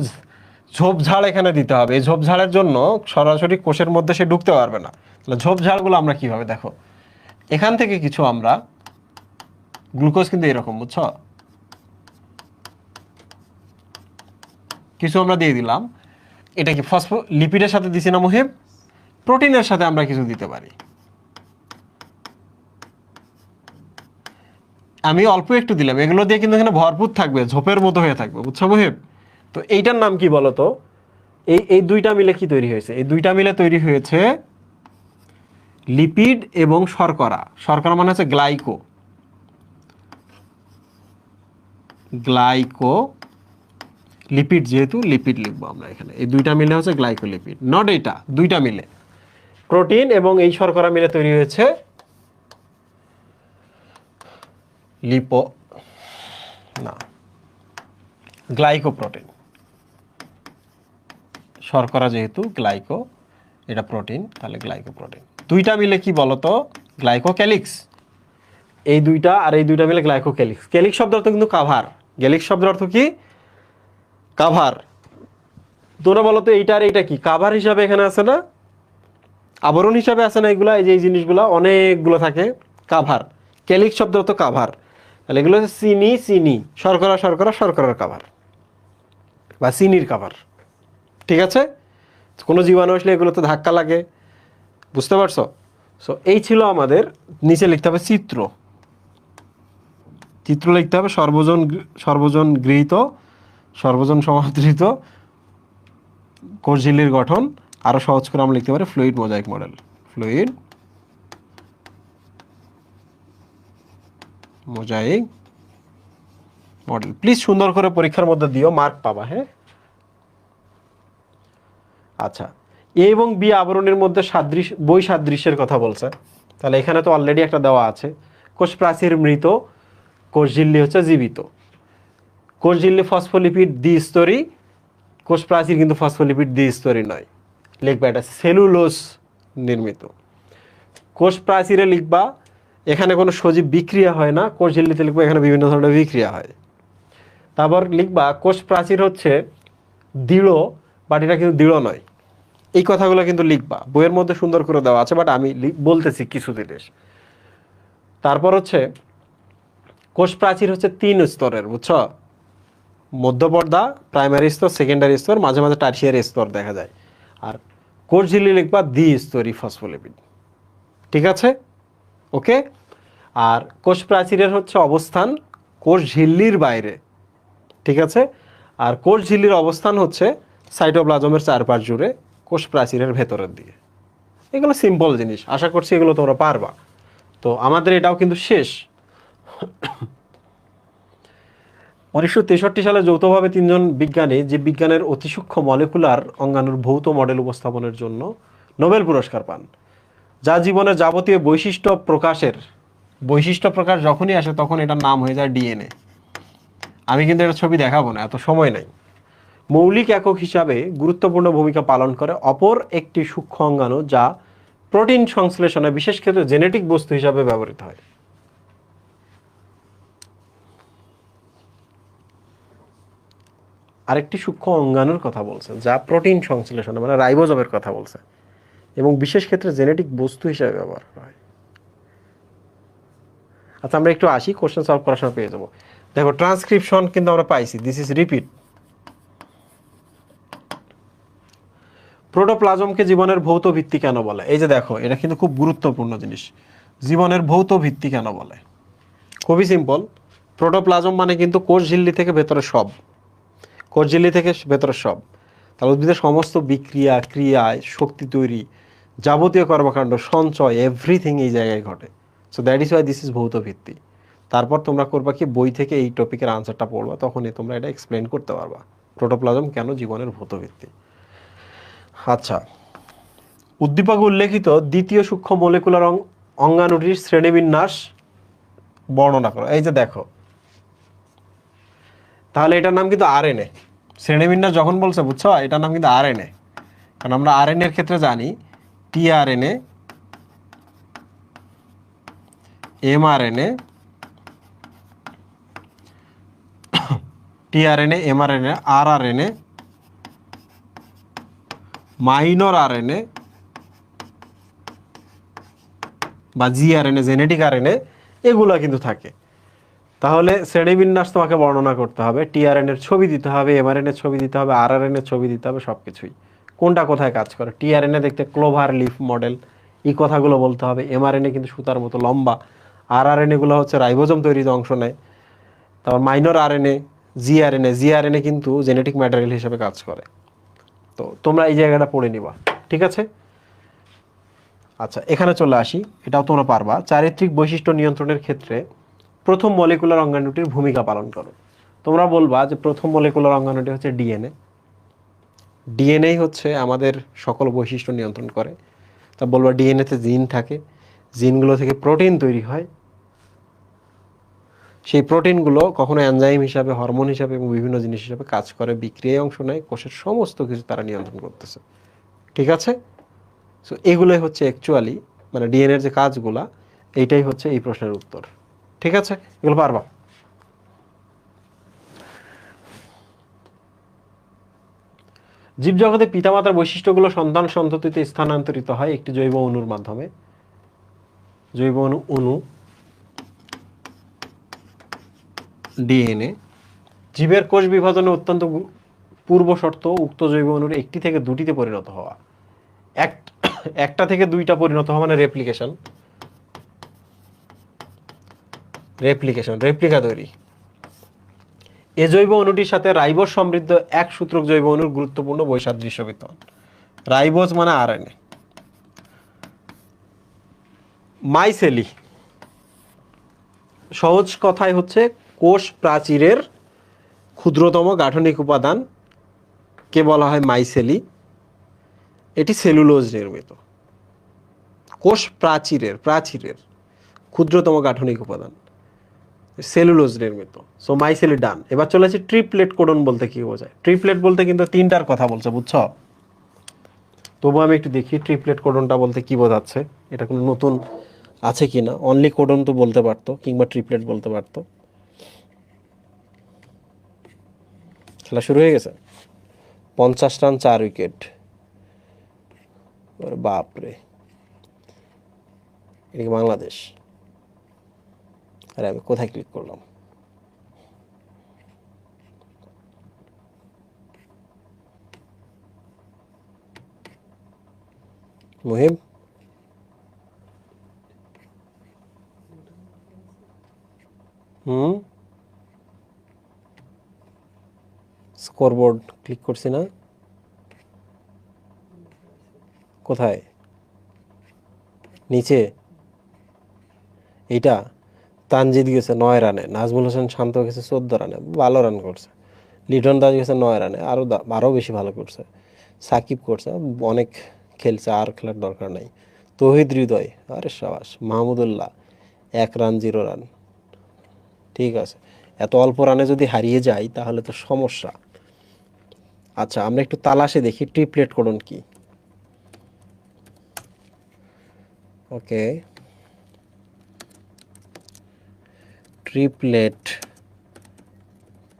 ঝোপঝাড় এখানে দিতে হবে। এই ঝোপঝাড়ের জন্য সরাসরি কোষের মধ্যে সে ঢুকতে পারবে না। তাহলে ঝোপঝাড়গুলো আমরা কিভাবে, দেখো এখান থেকে কিছু আমরা গ্লুকোজ কিন্তু এরকম, বুঝছো, কিছু আমরা দিয়ে দিলাম। এটা কি লিপিডের সাথে দিছি না মুহিব? প্রোটিনের সাথে আমরা কিছু দিতে পারি। আমি অল্প একটু দিলাম, এগুলো দিয়ে কিন্তু এখানে ভরপুর থাকবে, ঝোপের মতো হয়ে থাকবে, বুঝছো মুহিব? তো এইটার নাম কি বলো তো? এই দুইটা মিলে কি তৈরি হয়েছে? এই দুইটা মিলে তৈরি হয়েছে লিপিড এবং শর্করা। শর্করা মানে হচ্ছে গ্লাইকো লিপিড, যেহেতু লিপিড লিখবো আমরা এখানে। এই দুইটা মিলে হচ্ছে গ্লাইকোলিপিড, নট এটা, দুইটা মিলে প্রোটিন এবং এই শর্করা মিলে তৈরি হয়েছে গ্লাইকোপ্রোটিন। শর্করা যেহেতু গ্লাইকো, এটা প্রোটিন, তাহলে গ্লাইকোপ্রোটিন। দুইটা মিলে কি বলতো? গ্লাইকোক্যালিক্স। এই দুইটা আর এই দুইটা মিলে গ্লাইকোক্যালিক্স। ক্যালিক্স শব্দ অর্থ কিন্তু কাভার। গ্যালিক্স শব্দের অর্থ কি? কাভার। তোমরা বলো তো এইটা আর এইটা কি কাভার হিসাবে এখানে আছে না, আবরণ হিসাবে আছে না? এগুলা, এই যে এই জিনিসগুলা অনেকগুলো থাকে, কাভার। ক্যালিক্স শব্দ অর্থ কাভার। তাহলে এগুলো হচ্ছে চিনি, শর্করার কাভার বা চিনির কাভার, ঠিক আছে? কোনো জীবাণু আসলে এগুলোতে ধাক্কা লাগে, বুঝতে পারছো? সো এই ছিল আমাদের। নিচে লিখতে হবে চিত্র লিখতে হবে, সর্বজন গৃহীত, সর্বজন সমাদৃত কোষ ঝিল্লির গঠন। আরো সহজ করে আমরা লিখতে পারি fluid mosaic model. Fluid mosaic model. Please সুন্দর করে পরীক্ষার মধ্যে দিও, মার্ক পাবা, হ্যাঁ? আচ্ছা, এ এবং বি আবরণের মধ্যে বৈসাদৃশ্যের কথা বলছে। তাহলে এখানে তো অলরেডি একটা দেওয়া আছে, কোষ প্রাচীর মৃত, কোষ ঝিল্লি হচ্ছে জীবিত। কোষ ঝিল্লি ফসফোলিপিড দ্বিস্তরী, কোষ প্রাচীর কিন্তু ফসফোলিপিড দ্বিস্তরী নয়। লিখবা এটা সেলুলোজ নির্মিত। কোষ প্রাচীরে লিখবা এখানে কোনো সজীব বিক্রিয়া হয় না, কোষ ঝিল্লিতে লিখবা এখানে বিভিন্ন ধরনের বিক্রিয়া হয়। তারপর লিখবা কোষ প্রাচীর হচ্ছে দৃঢ়, বাট এটা কিন্তু দৃঢ় নয়। এই কথাগুলো কিন্তু লিখবা, বইয়ের মধ্যে সুন্দর করে দেওয়া আছে, বাট আমি বলতেছি কিছু জিনিস। তারপর হচ্ছে কোষ প্রাচীর হচ্ছে 3 স্তরের, বুঝছো? মধ্যপর্দা, প্রাইমারি স্তর, সেকেন্ডারি স্তর, মাঝে মাঝে টার্সিয়ারি স্তর দেখা যায়। আর কোষ ঝিল্লি লিখবা দ্বিস্তরী ফসফোলিপিড, ঠিক আছে? ওকে। আর কোষ প্রাচীরের হচ্ছে অবস্থান কোষ ঝিল্লির বাইরে, ঠিক আছে? আর কোষ ঝিল্লির অবস্থান হচ্ছে সাইটোপ্লাজমের চারপাশ জুড়ে, কোষ প্রাচীরের ভেতরের দিকে। এগুলো সিম্পল জিনিস, আশা করছি এগুলো তোমরা পারবা। তো আমাদের এটাও কিন্তু শেষ। 1963 সালে যৌথভাবে তিনজন বিজ্ঞানী জীববিজ্ঞানের অতি সূক্ষ্ম মলিকুলার অঙ্গাণুর ভৌত মডেল উপস্থাপনের জন্য নোবেল পুরস্কার পান, যা জীবনের যাবতীয় বৈশিষ্ট্য প্রকাশ যখনই আসে তখন এটার নাম হয়ে যায় ডিএনএ। আমি কিন্তু এটা ছবি দেখাবো না, এত সময় নাই। মৌলিক একক হিসাবে গুরুত্বপূর্ণ ভূমিকা পালন করে অপর একটি সূক্ষ্ম অঙ্গাণু যা প্রোটিন সংশ্লেষণে বিশেষ ক্ষেত্রে জেনেটিক বস্তু হিসাবে ব্যবহৃত হয়। আরেকটি সূক্ষ্ম অঙ্গাণুর কথা বলছে যা প্রোটিন সংশ্লেষণে মানে রাইবোজোমের কথা বলছে এবং বিশেষ ক্ষেত্রে জেনেটিক বস্তু হিসাবে ব্যবহার করা হয়। আচ্ছা, আমরা একটু আসি, কোশ্চেন সলভ করার সময় পেয়ে যাবো। দেখো, ট্রান্সক্রিপশন কিন্তু আমরা পাইছি, দিস ইজ রিপিট। প্রোটোপ্লাজমকে জীবনের ভৌত ভিত্তি কেন বলে? এই যে দেখো, এটা কিন্তু খুব গুরুত্বপূর্ণ জিনিস। জীবনের ভৌত ভিত্তি কেন বলে? খুবই সিম্পল। প্রোটোপ্লাজম মানে কিন্তু কোষঝিল্লি থেকে ভেতরে সব, কোষঝিল্লি থেকে ভেতরে সব। তাহলে উদ্ভিদের সমস্ত বিক্রিয়া, ক্রিয়ায়, শক্তি তৈরি, যাবতীয় কর্মকাণ্ড, সঞ্চয়, এভরিথিং এই জায়গায় ঘটে। So that is why this is ভৌত ভিত্তি। তারপর তোমরা করবা কি, বই থেকে এই টপিকের আনসারটা পড়বা, তখনই তোমরা এটা এক্সপ্লেন করতে পারবা প্রোটোপ্লাজম কেন জীবনের ভৌত ভিত্তি। আচ্ছা, উদ্দীপকে উল্লেখিত দ্বিতীয় সূক্ষ্ম মলিকুলার অঙ্গাণুটির শ্রেণীবিন্যাস বর্ণনা করো। এই যে দেখো, তাহলে এটার নাম কিন্তু আরএনএ। শ্রেণীবিন্যাস যখন বলছে, বুঝছো, এটার নাম কিন্তু আরএনএ। কারণ আমরা আরএনএ এর ক্ষেত্রে জানি tRNA, mRNA, tRNA, mRNA, rRNA, minor RNA বা জিআরএনএ, জেনেটিক আরএনএ, এগুলা কিন্তু থাকে। তাহলে শ্রেণীবিন্যাস তোমাকে বর্ণনা করতে হবে, টিআরএনএ এর ছবি দিতে হবে, এমআরএনএ এর ছবি দিতে হবে, আরআরএনএ এর ছবি দিতে হবে, সবকিছুই কোনটা কোথায় কাজ করে। টিআরএনএ দেখতে ক্লোভার লিফ মডেল, এই কথাগুলো বলতে হবে। এমআরএনএ কিন্তু সুতার মতো লম্বা। আরআরএনএ গুলো হচ্ছে রাইবোজোম তৈরিতে অংশ নেয়। তারপর মাইনর আরএনএ, জিআরএনএ কিন্তু জেনেটিক ম্যাটেরিয়াল হিসেবে কাজ করে। তো তোমরা এই জায়গাটা পড়ে নিবা, ঠিক আছে? আচ্ছা, এখানে চলে আসি, এটাও তোমরা পারবা। চারিত্রিক বৈশিষ্ট্য নিয়ন্ত্রণের ক্ষেত্রে প্রথম মলিকুলার অঙ্গাণুটির ভূমিকা পালন করো। তোমরা বলবা যে প্রথম মলিকুলার অঙ্গাণুটি হচ্ছে ডিএনএ। ডিএনএ হচ্ছে আমাদের সকল বৈশিষ্ট্য নিয়ন্ত্রণ করে। তা বলবা ডিএনএতে জিন থাকে, জিনগুলো থেকে প্রোটিন তৈরি হয়। সেই প্রোটিনগুলো কখনো এনজাইম হিসাবে, হরমোন হিসাবে এবং বিভিন্ন জিনিস হিসাবে কাজ করে, বিক্রিয়ায় অংশ নেয়, কোষের সমস্ত কিছু তারা নিয়ন্ত্রণ করতেছে, ঠিক আছে? সো এগুলোই হচ্ছে অ্যাকচুয়ালি মানে ডিএনএর যে কাজগুলা, এইটাই হচ্ছে এই প্রশ্নের উত্তর, ঠিক আছে? এগুলো পারবা। জীবজগতে পিতামাতার বৈশিষ্ট্যগুলো সন্তান সন্ততিতে স্থানান্তরিত হয় একটি জৈব অণুর মাধ্যমে। জৈব অণু ডিএনএ। জীবের কোষ বিভাজনে অত্যন্ত পূর্ব শর্ত উক্ত জৈব অণুর একটি থেকে দুটিতে পরিণত হওয়া। একটা থেকে দুইটা পরিণত হওয়া মানে রেপ্লিকা তৈরি। এ জৈব অণুটির সাথে রাইবোজ সমৃদ্ধ এক সূত্রক জৈব অণুর গুরুত্বপূর্ণ বৈসাদৃশ্য বিদ্যমান। রাইবোজ মানে আরএনএ। মাইসেলি সহজ কথায় হচ্ছে কোষ প্রাচীরের ক্ষুদ্রতম গাঠনিক উপাদান কে বলা হয় মাইসেলি। এটি সেলুলোজ নির্মিত। কোষ প্রাচীরের ক্ষুদ্রতম গাঠনিক উপাদান সেলুলোজ নির্মিত। সো মাইসেলি ডান। এবার চলে আসি ট্রিপলেট কোডন বলতে কি বোঝায়। ট্রিপলেট বলতে কিন্তু তিনটার কথা বলছে, বুঝছো? তবু আমি একটু দেখি ট্রিপলেট কোডনটা বলতে কি বোঝাচ্ছে, এটা কোনো নতুন আছে কিনা। অনলি কোডন তো বলতে পারতো, কিংবা ট্রিপলেট বলতে পারতো। খেলা শুরু হয়ে গেছে। 50 রান 4 উইকেট, বাপরে। এটা কি বাংলাদেশ? আরে আমি কোথায় ক্লিক করলাম? মুহিব, স্কোরবোর্ড ক্লিক করছি না। কোথায়? নিচে এইটা। তানজিদ গেছে 9 রানে, নাজমুল হোসেন শান্ত গেছে 14 রানে, ভালো রান করছে। লিটন দাস গেছে 9 রানে, আরও বেশি ভালো করছে। সাকিব করছে, অনেক খেলছে, আর খেলার দরকার নাই। তৌহিদ হৃদয়, আরে সাবাস। Mahmudullah 1 run 0 run. ঠিক আছে, এত অল্প রানে যদি হারিয়ে যায় তাহলে তো সমস্যা। আচ্ছা, আমরা একটু তালাশে দেখি ট্রিপলেট কোডন কি। ওকে, ট্রিপলেট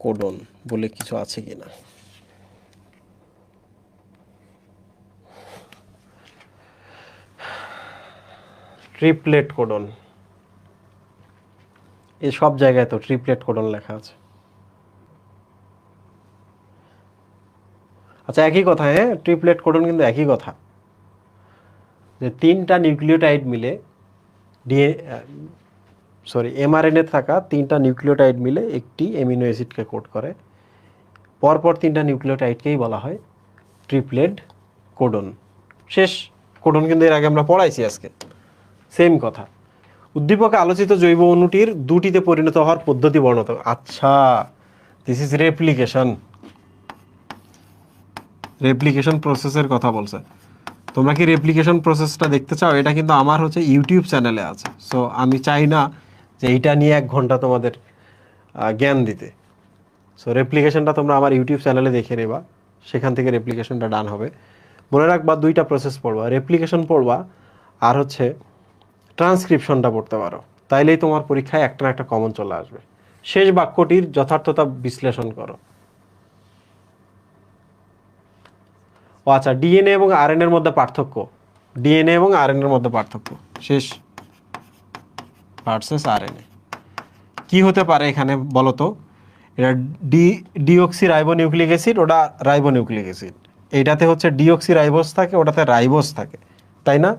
কোডন বলে কিছু আছে কিনা। ট্রিপলেট কোডন, এই সব জায়গায় তো ট্রিপলেট কোডন লেখা আছে। আচ্ছা, একই কথা, হ্যাঁ, ট্রিপলেট কোডন কিন্তু একই কথা, যে 3টা নিউক্লিওটাইড মিলে এমআরএনএ থাকা 3টা নিউক্লিওটাইড মিলে একটি অ্যামিনো অ্যাসিডকে কোড করে। পরপর 3টা নিউক্লিওটাইডকেই বলা হয় ট্রিপলেট কোডন। শেষ। কোডন কিন্তু এর আগে আমরা পড়াইছি আজকে, সেম কথা। উদ্দীপকে আলোচিত জৈব অণুটির দুটিতে পরিণত হওয়ার পদ্ধতি বর্ণনা করো। আচ্ছা, দিস ইজ রেপ্লিকেশন। রেপ্লিকেশন প্রসেসের কথা বলছে। তোমরা কি রেপ্লিকেশন প্রসেসটা দেখতে চাও? এটা কিন্তু আমার হচ্ছে ইউটিউব চ্যানেলে আছে। সো আমি চাই না যে এইটা নিয়ে 1 ঘন্টা তোমাদের জ্ঞান দিতে। সো রেপ্লিকেশনটা তোমরা আমার ইউটিউব চ্যানেলে দেখে নেবা, সেখান থেকে রেপ্লিকেশনটা ডান হবে। মনে রাখবা 2টা প্রসেস পড়বা, রেপ্লিকেশন পড়বা আর হচ্ছে ট্রান্সক্রিপশনটা পড়তে পারো, তাইলেই তোমার পরীক্ষায় একটা না একটা কমন চলে আসবে। শেষ বাক্যটির যথার্থতা বিশ্লেষণ করো। ও আচ্ছা, ডিএনএ এবং আরএনএর মধ্যে পার্থক্য। ডিএনএ এবং আরএনএর মধ্যে পার্থক্য শেষ। ভার্সেস আরএনএ কি হতে পারে এখানে বলো তো? এটা ডিঅক্সি রাইবোনিউক্লিক অ্যাসিড, ওটা রাইবোনিউক্লিক অ্যাসিড। এইটাতে হচ্ছে ডিঅক্সি রাইবোজ থাকে, ওটাতে রাইবোজ থাকে, তাই না?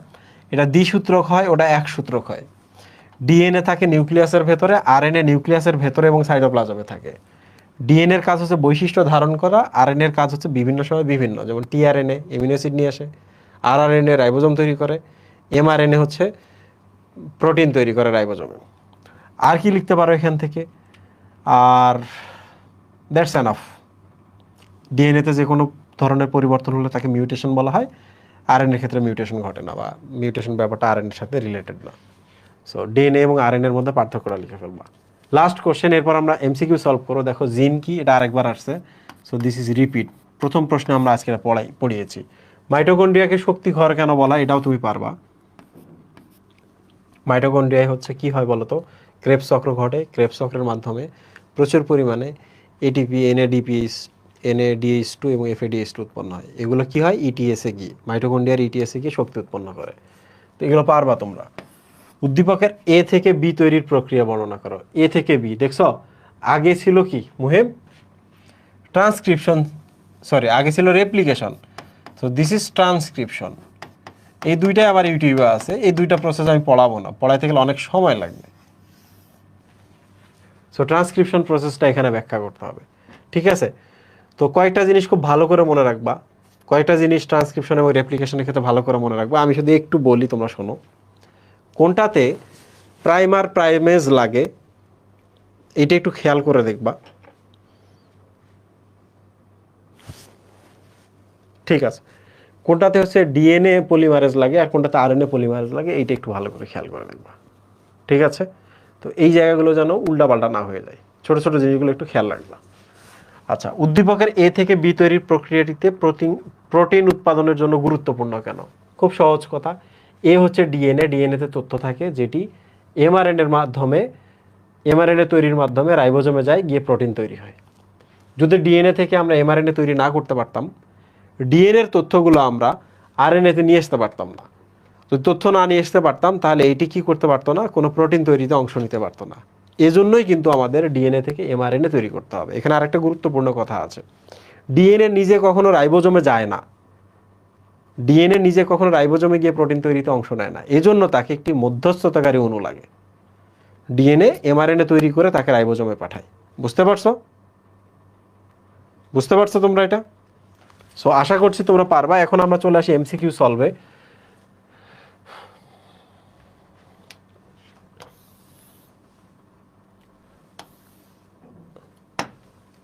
এটা দ্বিসূত্রক হয়, ওটা একসূত্রক হয়। ডিএনএ থাকে নিউক্লিয়াসের ভেতরে, আরএনএ নিউক্লিয়াসের ভেতরে এবং সাইটোপ্লাজমে থাকে। ডিএনএর কাজ হচ্ছে বৈশিষ্ট্য ধারণ করা, আরএনএর কাজ হচ্ছে বিভিন্ন সময় বিভিন্ন, যেমন টিআরএনএ এমিনো অ্যাসিড নিয়ে আসে, আরআরএনএ রাইবোজোম তৈরি করে, এমআরএনএ হচ্ছে প্রোটিন তৈরি করে রাইবোজোমে। আর কি লিখতে পারো এখান থেকে? আর দ্যাটস এনাফ। ডিএনএতে যে কোনো ধরনের পরিবর্তন হলে তাকে মিউটেশন বলা হয়, আরএনএর ক্ষেত্রে মিউটেশন ঘটে না, বা মিউটেশন ব্যাপারটা আরএনএর সাথে রিলেটেড না। সো ডিএনএ এবং আরএনএর মধ্যে পার্থক্যটা লিখে ফেলবা। লাস্ট কোশ্চেন, এরপর আমরা এমসিকিউ সলভ করো। দেখো জিন কি, এটা আরেকবার আসছে। So this is repeat. প্রথম প্রশ্নে আমরা আজকে পড়িয়েছি। মাইটোকন্ড্রিয়াকে শক্তি ঘর কেন বলা, এটাও তুমি পারবা। মাইটোকন্ড্রিয়ায় হচ্ছে কি হয় বলতো? ক্রেবস চক্র ঘটে। ক্রেবস চক্রের মাধ্যমে প্রচুর পরিমাণে এটিপি, NADH2 এবং FADH2 উৎপন্ন হয়। এগুলো কি হয়? ইটিএসে গিয়ে, মাইটোকন্ড্রিয়ার ইটিএসে গিয়ে শক্তি উৎপন্ন করে। তো এগুলো পারবা তোমরা। উদ্দীপকের এ থেকে বি তৈরির প্রক্রিয়া বর্ণনা করো। এ থেকে বি, দেখছো আগে ছিল কি মুহেব? ট্রান্সক্রিপশন, আগে ছিল replication. So this is transcription. এই দুইটাই আবার ইউটিউবে আছে। এই দুইটা প্রসেস আমি পড়াবো না, পড়াইতে গেলে অনেক সময় লাগবে। সো ট্রান্সক্রিপশন প্রসেসটা এখানে ব্যাখ্যা করতে হবে, ঠিক আছে? তো কয়েকটা জিনিস খুব ভালো করে মনে রাখবা, কয়েকটা জিনিস ট্রান্সক্রিপশন এবং রেপ্লিকেশনের ক্ষেত্রে ভালো করে মনে রাখবা। আমি শুধু একটু বলি, তোমরা শোনো। কোনটাতে প্রাইমার প্রাইমেজ লাগে এটা একটু খেয়াল করে দেখবা, ঠিক আছে? কোনটাতে হচ্ছে ডিএনএ পলিমারেজ লাগে আর কোনটাতে আরএনএ পলিমারেজ লাগে, এইটা একটু ভালো করে খেয়াল করে দেখবা, ঠিক আছে? তো এই জায়গাগুলো যেন উল্টাপাল্টা না হয়ে যায়, ছোট ছোট জিনিসগুলো একটু খেয়াল রাখবা। আচ্ছা, উদ্দীপকের এ থেকে বি তৈরির প্রক্রিয়াটিতে প্রোটিন উৎপাদনের জন্য গুরুত্বপূর্ণ কেন? খুব সহজ কথা। এ হচ্ছে ডিএনএতে তথ্য থাকে যেটি এমআরএনএ তৈরির মাধ্যমে রাইবোজোমে যায়, গিয়ে প্রোটিন তৈরি হয়। যদি ডিএনএ থেকে আমরা এমআরএনএ তৈরি না করতে পারতাম, ডিএনএর তথ্যগুলো আমরা আরএনএতে নিয়ে আসতে পারতাম না। যদি তথ্য না নিয়ে আসতে পারতাম তাহলে এইটি কি করতে পারতো না? কোনো প্রোটিন তৈরিতে অংশ নিতে পারতো না। এজন্যই কিন্তু আমাদের ডিএনএ থেকে এমআরএনএ তৈরি করতে হবে। এখানে আরেকটা গুরুত্বপূর্ণ কথা আছে, ডিএনএ নিজে কখনো রাইবোজোমে যায় না। ডিএনএ নিজে কখনো রাইবোজোমে গিয়ে প্রোটিন তৈরিতে অংশ নেয় না, এজন্য তাকে একটি মধ্যস্থতাকারী অণু লাগে। ডিএনএ এমআরএনএ তৈরি করে তাকে রাইবোজোমে পাঠায়। বুঝতে পারছো? বুঝতে পারছো তোমরা এটা? সো আশা করছি তোমরা পারবা। এখন আমরা চলে আসি এমসিকিউ সলভে।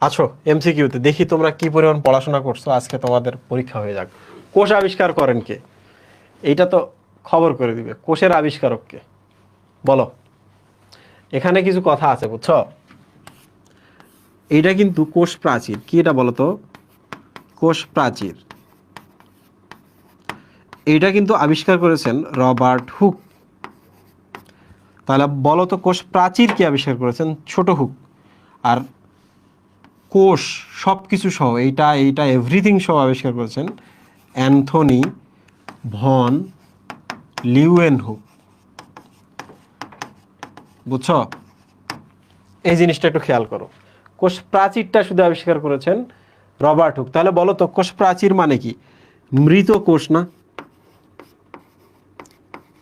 আছো এমসিকিউতে, দেখি তোমরা কি পরিমাণ পড়াশোনা করছো, আজকে তোমাদের পরীক্ষা হয়ে যাক। কোষ আবিষ্কার করেন কে? এইটা তো খবর করে দিবে। কোষের আবিষ্কারক কে বলো? এখানে কিছু কথা আছে বুঝছো। এইটা কিন্তু কোষ প্রাচীর, কি এটা বলো তো? কোষ প্রাচীর, এইটা কিন্তু আবিষ্কার করেছেন রবার্ট হুক। তাহলে বলো তো কোষ প্রাচীর কি আবিষ্কার করেছেন? ছোট হুক। আর কোষ সব কিছু সহ, এইটা এইটা এভরিথিং সহ আবিষ্কার করেছেন অ্যান্থনি ভন লিউয়েনহুক। বুঝছো? এই জিনিসটা একটু খেয়াল করো। কোষ প্রাচীরটা শুধু আবিষ্কার করেছেন রবার্ট হুক। তাহলে বলো তো কোষ প্রাচীর মানে কি? মৃত কোষ না?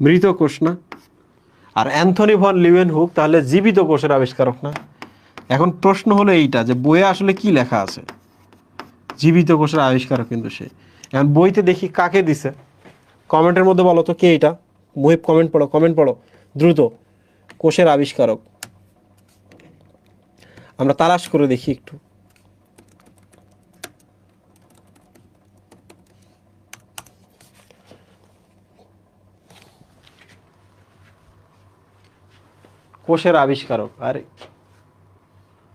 মৃত কোষ না? আর অ্যান্থনি ভন লিউয়েনহুক তাহলে জীবিত কোষের আবিষ্কারক না? এখন প্রশ্ন হলো এইটা যে বইয়ে আসলে কি লেখা আছে? জীবিত কোষের আবিষ্কারক কিন্তু সে। এখন বইতে দেখি কাকে দিছে, কমেন্টের মধ্যে বলো তো কে এটা। মুহিব কমেন্ট পড়ো, কমেন্ট পড়ো দ্রুত। কোষের আবিষ্কারক আমরা তালাশ করে দেখি একটু। কোষের আবিষ্কারক, আরে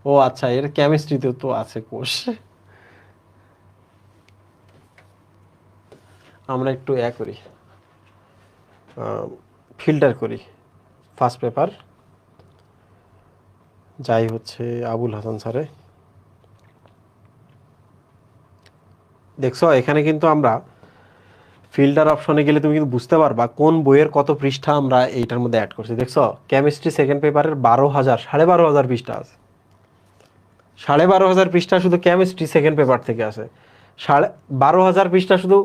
ও আচ্ছা, এর কেমিস্ট্রিতে তো আছে কোষ। আমরা একটু করি, ফিল্টার করি। ফার্স্ট পেপার যাই হচ্ছে আবুল হাসান স্যারে। দেখছো এখানে কিন্তু আমরা ফিল্টার অপশনে গেলে তুমি কিন্তু বুঝতে পারবা কোন বইয়ের কত পৃষ্ঠা আমরা এইটার মধ্যে অ্যাড করছি। দেখছো কেমিস্ট্রি সেকেন্ড পেপারের 12,000 12,500 পৃষ্ঠা আছে। 12,500 পৃষ্ঠা শুধু কেমিস্ট্রি সেকেন্ড পেপার থেকে আছে। 12,500 পৃষ্ঠা শুধু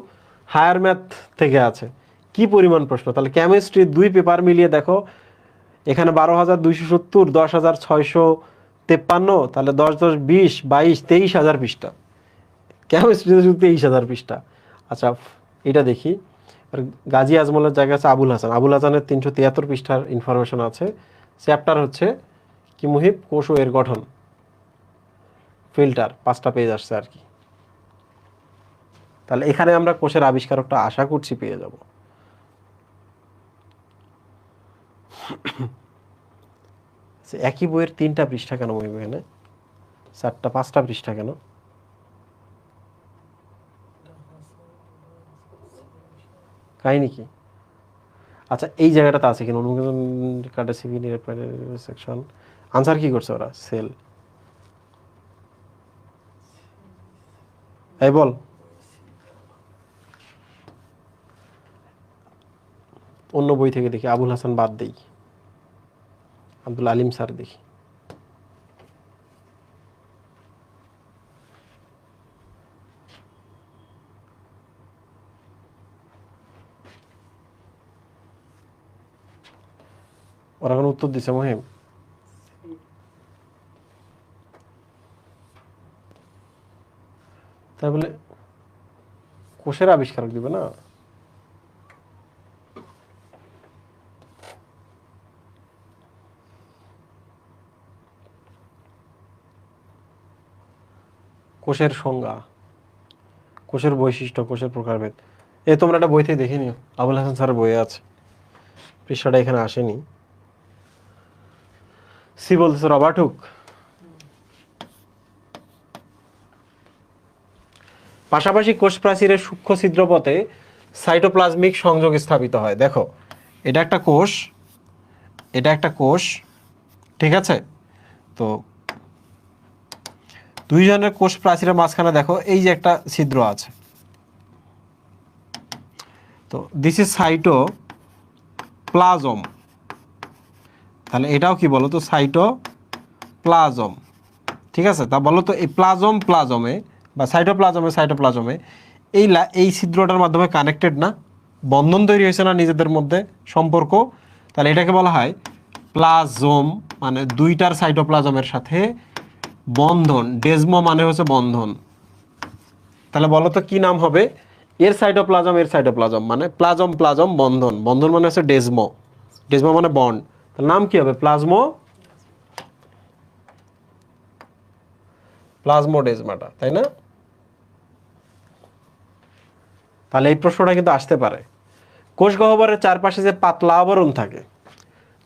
হায়ার ম্যাথ থেকে আছে। কি পরিমাণ প্রশ্ন! তাহলে কেমিস্ট্রি 2 পেপার মিলিয়ে দেখো, এখানে 12,270, 10,653, তাহলে 10 10 20 22 23,000 পৃষ্ঠা। কেমিস্ট্রিতে শুধু 23,000 পৃষ্ঠা। আচ্ছা এটা দেখি, গাজী আজমলের জায়গা আছে আবুল হাসান। আবুল হাসানের 373 পৃষ্ঠার ইনফরমেশন আছে। চ্যাপ্টার হচ্ছে কি মুহিব? কোষ ও এর গঠন। ফিল্টার 5টা পেজ আসছে আর কি। তাহলে এখানে আমরা কোষের আবিষ্কারকটা আশা করছি পেয়ে যাব। একই বইয়ের 3টা পৃষ্ঠা কেন মুহিব? এখানে 4টা 5টা পৃষ্ঠা কেন? কাহিনী কি? আচ্ছা এই জায়গাটাতে আছে কিনা অনুমোদন কার্ডে সিভিল সেকশন। আনসার কি করছে ওরা? সেল। এই বল, অন্য বই থেকে দেখি। আবুল হাসান বাদ দেই, আব্দুল আলিম স্যার দেখি। ওরা কোনো উত্তর দিছে মহিম? তাই বলে কোষের আবিষ্কারক দিবে না? কোষের সংজ্ঞা, কোষের বৈশিষ্ট্য, কোষের প্রকারভেদ, এ তোমরা একটা বই থেকে দেখে নিও। আবুল হাসান স্যারের বইয়ে আছে, পৃষ্ঠাটা এখানে আসেনি। সি বলতেছে রবার্ট হুক। পাশাপাশি কোষ প্রাচীরের সূক্ষ্ম ছিদ্রপথে সাইটোপ্লাজমিক সংযোগ স্থাপিত হয়। দেখো এটা একটা কোষ, এটা একটা কোষ, ঠিক আছে? তো দুইজনের কোষ প্রাচীরের মাঝখানে দেখো এই যে একটা ছিদ্র আছে। তো দিস ইজ সাইটোপ্লাজম। তাহলে এটাও কি বলো তো? সাইটোপ্লাজম, ঠিক আছে? তা বলো তো এই প্লাজমে বা সাইটোপ্লাজমে এই ছিদ্রটার মাধ্যমে কানেক্টেড না? বন্ধন তৈরি হয়েছে না নিজেদের মধ্যে সম্পর্ক? তাহলে এটাকে বলা হয় প্লাজম, মানে দুইটার সাইটোপ্লাজমের সাথে বন্ধন। ডেজমো মানে হচ্ছে বন্ধন। তাহলে বলো তো কি নাম হবে? এর সাইটোপ্লাজম মানে প্লাজম বন্ধন, বন্ধন মানে হচ্ছে ডেজমো, ডেজমো মানে বন্ড। তাহলে নাম কি হবে? প্লাজমোডেজমাটা, তাই না? তাহলে এই প্রশ্নটা কিন্তু আসতে পারে। কোষ গহ্বরের চারপাশে যে পাতলা আবরণ থাকে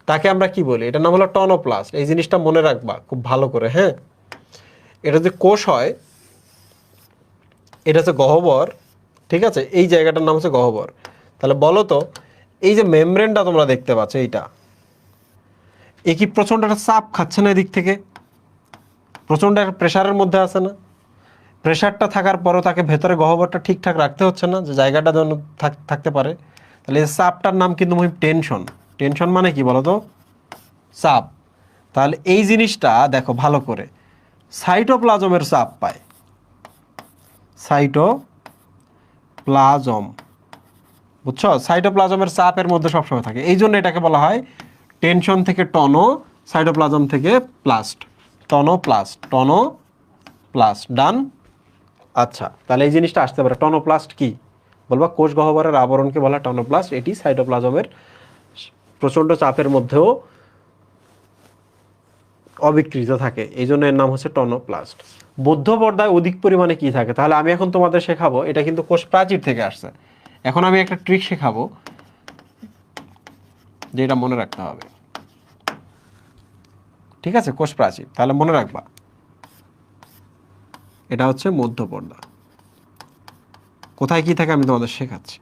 তাকে আমরা কি বলি? এটার নাম হলো টনোপ্লাস্ট। এই জিনিসটা মনে রাখবা খুব ভালো করে, হ্যাঁ। এটা যে কোষ হয়, এটা হচ্ছে গহ্বর, ঠিক আছে? এই জায়গাটার নাম হচ্ছে গহ্বর। তাহলে বলো তো, এই যে মেমব্রেনটা তোমরা দেখতে পাচ্ছ, এইটা এ কি প্রচন্ড একটা চাপ খাচ্ছে না এদিক থেকে? প্রচন্ড একটা প্রেশারের মধ্যে আছে না? প্রেশারটা থাকার পরও তাকে ভেতরে গহ্বরটা ঠিকঠাক রাখতে হচ্ছে না, যে জায়গাটা যেন থাকতে পারে। তাহলে এই চাপটার নাম কিন্তু টেনশন। টেনশন মানে কি বলো তো? চাপ। তাহলে এই জিনিসটা দেখো ভালো করে, সাইটোপ্লাজমের চাপ পায়, সাইটোপ্লাজম, বুঝছো? সাইটোপ্লাজমের চাপের মধ্যে সবসময় থাকে, এই জন্য এটাকে বলা হয় টেনশন থেকে টনো, সাইটোপ্লাজম থেকে প্লাস্ট, টনোপ্লাস্ট, টনোপ্লাস্ট। ডান? আচ্ছা, তাহলে এই জিনিসটা আসতে পারে। টনোপ্লাস্ট কি বলবা? কোষ গহ্বরের আবরণকে বলা টনোপ্লাস্ট। এটি সাইটোপ্লাজমের প্রচন্ড চাপের মধ্যেও অবিকৃত থাকে, এই জন্য এর নাম হচ্ছে টনোপ্লাস্ট। বদ্ধ পর্দায় অধিক পরিমাণে কি থাকে? তাহলে আমি এখন তোমাদের শেখাবো, এটা কিন্তু কোষ প্রাচীর থেকে আসছে। এখন আমি একটা ট্রিক শেখাবো, যেটা মনে রাখতে হবে, ঠিক আছে? কোষ প্রাচীর, তাহলে মনে রাখবা এটা হচ্ছে মধ্য পর্দা। কোথায় কি থাকে আমি তোমাদের শেখাচ্ছি।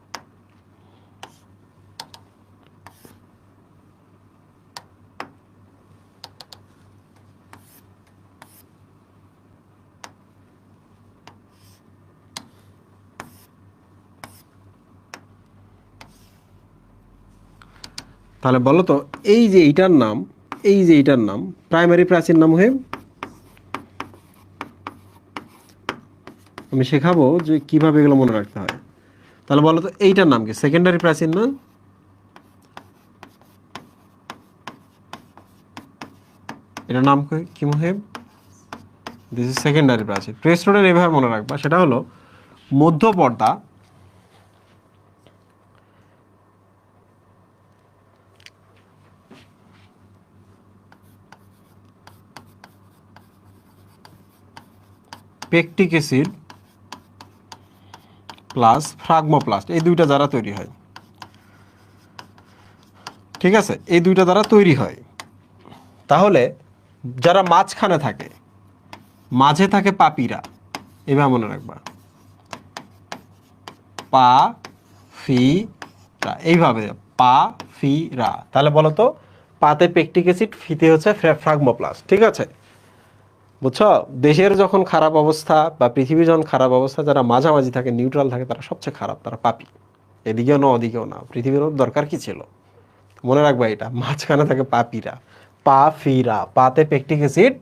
তাহলে বলো তো, এই যে এইটার নাম, এই যে এইটার নাম প্রাইমারি প্রাচীর নাম হয়ে, আমি শেখাবো যে কিভাবে এগুলো মনে রাখতে হয়। তাহলে বলো তো, এইটার নাম কি? সেকেন্ডারি প্রাচীর না? এটার নাম কি মুহিব? দিস ইজ সেকেন্ডারি প্রাচীর। প্রে স্টুডেন্ট এইভাবে মনে রাখবা, সেটা হলো মধ্য পর্দা পেকটিক অ্যাসিড প্লাস ফ্রাগমোপ্লাস্ট, এই দুইটা দ্বারা তৈরি হয়, ঠিক আছে? এই দুইটা দ্বারা তৈরি হয়। তাহলে যারা মাঝখানে থাকে, মাঝে থাকে পাপিরা, এভাবে মনে রাখবা, পা ফি রা, এইভাবে পা ফি রা। তাহলে বলো তো, পাতে পেকটিক অ্যাসিড, ফিতে হচ্ছে ফ্রাগমোপ্লাস্ট, ঠিক আছে? বুঝছো? দেশের যখন খারাপ অবস্থা বা পৃথিবী যখন খারাপ অবস্থা, যারা মাঝামাঝি থাকে, নিউট্রাল থাকে, তারা সবচেয়ে খারাপ, তারা পাপি। এদিকেও না ওদিকেও না, পৃথিবীর দরকার কি ছিল? মনে রাখবা এটা, মাঝখানে থাকে পাপিরা, পা ফিরা, পাতে পেকটিক অ্যাসিড,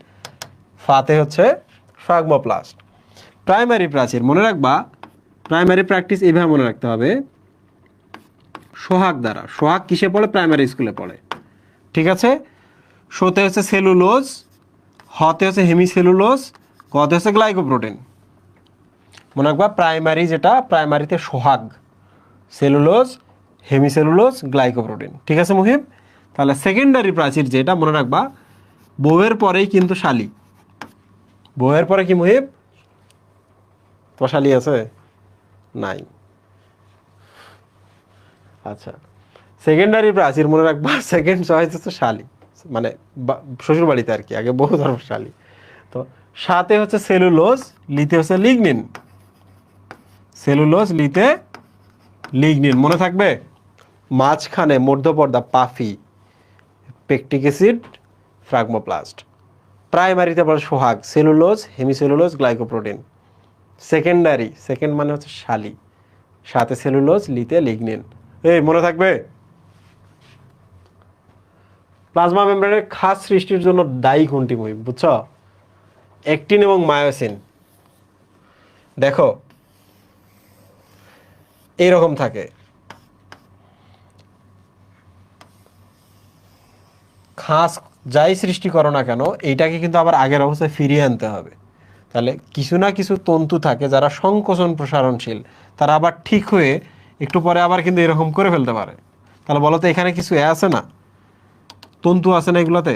ফাতে হচ্ছে ফ্রাগমোপ্লাস্ট। প্রাইমারি প্রাচীর মনে রাখবা, প্রাইমারি প্র্যাকটিস এইভাবে মনে রাখতে হবে, সোহাগ দ্বারা। সোহাগ কিসে পড়ে? প্রাইমারি স্কুলে পড়ে, ঠিক আছে? সোতে হচ্ছে সেলুলোজ, হতে হচ্ছে হেমিসেলুলোজ, গতে হচ্ছে গ্লাইকোপ্রোটিন। মনে রাখবা প্রাইমারি যেটা, প্রাইমারিতে সোহাগ, সেলুলোজ, হেমিসেলুলোজ, গ্লাইকোপ্রোটিন, ঠিক আছে মুহিব? তাহলে সেকেন্ডারি প্রাচীর যেটা, মনে রাখবা বউয়ের পরেই কিন্তু শালি। বউয়ের পরে কি মুহিব? তোমার শালি আছে? নাই। আচ্ছা, সেকেন্ডারি প্রাচীর মনে রাখবা, সেকেন্ড চয়েস হচ্ছে শালি, মানে শ্বশুর বাড়িতে আর কি, আগে বউ তারপর শালি। তো সাথে হচ্ছে সেলুলোজ, লিতে হচ্ছে লিগনিন, সেলুলোজ, লিতে লিগনিন, মনে থাকবে? মাঝখানে মধ্যপর্দা পাফি, পেকটিক অ্যাসিড, ফ্রাগমোপ্লাস্ট। প্রাইমারিতে পড়ে সোহাগ, cellulose, hemicellulose, glycoprotein. Secondary, second মানে হচ্ছে শালি, সাথে সেলুলোজ, লিতে লিগনিন। এই মনে থাকবে? প্লাজমা মেমব্রেনের খাস সৃষ্টির জন্য দায়ী কোনটি মুহিব, বুঝছো? অ্যাক্টিন এবং মায়োসিন। দেখো এইরকম থাকে, খাস যাই সৃষ্টি করো না কেন, এইটাকে কিন্তু আবার আগের অবস্থায় ফিরিয়ে আনতে হবে। তাহলে কিছু না কিছু তন্তু থাকে যারা সংকোচন প্রসারণশীল, তারা আবার ঠিক হয়ে একটু পরে আবার কিন্তু এরকম করে ফেলতে পারে। তাহলে বলো তো, এখানে কিছু আছে না, তন্তু আছে না এগুলোতে?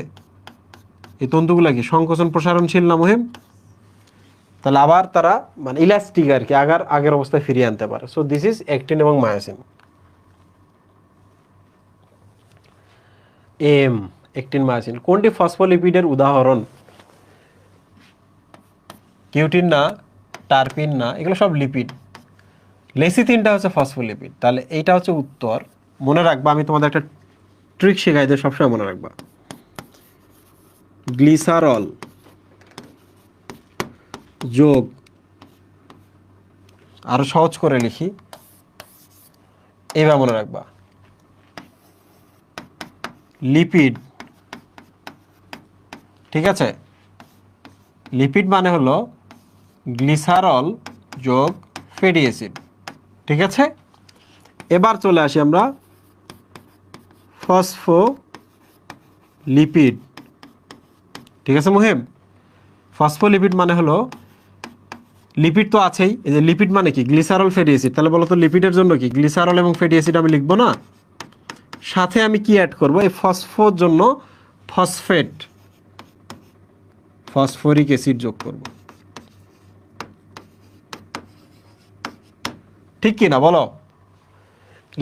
এই তন্তুগুলো কি সংকোচন প্রসারণশীল না মুহিম? তাহলে আবার তারা মানে ইলাস্টিক আর কি, আগের অবস্থায় ফিরিয়ে আনতে পারে। সো দিস ইজ অ্যাক্টিন এবং মায়োসিন। এম, অ্যাক্টিন মায়োসিন কোনটি ফসফোলিপিডের উদাহরণ? কিউটিন না, টারপিন না, এগুলো সব লিপিড। লেসিথিনটা হচ্ছে ফসফোলিপিড। তাহলে এইটা হচ্ছে উত্তর। মনে রাখবা, আমি তোমাদের একটা ট্রিক শেখাই যে সবসময় মনে রাখবা, গ্লিসারল যোগ, আরো সহজ করে লিখি, এইভাবে মনে রাখবা, লিপিড। ঠিক আছে, লিপিড মানে হলো গ্লিসারল যোগ ফ্যাটি অ্যাসিড। ঠিক আছে, এবার চলে আসি আমরা ফসফোলিপিড। ঠিক আছে মুহিম, ফসফোলিপিড মানে হলো লিপিড তো আছেই, এই যে লিপিড মানে কি, গ্লিসারল ফ্যাটি অ্যাসিড। তাহলে বলো তো লিপিডের জন্য কি, গ্লিসারল এবং ফ্যাটি অ্যাসিড আমি লিখবো না, সাথে আমি কি অ্যাড করব, এই ফসফোর জন্য ফসফেট, ফসফরিক অ্যাসিড যোগ করব। ঠিক কি না বলো,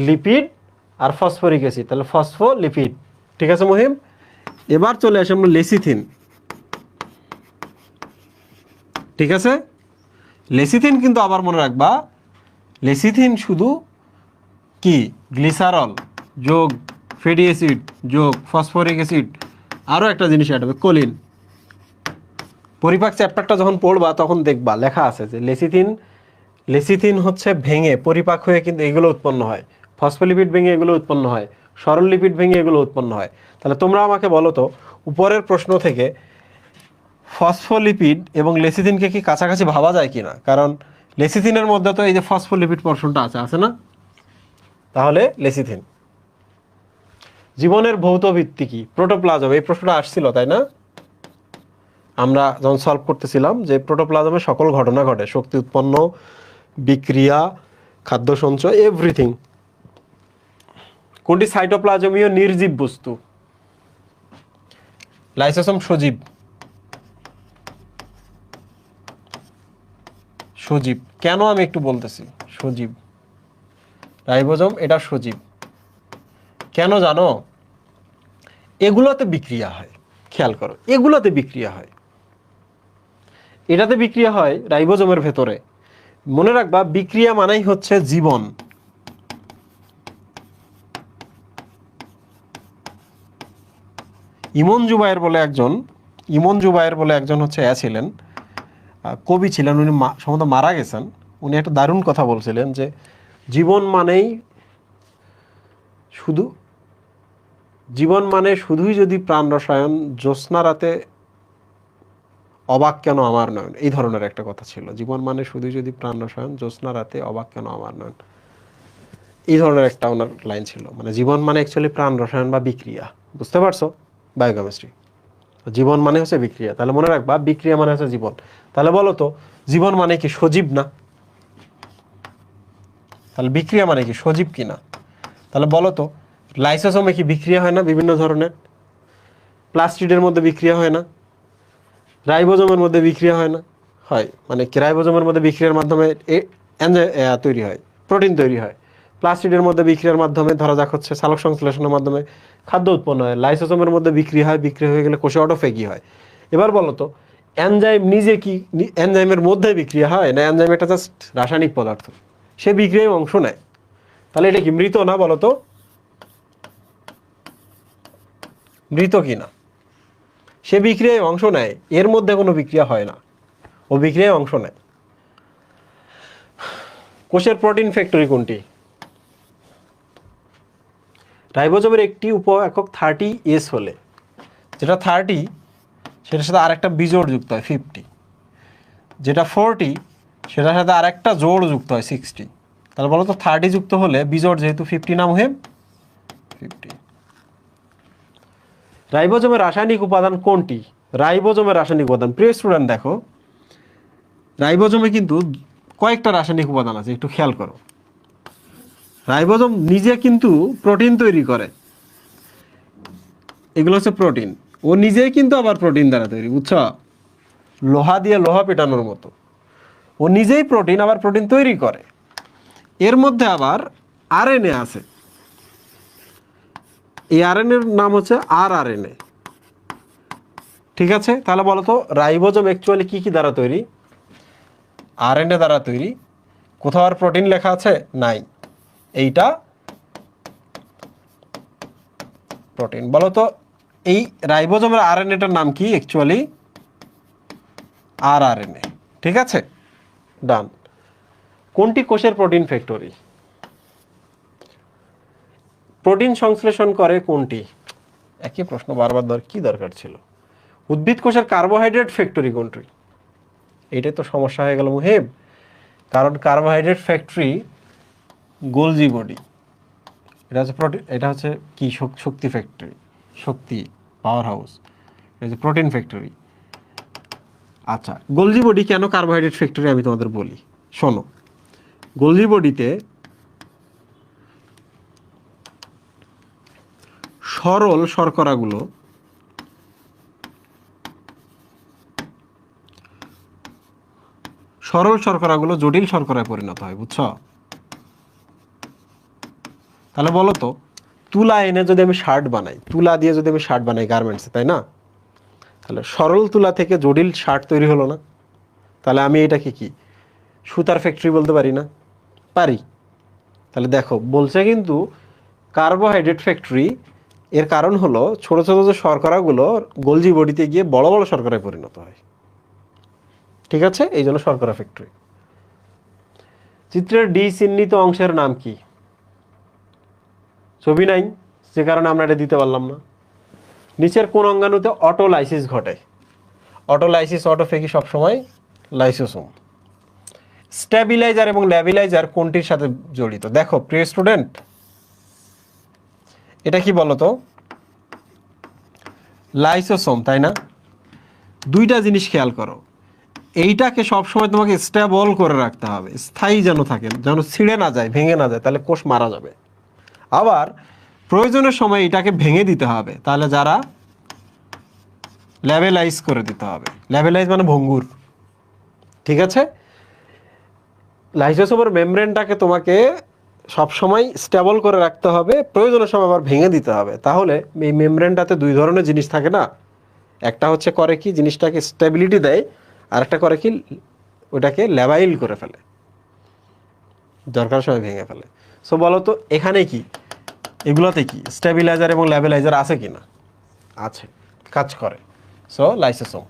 লিপিড আর ফসফরিক অ্যাসিড, তাহলে ফসফোলিপিড। ঠিক আছে মুহিম, এবার চলে আসি আমরা লেসিথিন। ঠিক আছে, লেসিথিন কিন্তু আবার মনে রাখবা, লেসিথিন শুধু কি, গ্লিসারল যোগ ফ্যাটি অ্যাসিড যোগ ফসফরিক অ্যাসিড, আরও একটা জিনিস অ্যাড হবে, কোলিন। পরিপাক চ্যাপ্টারটা যখন পড়বা তখন দেখবা লেখা আছে যে লেসিথিন হচ্ছে ভেঙে পরিপাক হয়ে কিন্তু এগুলো উৎপন্ন হয়, ফসফোলিপিড ভেঙে এগুলো উৎপন্ন হয়, সরল লিপিড ভেঙে এগুলো উৎপন্ন হয়। তাহলে তোমরা আমাকে বলো তো, উপরের প্রশ্ন থেকে ফসফোলিপিড এবং লেসিথিনকে কি কাছাকাছি ভাবা যায় কিনা? কারণ লেসিথিনের মধ্যে তো এই যে ফসফোলিপিড পোরশনটা আছে না? তাহলে লেসিথিন। জীবনের ভৌত ভিত্তি কি? প্রোটোপ্লাজম। এই প্রশ্নটা আসছিল তাই না, আমরা যখন সলভ করতেছিলাম যে প্রোটোপ্লাজমে সকল ঘটনা ঘটে, শক্তি উৎপন্ন, বিক্রিয়া, খাদ্য সঞ্চয়, এভরিথিং। কোনটি সাইটোপ্লাজমীয় নির্জীব বস্তু? লাইসোসোম সজীব। সজীব কেন আমি একটু বলতেছি, সজীব, রাইবোজোম এটা সজীব কেন জানো? এগুলোতে বিক্রিয়া হয়, খেয়াল করো, এগুলোতে বিক্রিয়া হয়, এটাতে বিক্রিয়া হয় রাইবোজোমের ভেতরে। মনে রাখবা, বিক্রিয়া মানেই হচ্ছে জীবন। ইমন জুবায়ের বলে একজন হচ্ছে ছিলেন, কবি ছিলেন, উনি সম্ভবত মারা গেছেন। উনি একটা দারুণ কথা বলছিলেন যে জীবন মানে শুধুই যদি প্রাণ রসায়ন, জ্যোৎস্না রাতে অবাক কেন আমার নয়ন, এই ধরনের একটা কথা ছিল। জীবন মানে শুধুই যদি প্রাণ রসায়ন, জ্যোৎস্না রাতে অবাক কেন আমার নয়ন, এই ধরনের একটা ওনার লাইন ছিল। মানে জীবন মানে অ্যাকচুয়ালি প্রাণ রসায়ন বা বিক্রিয়া, বুঝতে পারছো? বায়োকেমিস্ট্রি, জীবন মানে হচ্ছে বিক্রিয়া। তাহলে মনে রাখবা, বিক্রিয়া মানে হচ্ছে জীবন। তাহলে বলো তো, জীবন মানে কি সজীব না? তাহলে বিক্রিয়া মানে কি সজীব কি না? তাহলে বলো তো, লাইসোসোমে কি বিক্রিয়া হয় না বিভিন্ন ধরনের? প্লাস্টিডের মধ্যে বিক্রিয়া হয় না? রাইবোজোমের মধ্যে বিক্রিয়া হয় না? হয়। মানে রাইবোজোমের মধ্যে বিক্রিয়ার মাধ্যমে তৈরি হয়, প্রোটিন তৈরি হয়। প্লাস্টিডের মধ্যে বিক্রিয়ার মাধ্যমে ধরা যাক হচ্ছে সালোক সংশ্লেষণের মাধ্যমে খাদ্য উৎপন্ন হয়। লাইসোসোমের মধ্যে বিক্রিয়া হয়, বিক্রিয়া হয়ে গেলে কোষে অটোফেগি হয়। এবার বলো তো, এনজাইম নিজে কি এনজাইমের মধ্যে বিক্রিয়া হয়, না এনজাইম একটা জাস্ট রাসায়নিক পদার্থ, সে বিক্রিয়ায় অংশ নেয়? তাহলে এটা কি মৃত না বলো তো? মৃত কি না? সে বিক্রিয়ায় অংশ নেয়, এর মধ্যে কোনো বিক্রিয়া হয় না, ও বিক্রিয়ায় অংশ নেয়। কোষের প্রোটিন ফ্যাক্টরি কোনটি? রাইবোজোমের একটি উপ একক 30S হলে, যেটা 30 সেটার সাথে আরেকটা বিজোড় যুক্ত হয় 50, যেটা 40 সেটার সাথে আরেকটা জোড় যুক্ত হয় 60। তাহলে বলো তো 30 যুক্ত হলে বিজোড় যেহেতু 50 নাম হয়ে 50। রাইবোজোমের রাসায়নিক উপাদান কোনটি? রাইবোজোমের রাসায়নিক উপাদান, প্রিয় স্টুডেন্ট দেখো, রাইবোজোমে কিন্তু কয়েকটা রাসায়নিক উপাদান আছে, একটু খেয়াল করো। রাইবোজোম নিজে কিন্তু প্রোটিন তৈরি করে, এগুলো হচ্ছে প্রোটিন। ও নিজেই কিন্তু আবার প্রোটিন দ্বারা তৈরি, বুঝছো? লোহা দিয়ে লোহা পেটানোর মতো। ও নিজেই প্রোটিন, আবার প্রোটিন তৈরি করে। এর মধ্যে আবার আরএনএ আছে, এই আরএনএর নাম হচ্ছে আরআরএনএ। ঠিক আছে, তাহলে বলো তো রাইবোজোম অ্যাকচুয়ালি কি কি দ্বারা তৈরি? আরএনএ দ্বারা তৈরি। কোথাও আর প্রোটিন লেখা আছে? নাই। এইটা প্রোটিন। বলো তো এই রাইবোজোমের আরএনএটার নাম কি? Actually rRNA. ঠিক আছে, ডান। কোনটি কোষের প্রোটিন ফ্যাক্টরি? প্রোটিন সংশ্লেষণ করে কোনটি? একই প্রশ্ন বারবার কি দরকার ছিল? উদ্ভিদ কোষের কার্বোহাইড্রেট ফ্যাক্টরি কোনটি? এটাই তো সমস্যা হয়ে গেল মুহেব, কারণ কার্বোহাইড্রেট ফ্যাক্টরি গোলজি বডি। এটা হচ্ছে প্রোটিন, এটা হচ্ছে কি শক্তি ফ্যাক্টরি, শক্তি পাওয়ার হাউস। এটা হচ্ছে প্রোটিন ফ্যাক্টরি। আচ্ছা, গোলজি বডি কেন কার্বোহাইড্রেট ফ্যাক্টরি আমি তোমাদের বলি, শোনো। গোলজি বডিতে সরল শর্করাগুলো জটিল শর্করায় পরিণত হয়, বুঝছো? তাহলে বলো তো তুলা এনে যদি আমি শার্ট বানাই, তুলা দিয়ে যদি আমি শার্ট বানাই গার্মেন্টসে, তাই না? তাহলে সরল তুলা থেকে জটিল শার্ট তৈরি হলো না? তাহলে আমি এটাকে কি সুতার ফ্যাক্টরি বলতে পারি না? পারি। তাহলে দেখো বলছে কিন্তু কার্বোহাইড্রেট ফ্যাক্টরি, এর কারণ হলো ছোট ছোট যে শর্করাগুলো গোলজি বডিতে গিয়ে বড় বড় শর্করায় পরিণত হয়। ঠিক আছে, এই জন্য শর্করা ফ্যাক্টরি। চিত্রের ডি চিহ্নিত অংশের নাম কি? ছবি নাই, যে কারণে আমরা এটা দিতে পারলাম না। নিচের কোন অঙ্গাণুতে অটোলাইসিস ঘটে? অটোলাইসিস, অটোফেগি সবসময় লাইসোসোম। স্ট্যাবিলাইজার এবং ল্যাবিলাইজার কোনটির সাথে জড়িত? দেখো প্রিয় স্টুডেন্ট, এটা কি বলতো? লাইসোসোম, তাই না? দুইটা জিনিস খেয়াল করো, এইটাকে সবসময় তোমাকে স্টেবল করে রাখতে হবে, স্থায়ী যেন থাকে, যেন ছিঁড়ে না যায়, ভেঙে না যায়, তাহলে কোষ মারা যাবে। আবার প্রয়োজনের সময় এটাকে ভেঙে দিতে হবে, তাহলে যারা ল্যাবেলাইজ করে দিতে হবে। ল্যাবেলাইজ মানে ভঙ্গুর। ঠিক আছে, লাইসোসোমের মেমব্রেনটাকে তোমাকে সবসময় স্টেবল করে রাখতে হবে, প্রয়োজনের সময় আবার ভেঙে দিতে হবে। তাহলে এই মেমব্রেনটাতে দুই ধরনের জিনিস থাকে না, একটা হচ্ছে করে কি জিনিসটাকে স্টেবিলিটি দেয়, আর একটা করে কি ওটাকে ল্যাবাইল করে ফেলে, দরকার সময় ভেঙে ফেলে। সো বলো তো এখানে কি এগুলোতে কি স্টেবিলাইজার এবং ল্যাবেলাইজার আছে কি না? আছে, কাজ করে। So lysosome.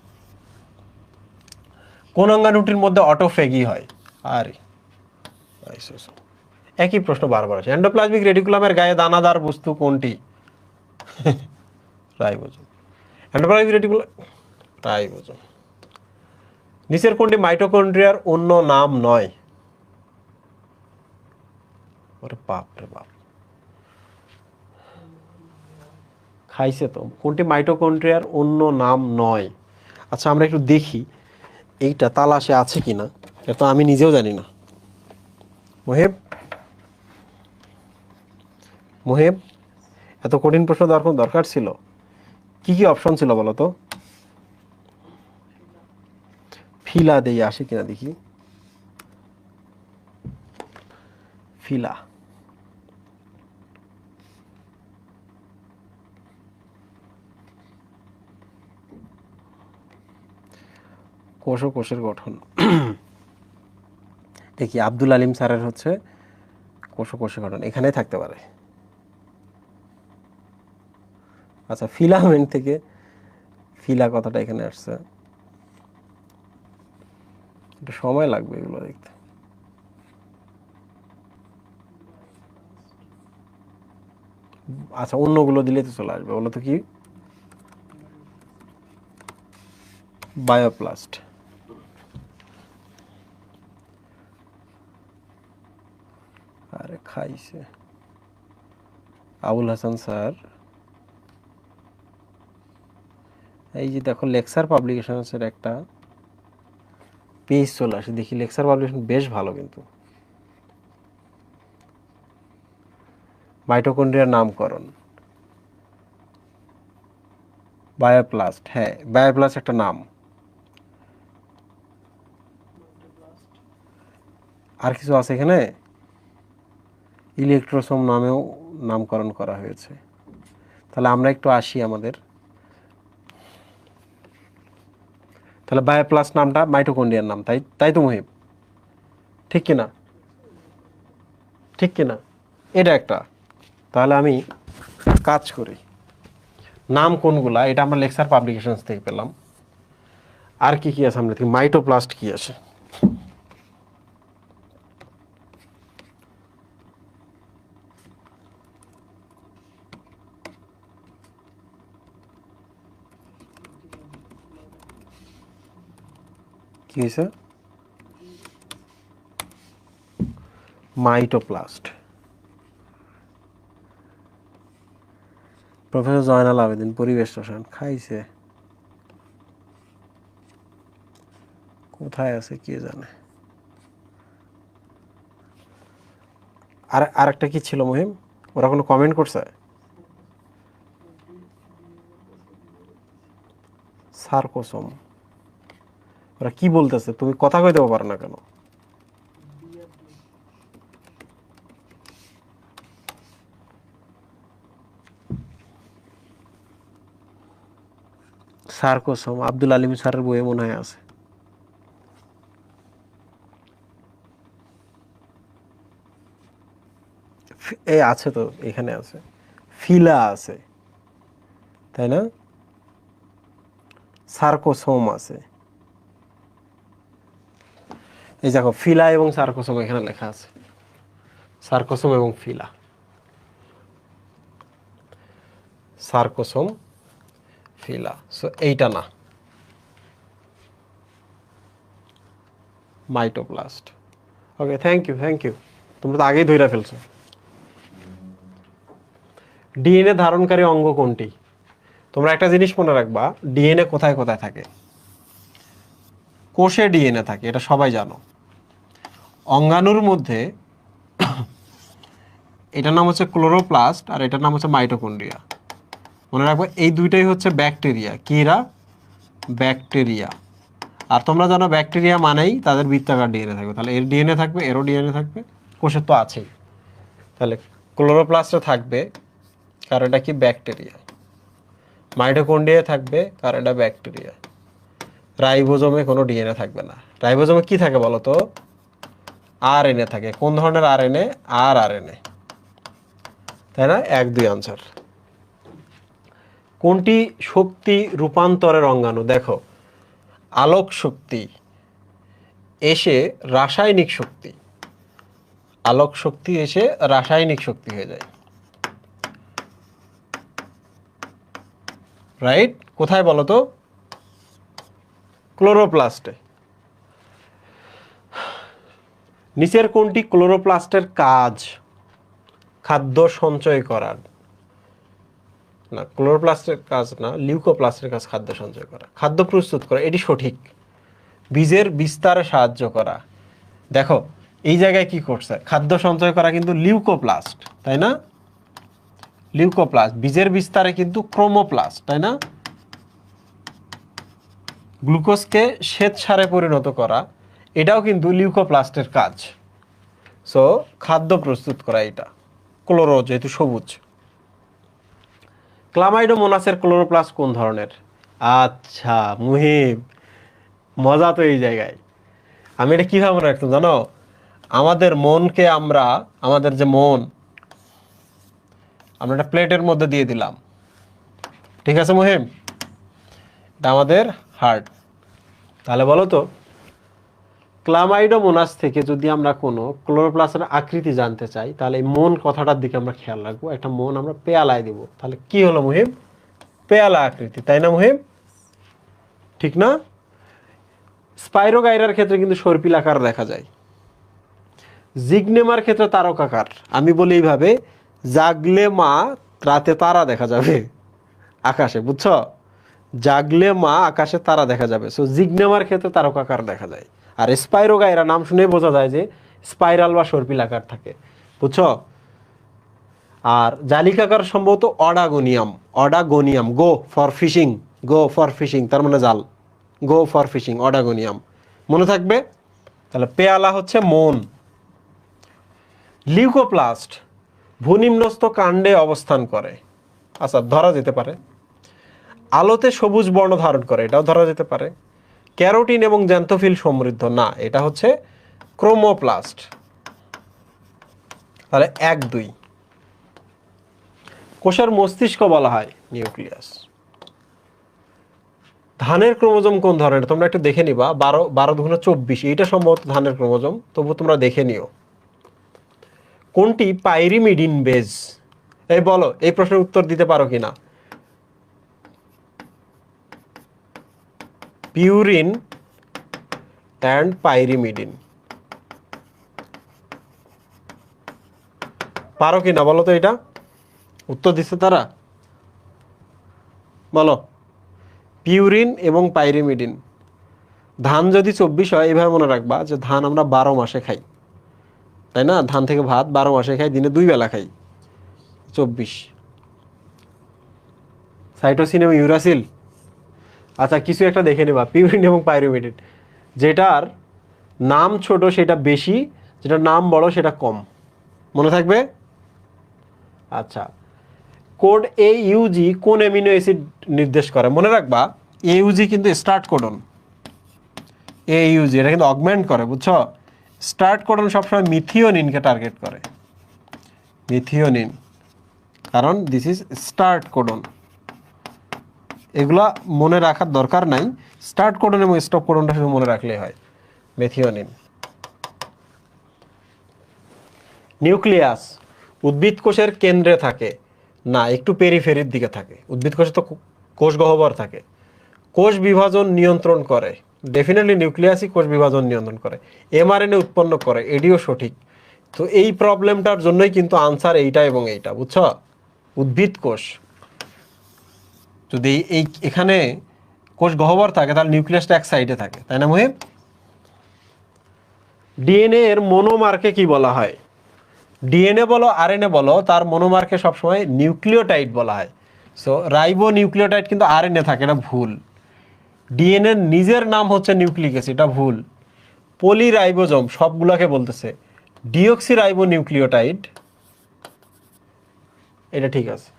কোন অঙ্গাণুটির মধ্যে অটোফেগি হয়? আরে লাইসোসোম। একই প্রশ্ন বারবার আসে। এন্ডোপ্লাজমিক রেটিকুলামের গায়ে দানাদার বস্তু কোনটি? রাইবোজোম। Endoplasmic reticulum, ribosome. নিচের কোনটি মাইটোকন্ড্রিয়ার অন্য নাম নয়? ওরে বাপ রে বাপ, খাইছে তো। কোনটি মাইটোকন্ড্রিয়ার অন্য নাম নয়? আচ্ছা আমরা একটু দেখি এইটা তালাশে আছে কিনা, এটা তো আমি নিজেও জানি না। মোহেব, মোহেব, এত কঠিন প্রশ্ন দরকার ছিল? কি কি অপশন ছিল বলো তো? ফিলা দেই আসে কিনা দেখি। ফিলা, কোষ ও কোষের গঠন। দেখি আব্দুল আলিম স্যারের হচ্ছে কোষ ও কোষের গঠন, এখানেই থাকতে পারে। আচ্ছা ফিলামেন্ট থেকে ফিলা কথাটা এখানে আসছে, একটু সময় লাগবে এগুলো দেখতে। আচ্ছা অন্যগুলো দিলে তো চলে আসবে, বলো তো কি? বায়োপ্লাস্ট। আরে খাইছে আবুল হাসান স্যার। এই যে দেখো লেকচার পাবলিকেশনের একটা পেজ চলে আসে, দেখি লেকচার পাবলিকেশন বেশ ভালো কিন্তু। মাইটোকন্ড্রিয়ার নামকরণ, বায়োপ্লাস্ট। হ্যাঁ বায়োপ্লাস্ট একটা নাম। আর কিছু আছে এখানে, ইলেকট্রোসোম নামেও নামকরণ করা হয়েছে। তাহলে আমরা একটু আসি আমাদের, তাহলে বায়োপ্লাস্ট নামটা মাইটোকন্ড্রিয়ার নাম, তাই তাই তো মুহিব, ঠিক কিনা? ঠিক কিনা? এটা একটা। তাহলে আমি কাজ করি, নাম কোনগুলা এটা আমরা লেকচার পাবলিকেশনস থেকে পেলাম। আর কি কি আছে আমরা দেখি, মাইটোপ্লাস্ট কি আছে। কি হয়েছে? মাইটোপ্লাস্ট, প্রফেসর জয়নাল আবেদিন, পরিবেশ রসায়ন, খাইছে কোথায় আছে কে জানে। আর আরেকটা কি ছিল মহিম, ওরা কোনো কমেন্ট করছে? সার্কোসোম, ওরা কি বলতেছে? তুমি কথা কইতে পারো না কেন? সার্কোসোম আব্দুল আলিম স্যারের বইয়ে মনে হয় আছে। এই আছে তো, এখানে আছে, ফিলা আছে, তাই না? সার্কোসোম আছে, এই দেখো ফিলা এবং সার্কোসোম এখানে লেখা আছে, সার্কোসোম এবং ফিলা, সার্কোসোম ফিলা। সো এইটা না, মাইটোপ্লাস্ট। ওকে, থ্যাংক ইউ, থ্যাংক ইউ, তোমরা তো আগেই ধরে ফেলছো। ডিএনএ ধারণকারী অঙ্গ কোনটি? তোমরা একটা জিনিস মনে রাখবা, ডিএনএ কোথায় কোথায় থাকে। কোষে ডিএনএ থাকে, এটা সবাই জানো। অঙ্গাণুর মধ্যে এটার নাম হচ্ছে ক্লোরোপ্লাস্ট আর এটার নাম হচ্ছে মাইটোকন্ড্রিয়া। মনে রাখবো এই দুইটাই হচ্ছে ব্যাকটেরিয়া। কিরা? ব্যাকটেরিয়া। আর তোমরা জানো ব্যাকটেরিয়া মানেই তাদের বৃত্তাকার ডিএনএ থাকবে, তাহলে এর ডিএনএ থাকবে, এরও ডিএনএ থাকবে, কোষের তো আছেই। তাহলে ক্লোরোপ্লাস্টে থাকবে, কারণ এটা কি ব্যাকটেরিয়া। মাইটোকন্ড্রিয়া থাকবে, কারণ এটা ব্যাকটেরিয়া। রাইবোজোমে কোনো ডিএনএ থাকবে না। রাইবোজোমে কি থাকে বলো তো? আরএনএ থাকে। কোন ধরনের আরএনএ? আরএনএ, তাই না? 1-2 আনসার। কোনটি শক্তি রূপান্তরের অঙ্গাণু? দেখো, আলোক শক্তি এসে রাসায়নিক শক্তি, আলোক শক্তি এসে রাসায়নিক শক্তি হয়ে যায়, রাইট? কোথায় বলো তো? ক্লোরোপ্লাস্টে। নিচের কোনটি ক্লোরোপ্লাস্টের কাজ? খাদ্য সঞ্চয় করার না, ক্লোরোপ্লাস্টের কাজ না, লিউকোপ্লাস্টের কাজ খাদ্য সঞ্চয় করা, খাদ্য প্রস্তুত করা, এটি সঠিক। বীজের বিস্তারে সাহায্য করা। দেখো এই জায়গায় কি করছে, খাদ্য সঞ্চয় করা কিন্তু লিউকোপ্লাস্ট, তাই না? লিউকোপ্লাস্ট। বীজের বিস্তারে কিন্তু ক্রোমোপ্লাস্ট, তাই না? গ্লুকোজকে শ্বেত সারে পরিণত করা, এটাও কিন্তু লিউকোপ্লাস্টের কাজ। সো খাদ্য প্রস্তুত করা এটা, ক্লোরো যেহেতু সবুজ। ক্লামাইডোমোনাসের ক্লোরোপ্লাস্ট কোন ধরনের? আচ্ছা মুহিব, মজা তো এই জায়গায়। আমি এটা কিভাবে মনে রাখতাম জানো? আমাদের মনকে আমরা, আমাদের যে মন, আমরা একটা প্লেটের মধ্যে দিয়ে দিলাম, ঠিক আছে মুহিব? এটা আমাদের হার্ট। তাহলে বলো তো, ক্লামাইডোমোনাস থেকে যদি আমরা কোনো ক্লোরোপ্লাস্টের আকৃতি জানতে চাই, তাহলে এই মন কথাটার দিকে আমরা খেয়াল রাখবো। একটা মন আমরা পেয়ালায় দিব, তাহলে কি হলো মুহিব? পেয়ালা আকৃতি, তাই না মুহিব? ঠিক না? স্পাইরোগাইরার ক্ষেত্রে কিন্তু সর্পিল আকার দেখা যায়, জিগনেমার ক্ষেত্রে তারকাকার। আমি বলি এইভাবে, জাগলে মা রাতে তারা দেখা যাবে আকাশে, বুঝছো? জাগলে মা আকাশে তারা দেখা যাবে। সো জিগনেমার ক্ষেত্রে তারকাকার দেখা যায়। আর স্পাইরোগাইরা নাম শুনে বোঝা যায় যে স্পাইরাল বা সর্পিল আকার থাকে, বুঝছো? আর জালিকাকার সম্ভবত oedogonium, oedogonium. Go for fishing, go for fishing তার মানে জাল, গো ফর ফিশিং, অডাগোনিয়াম। মনে থাকবে? তাহলে পেয়ালা হচ্ছে মন, লিউকোপ্লাস্ট ভূনিম্নস্থ কাণ্ডে অবস্থান করে, আচ্ছা ধরা যেতে পারে। আলোতে সবুজ বর্ণ ধারণ করে, এটাও ধরা যেতে পারে। ক্যারোটিন এবং জ্যান্থোফিল সমৃদ্ধ, না, এটা হচ্ছে ক্রোমোপ্লাস্ট। তাহলে 1-2। কোষের মস্তিষ্ক বলা হয় নিউক্লিয়াস। ধানের ক্রোমোজোম কোন ধরনের তোমরা একটু দেখে নিবা, 12×24, এইটা সম্ভবত ধানের ক্রোমোজোম, তবু তোমরা দেখে নিও। কোনটি পাইরিমিডিন বেজ? এই বলো, এই প্রশ্নের উত্তর দিতে পারো কিনা। পিউরিন অ্যান্ড পাইরিমিডিন, পারো কিনা বলো তো, এটা উত্তর দিচ্ছে তারা, বলো। পিউরিন এবং পাইরিমিডিন। ধান যদি 24 হয়, এভাবে মনে রাখবা যে ধান আমরা 12 মাসে খাই, তাই না? ধান থেকে ভাত 12 মাসে খাই, দিনে 2 বেলা খাই, 24। সাইটোসিন এবং ইউরাসিল, আচ্ছা কিছু একটা দেখে নেবা, পিউরিন এবং পাইরিমিডিন। যেটার নাম ছোট সেটা বেশি, যেটার নাম বড় সেটা কম, মনে থাকবে। আচ্ছা, কোড AUG কোন অ্যামিনো অ্যাসিড নির্দেশ করে? মনে রাখবা AUG কিন্তু স্টার্ট কোডন, AUG এটা কিন্তু অগমেন্ট করে, বুঝছো? স্টার্ট কোডন সবসময় মিথিওনিনকে টার্গেট করে, মিথিওনিন, কারণ দিস ইজ স্টার্ট কোডন। এগুলা মনে রাখার দরকার নাই, স্টার্ট কোডন এবং স্টপ কোডনটা শুধু মনে রাখলেই হয়, মেথিওনিন। নিউক্লিয়াস উদ্ভিদ কোষের কেন্দ্রে থাকে, না, একটু পেরিফেরির দিকে থাকে। উদ্ভিদ কোষে তো কোষ গহ্বর থাকে। কোষ বিভাজন নিয়ন্ত্রণ করে, ডেফিনেটলি নিউক্লিয়াসই কোষ বিভাজন নিয়ন্ত্রণ করে। mRNA উৎপন্ন করে, এটিও সঠিক। তো এই প্রবলেমটার জন্যই কিন্তু আনসার এইটা এবং এইটা, বুঝছো? উদ্ভিদ কোষ যদি এখানে কোষ গহ্বর থাকে, তাহলে নিউক্লিয়াসটা এক সাইডে থাকে, তাই না মুহিব? ডিএনএ এর মনোমারকে কি বলা হয়? ডিএনএ বলো আরএনএ বলো, তার মনোমারকে সবসময় নিউক্লিওটাইড বলা হয়। সো রাইবো নিউক্লিওটাইড কিন্তু আরএনএ থাকে, এটা ভুল। ডিএনএ নিজের নাম হচ্ছে নিউক্লিক অ্যাসিড, এটা ভুল। পলিরাইবোজোম সবগুলোকে বলতেছে ডিঅক্সি রাইবো নিউক্লিওটাইড, এটা ঠিক আছে।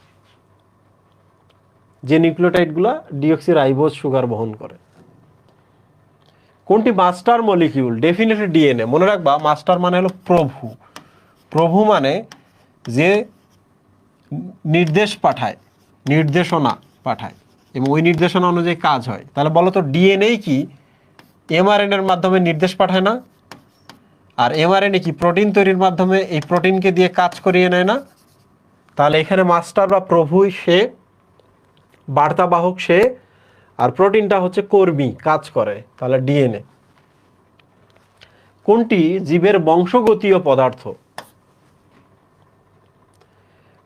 যে নিউক্লিওটাইডগুলো ডিঅক্সি রাইবোজ সুগার বহন করে। কোনটি মাস্টার মলিকিউল? Definitely DNA. মনে রাখবা মাস্টার মানে হলো প্রভু, প্রভু মানে যে নির্দেশ পাঠায়, নির্দেশনা পাঠায় এবং ওই নির্দেশনা অনুযায়ী কাজ হয়। তাহলে বলো তো ডিএনএ কি mRNAর মাধ্যমে নির্দেশ পাঠায় না? আর mRNA কি প্রোটিন তৈরির মাধ্যমে এই প্রোটিনকে দিয়ে কাজ করিয়ে নেয় না? তাহলে এখানে মাস্টার বা প্রভুই সে, বার্তাবাহক সে, আর প্রোটিনটা হচ্ছে কর্মী, কাজ করে। তাহলে ডিএনএ। কোনটি জীবের বংশগতীয় পদার্থ?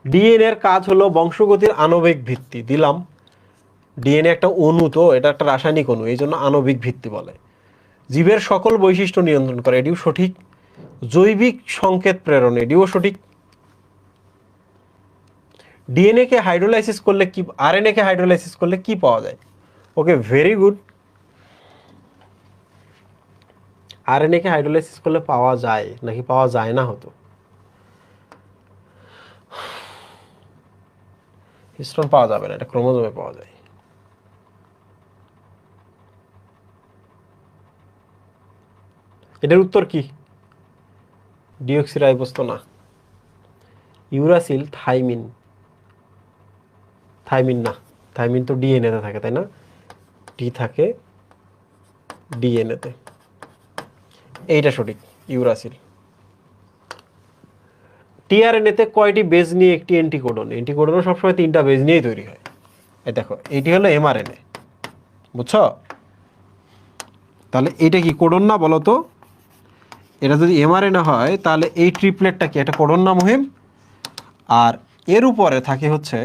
ডিএনএ এর কাজ হলো বংশগতির আণবিক ভিত্তি, দিলাম। ডিএনএ একটা অণু, তো এটা একটা রাসায়নিক অণু, এই জন্য আণবিক ভিত্তি বলে। জীবের সকল বৈশিষ্ট্য নিয়ন্ত্রণ করে, এটিও সঠিক। জৈবিক সংকেত প্রেরণ, এটিও সঠিক। ডিএনএ কে হাইড্রোলাইসিস করলে কি, আরএনএ কে হাইড্রোলাইসিস করলে কি পাওয়া যায়? ওকে, ভেরি গুড। আরএনএ কে হাইড্রোলাইসিস করলে পাওয়া যায় নাকি পাওয়া যায় না হতো? হিস্টোন পাওয়া যাবে না, এটা ক্রোমোজোমে পাওয়া যায়। এটার উত্তর কি? ডিঅক্সিরাইবোজ তো না। ইউরাসিল, থাইমিন, থাইমিন না, থাইমিন তো ডিএনএতে থাকে, তাই না? টি থাকে ডিএনএতে, এইটা সঠিক, ইউরাসিল। টিআরএনএতে কয়টি বেজ নিয়ে একটি অ্যান্টিকোডন? অ্যান্টিকোডনও সবসময় 3টা বেজ নিয়েই তৈরি হয়। এই দেখো, এটি হলো mRNA, বুঝছো? তাহলে এইটা কি কোডন না বলো তো? এটা যদি mRNA হয় তাহলে এই ট্রিপলেটটা কি একটা কোডন না মুহিম? আর এর উপরে থাকে হচ্ছে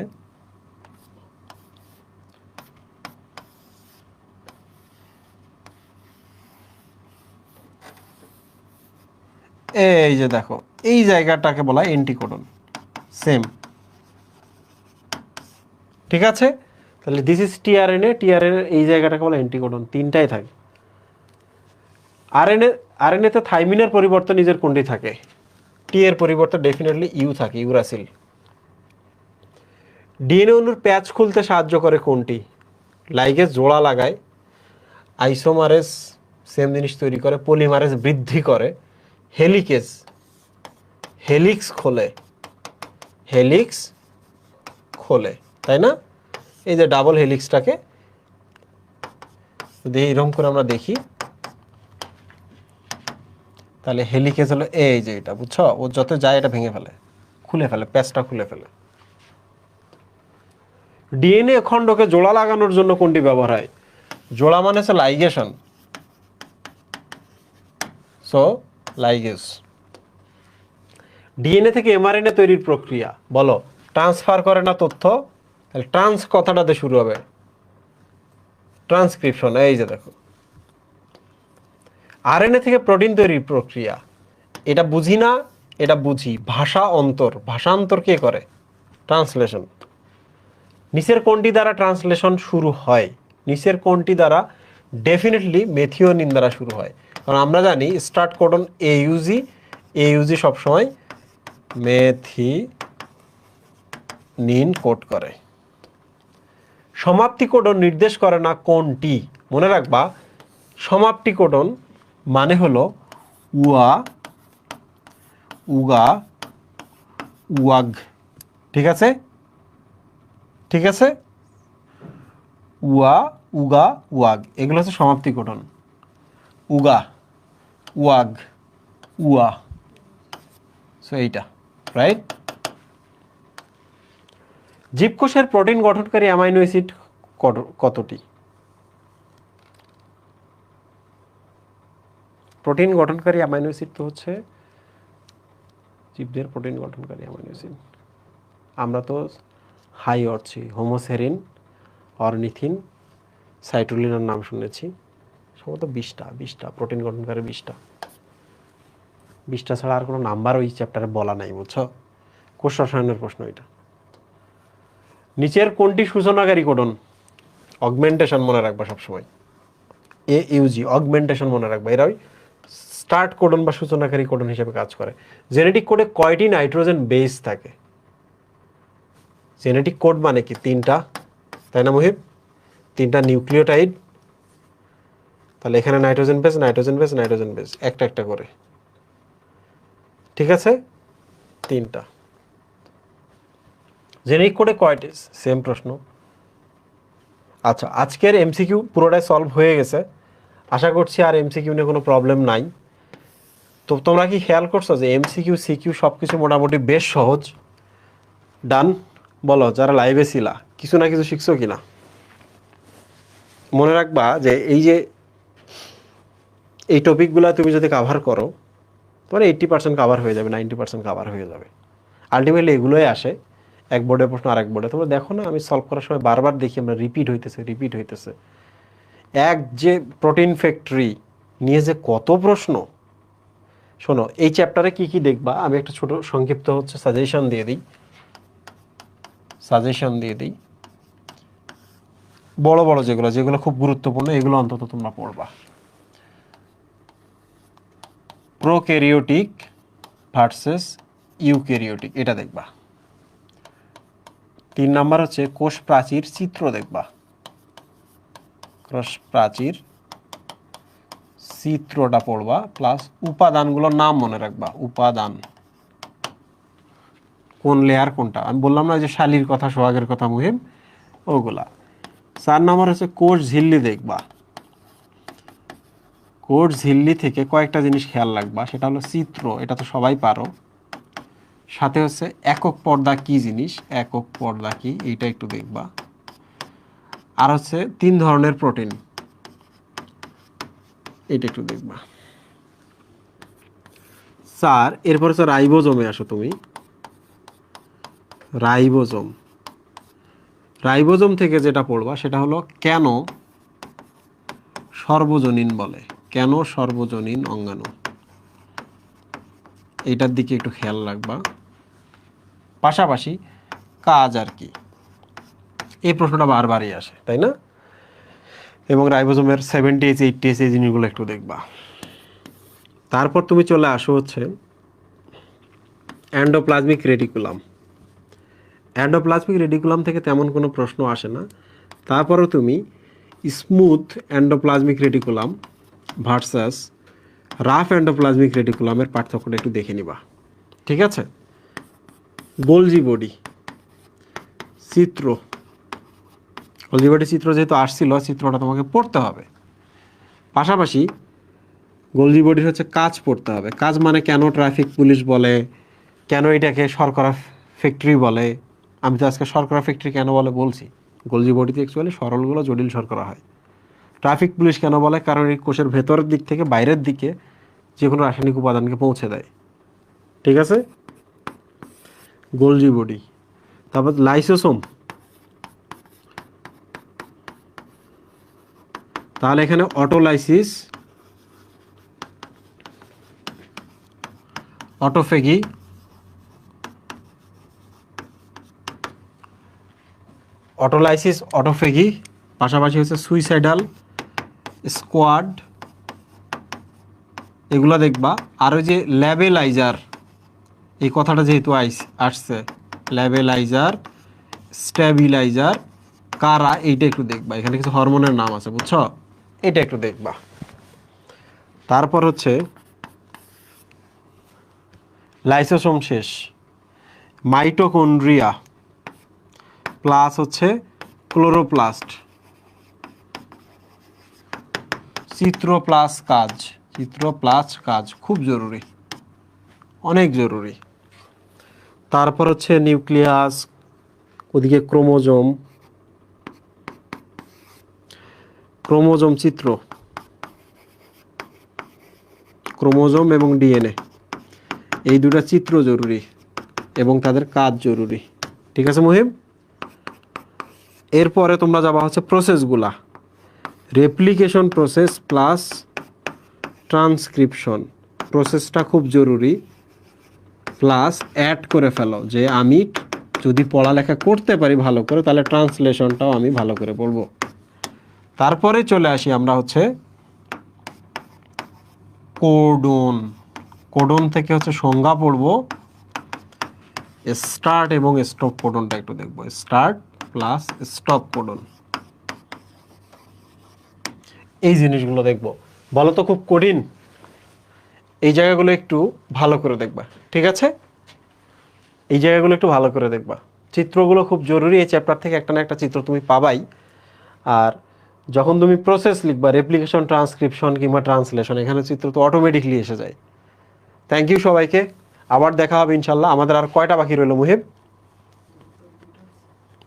এই যে দেখো, এই জায়গাটাকে বলা হয় অ্যান্টিকোডন, সেম, ঠিক আছে? তাহলে দিস ইজ টিআরএনএ, টিআরএনএ এই জায়গাটাকে বলা অ্যান্টিকোডন, 3টাই থাকে। আরএনএতে থাইমিনের পরিবর্তন নিজের কোনটি থাকে? টি এর পরিবর্তে ডেফিনেটলি ইউ থাকে, ইউরাসিল। ডিএনএ অণুর প্যাচ খুলতে সাহায্য করে কোনটি? লাইগেজ জোড়া লাগায়, আইসোমারেজ সেম জিনিস তৈরি করে, পলিমারেজ বৃদ্ধি করে, হেলিকেজ হেলিক্স খোলে, হেলিক্স খোলে, তাই না? এই যে ডাবল হেলিক্সটাকে যদি এরকম করে আমরা দেখি, তাহলে হেলিকেজ হলো এই যে এটা, বুঝছো? ও যত যায় এটা ভেঙে ফেলে, খুলে ফেলে, প্যাচটা খুলে ফেলে। ডিএনএ খণ্ডকে জোড়া লাগানোর জন্য কোনটি ব্যবহার হয়? জোড়া মানে হচ্ছে লাইগেশন, সো লাইগেজ। ডিএনএ থেকে এমআরএনএ তৈরির প্রক্রিয়া বলো। ট্রান্সফার করে না তথ্য, তাহলে ট্রান্স কথাটাতে শুরু হবে, ট্রান্সক্রিপশন। এই যে দেখো, আরএনএ থেকে প্রোটিন তৈরির প্রক্রিয়া, এটা বুঝি না, এটা বুঝি। ভাষা অন্তর, ভাষান্তর কে করে? ট্রান্সলেশন। নিচের কোনটি দ্বারা ট্রান্সলেশন শুরু হয়? নিচের কোনটি দ্বারা? ডেফিনেটলি মেথিওনিন দ্বারা শুরু হয়, কারণ আমরা জানি স্টার্ট কোডন এইউজি, এইউজি সবসময় মেথিনিন কোড করে। সমাপ্তি কোডন নির্দেশ করে না কোনটি? মনে রাখবা, সমাপ্তি কোডন মানে হলো উয়া, উগা, ওয়াগ, ঠিক আছে? ঠিক আছে, উয়া, উগা, ওয়াগ, এগুলো হচ্ছে সমাপ্তি কোডন। উগা, ওয়াগ, উয়া, সো এইটা রাইট। জীবকোষের প্রোটিন গঠনকারী অ্যামাইনো অ্যাসিড কতটি? প্রোটিন গঠনকারী অ্যামাইনো অ্যাসিড তো হচ্ছে জীবদের প্রোটিন গঠনকারী অ্যামাইনো অ্যাসিড, আমরা তো হাই অর্ছি, হোমোসেরিন, অরনিথিন, সাইটোলিনের নাম শুনেছি, সম্ভবত 20টা প্রোটিন গঠনকারী, 20টা ছাড়া আর কোনো নাম্বার ওই চ্যাপ্টারে বলা নাই, বুঝছো? কোষ রসায়নের প্রশ্ন এটা। নিচের কোনটি সূচনাকারী কোডন? অগমেন্টেশন মনে রাখবা সবসময়, এইউজি, অগমেন্টেশন মনে রাখবা। এরা ওই স্টার্ট কোডন বা সূচনাকারী কোডন হিসেবে কাজ করে। জেনেটিক কোডে কয়টি নাইট্রোজেন বেস থাকে? জেনেটিক কোড মানে কি? 3টা, তাই না মুহিব? 3টা নিউক্লিওটাইড, তাহলে এখানে nitrogen base, nitrogen base, nitrogen base, একটা একটা করে, ঠিক আছে? 3টা। জেনেটিক কোডে কয়টি? সেম প্রশ্ন। আচ্ছা, আজকের এমসিকিউ পুরোটাই সলভ হয়ে গেছে, আশা করছি আর এমসিকিউ নিয়ে কোনো প্রবলেম নাই। তো তোমরা কি খেয়াল করছো যে এমসিকিউ সিকিউ সব কিছু মোটামুটি বেশ সহজ? ডান? বলো যারা লাইভে ছিলা, কিছু না কিছু শিখছো কিনা? মনে রাখবা যে এই টপিকগুলো তুমি যদি কাভার করো, তোমার 80% কাভার হয়ে যাবে, 90% কাভার হয়ে যাবে। আলটিমেটলি এগুলোই আসে, এক বোর্ডের প্রশ্ন আরেক বোর্ডে। তোমরা দেখো না, আমি সলভ করার সময় বারবার দেখি আমরা রিপিট হইতেছে। এক যে প্রোটিন ফ্যাক্টরি নিয়ে যে কত প্রশ্ন। শোনো, এই চ্যাপ্টারে কি কি দেখবা আমি একটা ছোট সংক্ষিপ্ত হচ্ছে সাজেশন দিয়ে দিই। বড় বড় যেগুলো খুব গুরুত্বপূর্ণ, এগুলো অন্তত তোমরা পড়বা। প্রোক্যারিওটিক ভার্সেস ইউক্যারিওটিক, এটা দেখবা। 3 নাম্বার হচ্ছে কোষ প্রাচীর চিত্র দেখবা। কোষ প্রাচীর চিত্রটা পড়বা, প্লাস উপাদানগুলোর নাম মনে রাখবা। উপাদান কোন লেয়ার কোনটা, আমি বললাম না যে শালির কথা, সোহাগের কথা, মুহিম, ওগুলা। 4 নাম্বার হচ্ছে কোষ ঝিল্লি দেখবা। কোষ ঝিল্লি থেকে কয়েকটা জিনিস খেয়াল রাখবা, সেটা হলো চিত্র, এটা তো সবাই পারো। সাথে হচ্ছে একক পর্দা কি জিনিস, একক পর্দা কি, এইটা একটু দেখবা। আর হচ্ছে 3 ধরনের প্রোটিন, এটা একটু দেখবা। 4, এরপর হচ্ছে রাইবোজোমে আসো তুমি। রাইবোজোম থেকে যেটা পড়বা সেটা হলো কেন সর্বজনীন বলে, কেন সর্বজনীন অঙ্গাণু, এইটার দিকে একটু খেয়াল রাখবা। পাশাপাশি কাজ আর কি, এই প্রশ্নটা বারবারই আসে, তাই না? এবং রাইবোজোমের 70H 80H এই জিনিসগুলো একটু দেখবা। তারপর তুমি চলে আসো হচ্ছে এন্ডোপ্লাজমিক রেটিকুলাম। এন্ডোপ্লাজমিক রেটিকুলাম থেকে তেমন কোনো প্রশ্ন আসে না, তারপরেও তুমি smooth endoplasmic reticulum versus rough endoplasmic রেটিকুলামের পার্থক্যটা একটু দেখে নিবা, ঠিক আছে? গোলজি বডি চিত্র, গোলজি বডি চিত্র যেহেতু আসছিল, চিত্রটা তোমাকে পড়তে হবে। পাশাপাশি গোলজি বডির হচ্ছে কাজ পড়তে হবে। কাজ মানে কেন ট্রাফিক পুলিশ বলে, কেন এটাকে শর্করা ফ্যাক্টরি বলে। আমি তো আজকে শর্করা ফ্যাক্টরি কেন বলে বলছি। গোলজি বডিতে অ্যাকচুয়ালি সরলগুলো জটিল শর্করা হয়। ট্রাফিক পুলিশ কেন বলে, কারণ এই কোষের ভেতরের দিক থেকে বাইরের দিকে যে কোনো রাসায়নিক উপাদানকে পৌঁছে দেয়, ঠিক আছে? Golgi body. তারপর লাইসোসোম, তাহলে এখানে অটোলাইসিস, অটোফেগি, অটোলাইসিস, অটোফেগি, পাশাপাশি হচ্ছে সুইসাইডাল স্কোয়াড, এগুলো দেখবা। আর ওই যে ল্যাবেলাইজার, এই কথাটা যেহেতু আসছে, ল্যাবেলাইজার, স্ট্যাবিলাইজার কারা, এইটা একটু দেখবা। এখানে কিছু হরমোনের নাম আছে, বুঝছো? এটা একটু দেখবা। তারপর হচ্ছে লাইসোসোম শেষ, মাইটোকন্ড্রিয়া প্লাস হচ্ছে ক্লোরোপ্লাস্ট, চিত্র প্লাস কাজ, চিত্র প্লাস কাজ খুব জরুরি, অনেক জরুরি। তারপর হচ্ছে নিউক্লিয়াস, ওদিকে ক্রোমোজোম, ক্রোমোজোম চিত্র, ক্রোমোজোম এবং ডিএনএ, এই দুটা চিত্র জরুরি এবং তাদের কাজ জরুরি, ঠিক আছে মুহিম? এরপরে তোমরা যাবা হচ্ছে প্রসেসগুলা, রেপ্লিকেশন প্রসেস প্লাস ট্রান্সক্রিপশন, প্রসেসটা খুব জরুরি। প্লাস অ্যাড করে ফেলো যে আমি যদি পড়ালেখা করতে পারি ভালো করে, তাহলে ট্রান্সলেশনটাও আমি ভালো করে বলবো। তারপরে চলে আসি আমরা হচ্ছে কোডন। কোডন থেকে হচ্ছে সংজ্ঞা পড়বো, স্টার্ট এবং স্টপ কোডনটা একটু দেখবো, স্টার্ট প্লাস স্টপ কোডন, এই জিনিসগুলো দেখবো। বলো তো খুব কঠিন? এই জায়গাগুলো একটু ভালো করে দেখবা, ঠিক আছে? এই জায়গাগুলো একটু ভালো করে দেখবা। চিত্রগুলো খুব জরুরি, এই চ্যাপ্টার থেকে একটা না একটা চিত্র তুমি পাবাই। আর যখন তুমি প্রসেস লিখবা, রেপ্লিকেশন, ট্রান্সক্রিপশন কিংবা ট্রান্সলেশন, এখানে চিত্র তো অটোমেটিকলি এসে যায়। থ্যাংক ইউ সবাইকে, আবার দেখা হবে ইনশাল্লাহ। আমাদের আর কয়টা বাকি রইল মুহিব?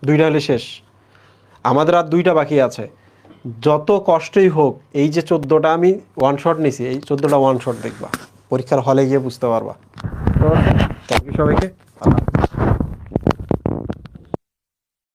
দুইটা হলে শেষ। আমাদের আর দুইটা বাকি আছে। যত কষ্টই হোক, এই যে 14টা আমি ওয়ান শট নিছি, এই 14টা ওয়ান শট দেখবা, পরীক্ষার হলে গিয়ে বুঝতে পারবা। থ্যাংক ইউ সবাইকে।